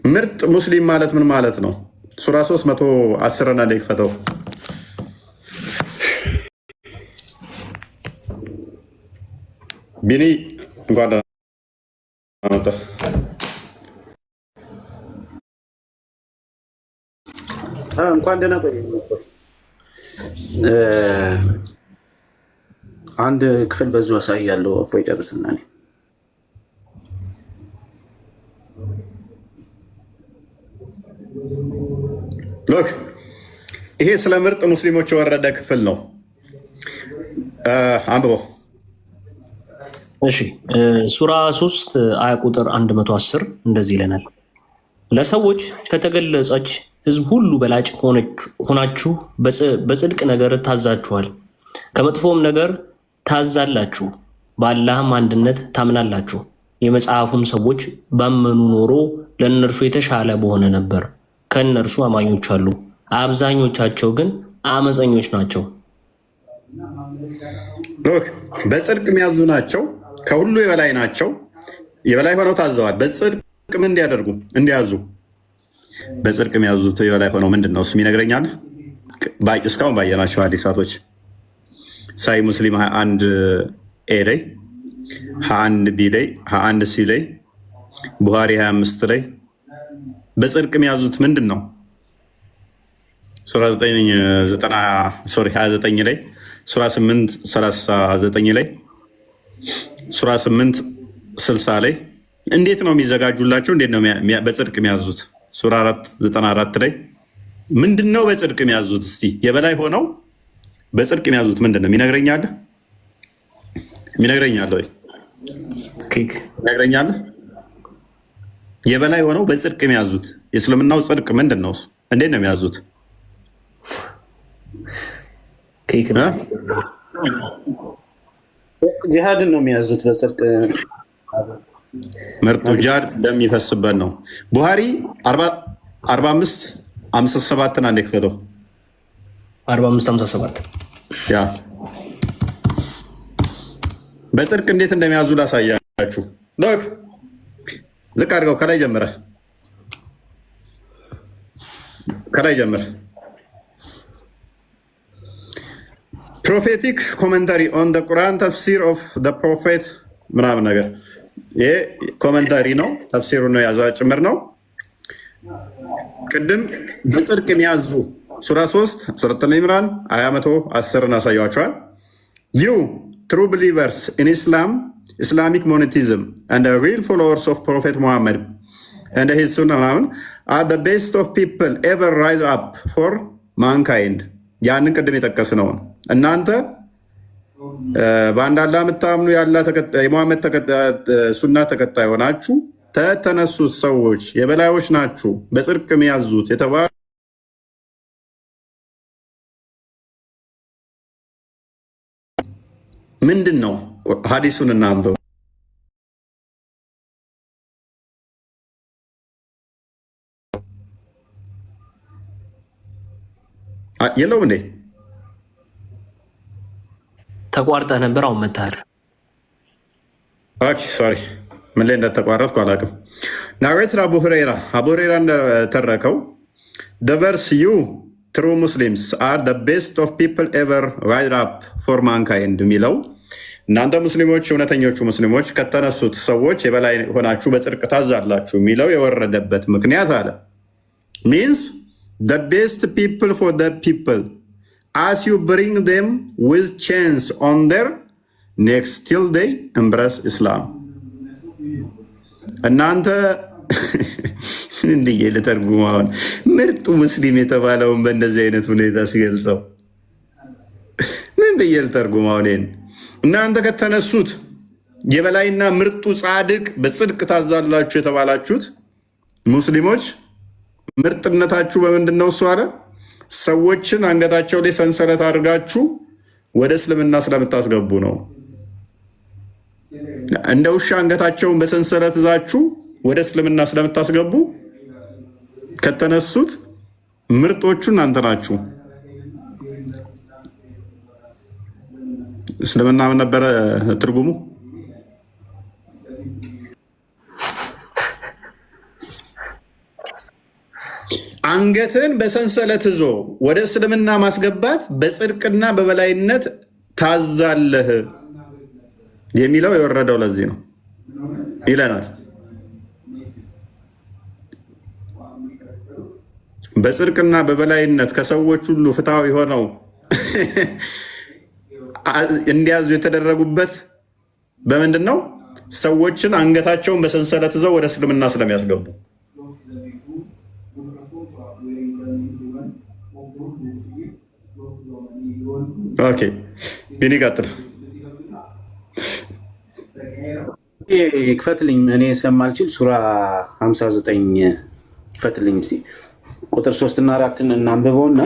[SPEAKER 1] ምርጥ ሙስሊም ማለት ምን ማለት ነው? ሱራ 310 ላይ ክፈተው። ቢኒ እንኳን ደህና መጣህ።
[SPEAKER 10] እንኳን ደህና ቆየህ። አንድ ክፍል በዙ አሳያለሁ። እፎይ ጨርስና እኔ
[SPEAKER 1] ሎክ ይሄ ስለ ምርጥ ሙስሊሞች የወረደ ክፍል ነው። አንብበው።
[SPEAKER 3] እሺ ሱራ 3 አያ ቁጥር 110 እንደዚህ ይለናል። ለሰዎች ከተገለጸች ህዝብ ሁሉ በላጭ ሆናችሁ በጽድቅ ነገር ታዛችኋል፣ ከመጥፎም ነገር ታዛላችሁ፣ በአላህም አንድነት ታምናላችሁ። የመጽሐፉም ሰዎች ባመኑ ኖሮ ለእነርሱ የተሻለ በሆነ ነበር። ከእነርሱ አማኞች አሉ፣ አብዛኞቻቸው ግን አመፀኞች ናቸው።
[SPEAKER 1] ሎክ በጽድቅ የሚያዙ ናቸው፣ ከሁሉ የበላይ ናቸው። የበላይ ሆነው ታዘዋል። በጽድቅ ምን እንዲያደርጉ እንዲያዙ። በጽድቅ የሚያዙት የበላይ ሆነው ምንድን ነው እሱም ይነግረኛል። እስካሁን ባየናቸው ሀዲሳቶች ሳይ ሙስሊም 21 ኤ ላይ 21 ቢ ላይ 21 ሲ ላይ ቡሃሪ 25 ላይ በጽድቅ የሚያዙት ምንድን ነው? ሱራ 29 ላይ ሱራ 8 39 ላይ ሱራ 8 60 ላይ እንዴት ነው የሚዘጋጁላቸው? እንዴት ነው በጽድቅ የሚያዙት? ሱራ 4 94 ላይ ምንድን ነው በጽድቅ የሚያዙት? እስቲ የበላይ ሆነው በጽድቅ የሚያዙት ምንድን ነው የሚነግረኛል? ወይ ይነግረኛል? የበላይ ሆነው በጽድቅ የሚያዙት የእስልምናው ጽድቅ ምንድን ነው? እንዴት ነው የሚያዙት?
[SPEAKER 10] ጂሃድን ነው የሚያዙት በጽድቅ።
[SPEAKER 1] ምርጡ ጂሃድ እንደሚፈስበት ነው። ቡሃሪ 45:57 አንዴ ክፈተው።
[SPEAKER 3] 45:57
[SPEAKER 1] ያ በጽድቅ እንዴት እንደሚያዙ ላሳያችሁ። ሎክ ዝቅ አድርገው ከላይ ጀምር። ፕሮፌቲክ ኮመንታሪ ኦን ደ ቁርአን ተፍሲር ኦፍ ደ ፕሮፌት ምናምን ነገር። ይሄ ኮመንታሪ ነው፣ ተፍሲሩ ነው ያዛ ጭምር ነው። ቅድም በጽድቅ የሚያዙ ሱራ 3 ሱረት አል-ኢምራን አያ 110 አሳያችኋል። ዩ ትሩ ብሊቨርስ ኢን ኢስላም Islamic monotheism and the real followers of Prophet Muhammad and his sunnah are the best of people ever rise up for mankind. ያንን ቅድም የጠቀስነው እናንተ በአንድ አላህ የምታምኑ የሙሐመድ ሱና ተከታይ ሆናችሁ ተነሱት ሰዎች የበላዮች ናችሁ በጽድቅ የሚያዙት የተባለ ምንድን ነው? ሀዲሱን እናንበው። የለውም እንዴ?
[SPEAKER 3] ተቋርጠህ ነበር፣ አሁን መታል።
[SPEAKER 1] ሶሪ ምን ላይ እንደተቋረጥኩ አላውቅም። ናሬትር አቡ ሁረይራ እንደተረከው the verse you true Muslims are the best of people ever rise up for mankind የሚለው እናንተ ሙስሊሞች እውነተኞቹ ሙስሊሞች ከተነሱት ሰዎች የበላይ ሆናችሁ በጽድቅ ታዛላችሁ የሚለው የወረደበት ምክንያት አለ means the best people for the people as you bring them with chains on their necks till they embrace Islam እናንተ እንዲህ ልተርጉም። አሁን ምርጡ ሙስሊም የተባለውን በእንደዚህ አይነት ሁኔታ ሲገልጸው ምን ብዬ ልተርጉም? አሁን ይሄን እናንተ ከተነሱት የበላይና ምርጡ ጻድቅ በጽድቅ ታዛላችሁ የተባላችሁት ሙስሊሞች ምርጥነታችሁ በምንድን ነው? እሱ አለ ሰዎችን አንገታቸው ላይ ሰንሰለት አድርጋችሁ ወደ እስልምና ስለምታስገቡ ነው። እንደ ውሻ አንገታቸውን በሰንሰለት ይዛችሁ ወደ እስልምና ስለምታስገቡ ከተነሱት ምርጦቹ እናንተ ናችሁ። እስልምና ምን ነበረ ትርጉሙ? አንገትን በሰንሰለት ይዞ ወደ እስልምና ማስገባት በጽድቅና በበላይነት ታዛለህ የሚለው የወረደው ለዚህ ነው ይለናል። በጽድቅና በበላይነት ከሰዎች ሁሉ ፍትሃዊ ሆነው እንዲያዙ የተደረጉበት በምንድን ነው? ሰዎችን አንገታቸውን በሰንሰለት ይዘው ወደ እስልምና ስለሚያስገቡ። ኦኬ ቢኒ ቀጥል።
[SPEAKER 10] ክፈትልኝ፣ እኔ ስለማልችል ሱራ 59 ክፈትልኝ እስኪ ቁጥር 3 እና 4 እናንብበውና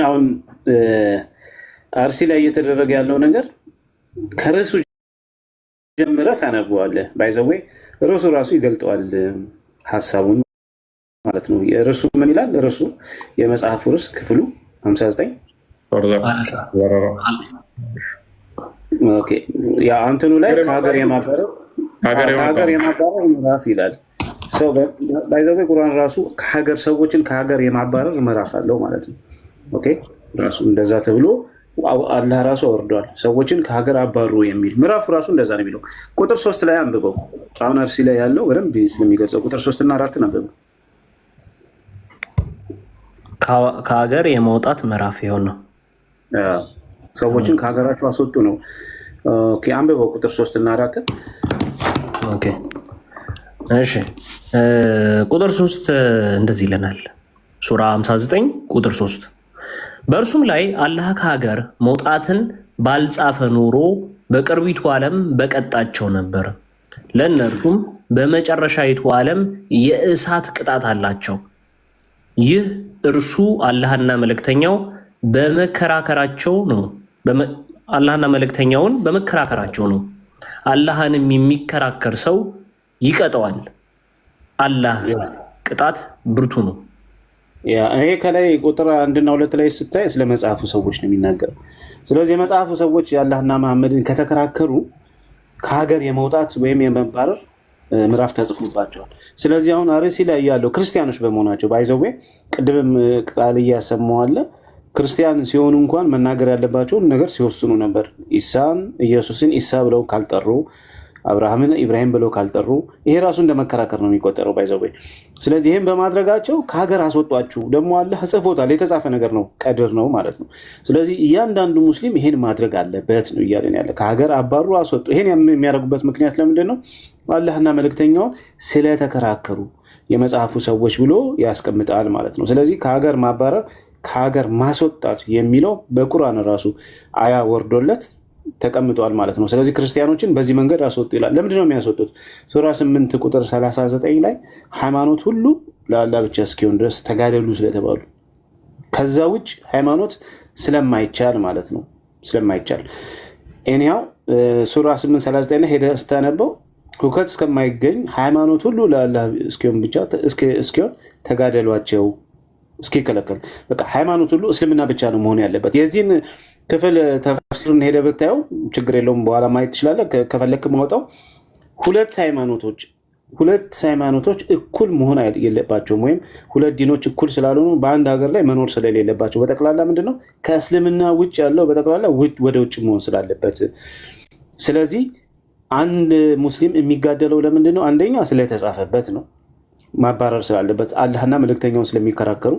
[SPEAKER 10] አሁን አርሲ ላይ እየተደረገ ያለው ነገር ከርዕሱ ጀምረህ ታነበዋለህ። ባይዘዌ ርዕሱ ራሱ ይገልጠዋል ሀሳቡን ማለት ነው። ርዕሱ ምን ይላል? ርዕሱ የመጽሐፉ ርዕስ ክፍሉ 59 አንትኑ ላይ ከሀገር የማባረር ምዕራፍ ይላል። ባይዘዌ ቁርአን ራሱ ሰዎችን ከሀገር የማባረር ምዕራፍ አለው ማለት ነው። ኦኬ ራሱ እንደዛ ተብሎ አላህ ራሱ አወርዷል። ሰዎችን ከሀገር አባሩ የሚል ምዕራፍ ራሱ እንደዛ ነው የሚለው። ቁጥር 3 ላይ አንብበው። አሁን አርሲ ላይ ያለው በደንብ ስለሚገልጸው ቁጥር 3 እና 4 አንብበው።
[SPEAKER 3] ከሀገር የመውጣት ምዕራፍ ይሆን ነው።
[SPEAKER 10] ሰዎችን ከሀገራቸው አስወጡ ነው። ኦኬ አንብበው ቁጥር 3 እና 4።
[SPEAKER 3] ኦኬ እሺ ቁጥር 3 እንደዚህ ይለናል። ሱራ 59 ቁጥር 3 በእርሱም ላይ አላህ ከሀገር መውጣትን ባልጻፈ ኖሮ በቅርቢቱ ዓለም በቀጣቸው ነበር። ለእነርሱም በመጨረሻይቱ ዓለም የእሳት ቅጣት አላቸው። ይህ እርሱ አላህና መልእክተኛው በመከራከራቸው ነው። አላህና መልእክተኛውን በመከራከራቸው ነው። አላህንም የሚከራከር ሰው ይቀጠዋል። አላህ ቅጣት ብርቱ ነው።
[SPEAKER 10] ይሄ ከላይ ቁጥር 1 እና 2 ላይ ስታይ ስለ መጽሐፉ ሰዎች ነው የሚናገረው። ስለዚህ የመጽሐፉ ሰዎች የአላህና መሐመድን ከተከራከሩ ከሀገር የመውጣት ወይም የመባረር ምዕራፍ ተጽፎባቸዋል። ስለዚህ አሁን አርሲ ላይ ያለው ክርስቲያኖች በመሆናቸው ባይዘዌ ቅድምም ቃል እያሰማዋለ ክርስቲያን ሲሆኑ እንኳን መናገር ያለባቸውን ነገር ሲወስኑ ነበር። ኢየሱስን ኢሳ ብለው ካልጠሩ፣ አብርሃምን ኢብራሂም ብለው ካልጠሩ ይሄ ራሱ እንደመከራከር ነው የሚቆጠረው ባይዘዌ። ስለዚህ ይህም በማድረጋቸው ከሀገር አስወጧችሁ ደግሞ አላህ ጽፎታል። የተጻፈ ነገር ነው፣ ቀድር ነው ማለት ነው። ስለዚህ እያንዳንዱ ሙስሊም ይሄን ማድረግ አለበት ነው እያለን ያለ። ከሀገር አባሩ አስወጡ። ይሄን የሚያደርጉበት ምክንያት ለምንድን ነው? አላህና መልእክተኛውን ስለተከራከሩ የመጽሐፉ ሰዎች ብሎ ያስቀምጣል ማለት ነው። ስለዚህ ከሀገር ማባረር ከሀገር ማስወጣት የሚለው በቁርአን ራሱ አያ ወርዶለት ተቀምጧል ማለት ነው። ስለዚህ ክርስቲያኖችን በዚህ መንገድ አስወጡ ይላል። ለምንድን ነው የሚያስወጡት? ሱራ 8 ቁጥር 39 ላይ ሃይማኖት ሁሉ ለአላህ ብቻ እስኪሆን ድረስ ተጋደሉ ስለተባሉ፣ ከዛ ውጭ ሃይማኖት ስለማይቻል ማለት ነው። ስለማይቻል እኔያው ሱራ 8:39 ላይ ሄደህ ስታነበው ሁከት እስከማይገኝ ሃይማኖት ሁሉ ለአላህ እስኪሆን ብቻ እስኪሆን ተጋደሏቸው እስኪከለከል። በቃ ሃይማኖት ሁሉ እስልምና ብቻ ነው መሆን ያለበት። የዚህን ክፍል ተፍሲርን ሄደህ ብታየው ችግር የለውም፣ በኋላ ማየት ትችላለህ። ከፈለክ ማውጣው ሁለት ሃይማኖቶች እኩል መሆን የለባቸውም፣ ወይም ሁለት ዲኖች እኩል ስላልሆኑ በአንድ ሀገር ላይ መኖር ስለሌለባቸው በጠቅላላ ምንድነው ከእስልምና ውጭ ያለው በጠቅላላ ወደ ውጭ መሆን ስላለበት። ስለዚህ አንድ ሙስሊም የሚጋደለው ለምንድነው? አንደኛ ስለተጻፈበት ነው፣ ማባረር ስላለበት አላህና መልእክተኛውን ስለሚከራከሩ።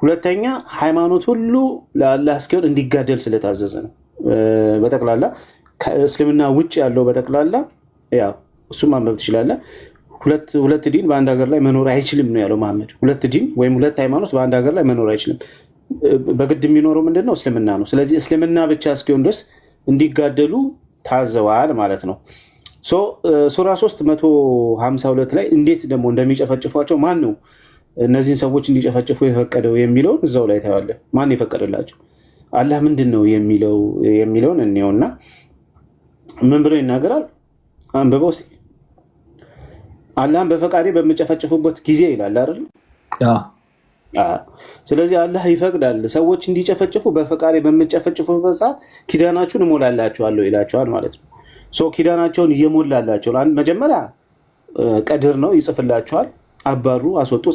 [SPEAKER 10] ሁለተኛ ሃይማኖት ሁሉ ለአላህ እስኪሆን እንዲጋደል ስለታዘዘ ነው። በጠቅላላ ከእስልምና ውጭ ያለው በጠቅላላ ያው እሱም ማንበብ ትችላለህ። ሁለት ዲን በአንድ ሀገር ላይ መኖር አይችልም ነው ያለው መሐመድ። ሁለት ዲን ወይም ሁለት ሃይማኖት በአንድ ሀገር ላይ መኖር አይችልም። በግድ የሚኖረው ምንድነው? እስልምና ነው። ስለዚህ እስልምና ብቻ እስኪሆን ድረስ እንዲጋደሉ ታዘዋል ማለት ነው። ሱራ 352 ላይ እንዴት ደግሞ እንደሚጨፈጭፏቸው ማን ነው እነዚህን ሰዎች እንዲጨፈጭፉ የፈቀደው የሚለውን እዛው ላይ ታያለህ። ማን የፈቀደላቸው? አላህ ምንድን ነው የሚለውን እንየውና ምን ብሎ ይናገራል? አንብበው እስኪ። አላህን በፈቃዴ በምጨፈጭፉበት ጊዜ ይላል አይደል? ስለዚህ አላህ ይፈቅዳል ሰዎች እንዲጨፈጭፉ። በፈቃዴ በምጨፈጭፉበት ሰዓት ኪዳናችሁን እሞላላችኋለሁ ይላቸዋል ማለት ነው። ኪዳናቸውን እየሞላላቸው መጀመሪያ ቀድር ነው፣ ይጽፍላቸዋል። አባሩ አስወጡ፣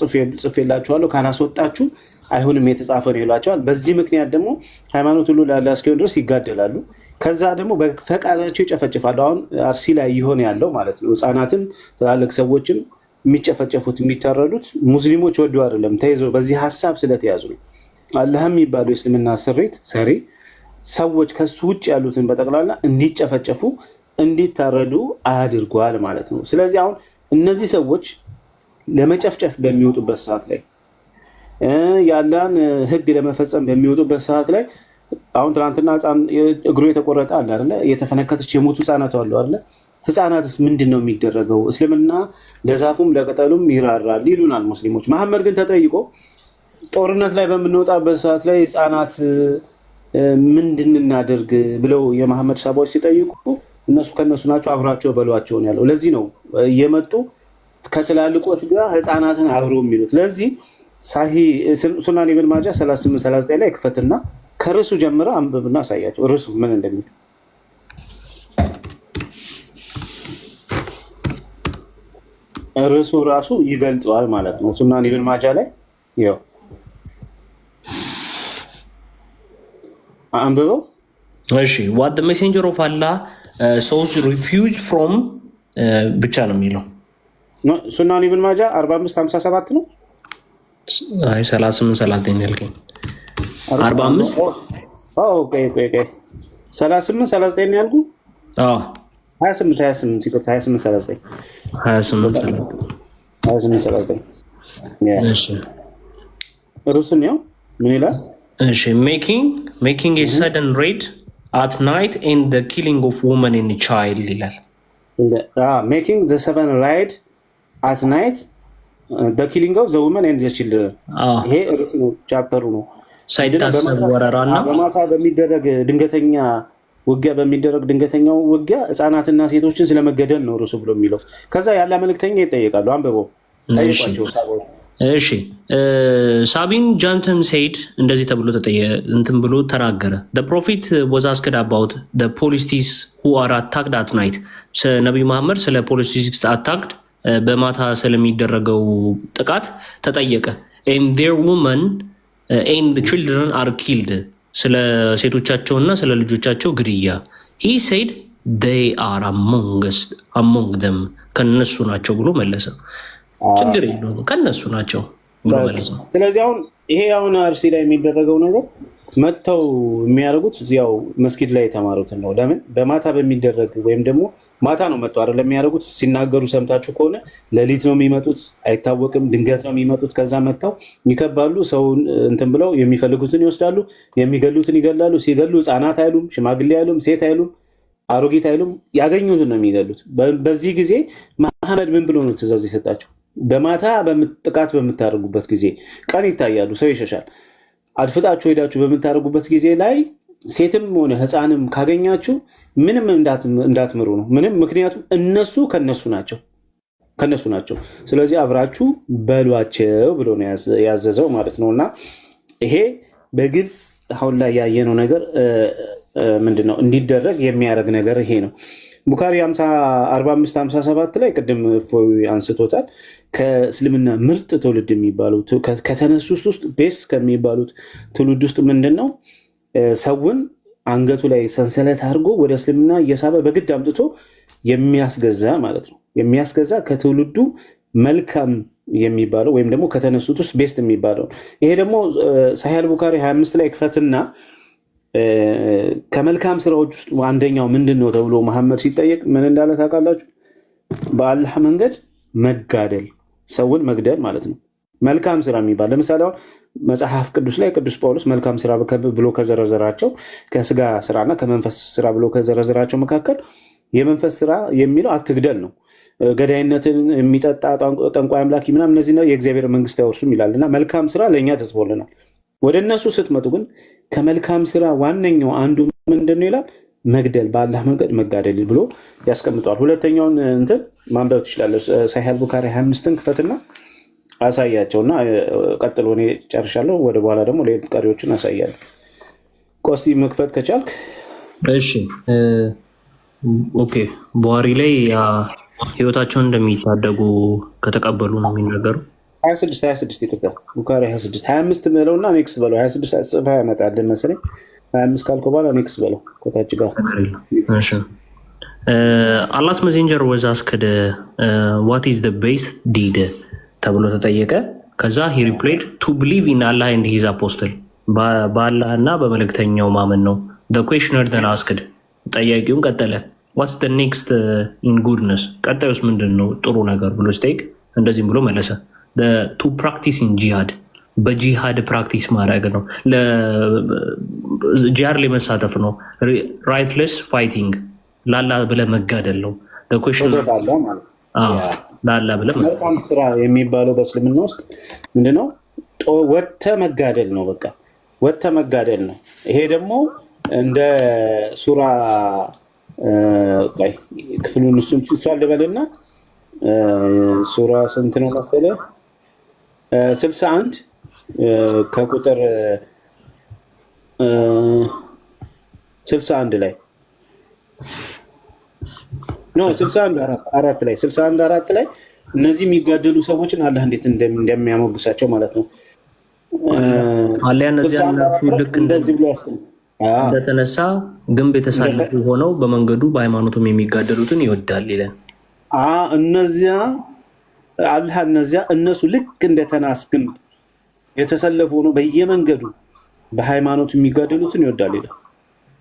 [SPEAKER 10] ጽፌላችኋለሁ፣ ካላስወጣችሁ አይሁንም የተጻፈ ነው ይሏቸዋል። በዚህ ምክንያት ደግሞ ሃይማኖት ሁሉ ለአላህ እስኪሆን ድረስ ይጋደላሉ። ከዛ ደግሞ በፈቃዳቸው ይጨፈጭፋሉ። አሁን አርሲ ላይ ይሆን ያለው ማለት ነው። ህፃናትም ትላልቅ ሰዎችም የሚጨፈጨፉት የሚታረዱት ሙስሊሞች ወዱ አይደለም፣ ተይዘው በዚህ ሀሳብ ስለተያዙ ነው። አላህ የሚባለው የእስልምና ሰሪ ሰዎች ከሱ ውጭ ያሉትን በጠቅላላ እንዲጨፈጨፉ እንዲታረዱ አድርጓል ማለት ነው። ስለዚህ አሁን እነዚህ ሰዎች ለመጨፍጨፍ በሚወጡበት ሰዓት ላይ ያለን ህግ ለመፈጸም በሚወጡበት ሰዓት ላይ አሁን ትናንትና እግሩ የተቆረጠ አለ አይደለ? የተፈነከተች የሞቱ ህፃናት አሉ አይደለ? ህፃናትስ ምንድን ነው የሚደረገው? እስልምና ለዛፉም ለቅጠሉም ይራራል ይሉናል ሙስሊሞች። መሐመድ ግን ተጠይቆ ጦርነት ላይ በምንወጣበት ሰዓት ላይ ህፃናት ምንድን እናደርግ ብለው የመሐመድ ሰሃባዎች ሲጠይቁ እነሱ ከነሱ ናቸው አብራቸው በሏቸውን ያለው። ለዚህ ነው እየመጡ ከትላልቆች ጋር ህፃናትን አብረው የሚሉት። ለዚህ ሱናን ኢብን ማጃ 3839 ላይ ክፈትና ከርሱ ጀምረ አንብብና አሳያቸው ርሱ ምን እንደሚል። ርሱ ራሱ ይገልጸዋል ማለት ነው። ሱናን ኢብን ማጃ ላይ ያው አንብበው።
[SPEAKER 3] እሺ what the messenger of Allah sought refuge from ብቻ ነው የሚለው
[SPEAKER 10] ሱናን ኢብን ማጃ 4557 ነው።
[SPEAKER 3] አይ 3839 ያልከኝ 45
[SPEAKER 10] ኦኬ 3839 ያልኩ 28 ይቅርታ 2839 እሺ ርሱን ያው ምን ይላል?
[SPEAKER 3] እሺ making a sudden raid at night and the killing of women and child ይላል።
[SPEAKER 10] making the sudden raid at night the killing of the women and the children ይሄ ርዕስ ነው፣ ቻፕተሩ ነው።
[SPEAKER 3] ሳይታሰብ ወረራና
[SPEAKER 10] በማታ በሚደረግ ድንገተኛው ውጊያ ህፃናትና ሴቶችን ስለመገደል ነው ርዕሱ ብሎ የሚለው። ከዛ ያለ መልእክተኛ ይጠየቃሉ። አንብበው ጠይቋቸው ሳቦ።
[SPEAKER 3] እሺ ሳቢን ጃንተን ሴድ እንደዚህ ተብሎ እንትን ብሎ ተናገረ። the prophet was asked about the policies who are attacked at night ነብዩ መሐመድ ስለ ፖሊሲስ አታክድ በማታ ስለሚደረገው ጥቃት ተጠየቀ። and their women and the children are killed ስለ ሴቶቻቸውና ስለ ልጆቻቸው ግድያ he said they are among them ከነሱ ናቸው ብሎ መለሰ። ችግር የለውም ከነሱ ናቸው ብሎ መለሰ።
[SPEAKER 10] ስለዚህ አሁን አርሲ ላይ የሚደረገው ነገር መጥተው የሚያደርጉት ያው መስጊድ ላይ የተማሩትን ነው። ለምን በማታ በሚደረግ ወይም ደግሞ ማታ ነው መጥተው አይደለም የሚያደርጉት። ሲናገሩ ሰምታችሁ ከሆነ ሌሊት ነው የሚመጡት፣ አይታወቅም፣ ድንገት ነው የሚመጡት። ከዛ መጥተው ይከባሉ፣ ሰውን እንትን ብለው የሚፈልጉትን ይወስዳሉ፣ የሚገሉትን ይገላሉ። ሲገሉ ህፃናት አይሉም፣ ሽማግሌ አይሉም፣ ሴት አይሉም፣ አሮጊት አይሉም፣ ያገኙትን ነው የሚገሉት። በዚህ ጊዜ መሐመድ ምን ብሎ ነው ትእዛዝ የሰጣቸው? በማታ ጥቃት በምታደርጉበት ጊዜ ቀን ይታያሉ፣ ሰው ይሸሻል። አድፍጣችሁ ሄዳችሁ በምታደርጉበት ጊዜ ላይ ሴትም ሆነ ህፃንም ካገኛችሁ ምንም እንዳትምሩ ነው። ምንም ምክንያቱም እነሱ ከነሱ ናቸው። ስለዚህ አብራችሁ በሏቸው ብሎ ነው ያዘዘው ማለት ነው። እና ይሄ በግልጽ አሁን ላይ ያየነው ነገር ምንድነው እንዲደረግ የሚያደርግ ነገር ይሄ ነው። ቡኻሪ 4557 ላይ ቅድም አንስቶታል። ከእስልምና ምርጥ ትውልድ የሚባሉት ከተነሱት ውስጥ ቤስ ከሚባሉት ትውልድ ውስጥ ምንድነው ሰውን አንገቱ ላይ ሰንሰለት አድርጎ ወደ እስልምና እየሳበ በግድ አምጥቶ የሚያስገዛ ማለት ነው። የሚያስገዛ ከትውልዱ መልካም የሚባለው ወይም ደግሞ ከተነሱት ውስጥ ቤስት የሚባለው ይሄ ደግሞ ሳሂህ ቡኻሪ 25 ላይ ክፈትና ከመልካም ስራዎች ውስጥ አንደኛው ምንድነው ተብሎ መሐመድ ሲጠየቅ ምን እንዳለ ታውቃላችሁ? በአላህ መንገድ መጋደል፣ ሰውን መግደል ማለት ነው። መልካም ስራ የሚባል ለምሳሌ አሁን መጽሐፍ ቅዱስ ላይ ቅዱስ ጳውሎስ መልካም ስራ ብሎ ከዘረዘራቸው ከስጋ ስራና ከመንፈስ ስራ ብሎ ከዘረዘራቸው መካከል የመንፈስ ስራ የሚለው አትግደል ነው። ገዳይነትን የሚጠጣ ጠንቋይ አምላኪ ምናምን እነዚህ ነው የእግዚአብሔር መንግስት አይወርሱም ይላል እና መልካም ስራ ለእኛ ተጽፎልናል። ወደ እነሱ ስትመጡ ግን ከመልካም ስራ ዋነኛው አንዱ ምንድን ነው ይላል? መግደል፣ በአላህ መንገድ መጋደል ብሎ ያስቀምጠዋል። ሁለተኛውን እንትን ማንበብ ትችላለህ። ሳሂህ ቡኻሪ 25ን ክፈትና አሳያቸውና ቀጥሎ እኔ ጨርሻለሁ። ወደ በኋላ ደግሞ ሌሎች ቀሪዎችን አሳያለሁ። ቆስቲ መክፈት ከቻልክ
[SPEAKER 3] እሺ። ኦኬ ቡኻሪ ላይ ህይወታቸውን እንደሚታደጉ ከተቀበሉ ነው የሚናገሩ።
[SPEAKER 10] 26 ይቅርታ፣ ቡኻሪ 26 25 ብለውና ኔክስት በለው። 26 ጽፋ ያመጣልን መሰለኝ። 25 ካልኩ በኋላ ኔክስት በለው ከታች ጋር።
[SPEAKER 3] እሺ አላህስ ሜሴንጀር ወዝ አስክድ ዋት ኢዝ ዘ ቤስት ዲድ ተብሎ ተጠየቀ። ከዛ ሂ ሪፕላይድ ቱ ብሊቭ ኢን አላህ ኤንድ ሂዝ አፖስትል፣ በአላህ እና በመልእክተኛው ማመን ነው። ዘ ኩዌሽነር ዘን አስክድ፣ ጠያቂውን ቀጠለ ዋትስ ዘ ኔክስት ኢን ጉድነስ፣ ቀጣዩስ ምንድን ነው ጥሩ ነገር ብሎ ሲጠይቅ እንደዚህም ብሎ መለሰ። ቱ ፕራክቲስ ኢን ጂሃድ፣ በጂሃድ ፕራክቲስ ማድረግ ነው። ጂሃድ ላይ መሳተፍ ነው። ራይትለስ ፋይቲንግ፣ ላላ ብለህ መጋደል ነው። ላላ ብለህ
[SPEAKER 10] መልካም ስራ የሚባለው በእስልምና ውስጥ ምንድነው? ወጥተህ መጋደል ነው። በቃ ወጥተህ መጋደል ነው። ይሄ ደግሞ እንደ ሱራ ክፍሉን እሷን ልበልና ሱራ ስንት ነው መሰለህ? 61 ከቁጥር 61 ላይ ነው 61 4 ላይ እነዚህ የሚጋደሉ ሰዎችን አላህ እንዴት እንደሚያሞግሳቸው ማለት ነው።
[SPEAKER 3] አሊያ እነዚህ ልክ እንደዚህ ብሎ እንደተነሳ ግንብ የተሳለፉ ሆነው በመንገዱ በሃይማኖቱም የሚጋደሉትን ይወዳል ይላል።
[SPEAKER 10] እነዚያ አላህ እነሱ ልክ እንደተናስ ግንብ የተሰለፉ ሆነው በየመንገዱ በሃይማኖት የሚጋደሉትን ይወዳል ይላል።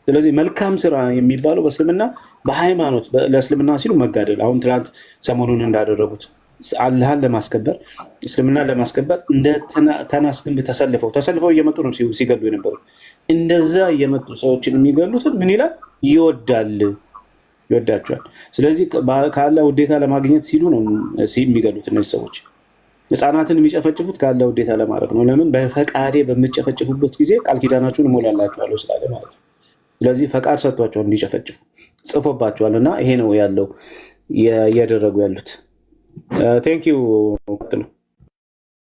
[SPEAKER 10] ስለዚህ መልካም ስራ የሚባለው በእስልምና በሃይማኖት ለእስልምና ሲሉ መጋደል፣ አሁን ትናንት ሰሞኑን እንዳደረጉት አላህን ለማስከበር እስልምናን ለማስከበር እንደ ተናስ ግንብ ተሰልፈው እየመጡ ነው ሲገሉ የነበሩ። እንደዛ እየመጡ ሰዎችን የሚገሉትን ምን ይላል? ይወዳቸዋል። ስለዚህ ከአላህ ውዴታ ለማግኘት ሲሉ ነው የሚገሉት እነዚህ ሰዎች። ህፃናትን የሚጨፈጭፉት ከአላህ ውዴታ ለማድረግ ነው። ለምን? በፈቃዴ በምጨፈጭፉበት ጊዜ ቃል ኪዳናችሁን እሞላላችኋለሁ ስላለ ማለት ነው። ስለዚህ ፈቃድ ሰጥቷቸዋል እንዲጨፈጭፉ ጽፎባቸዋል። እና ይሄ ነው ያለው እያደረጉ ያሉት። ቴንክ ዩ።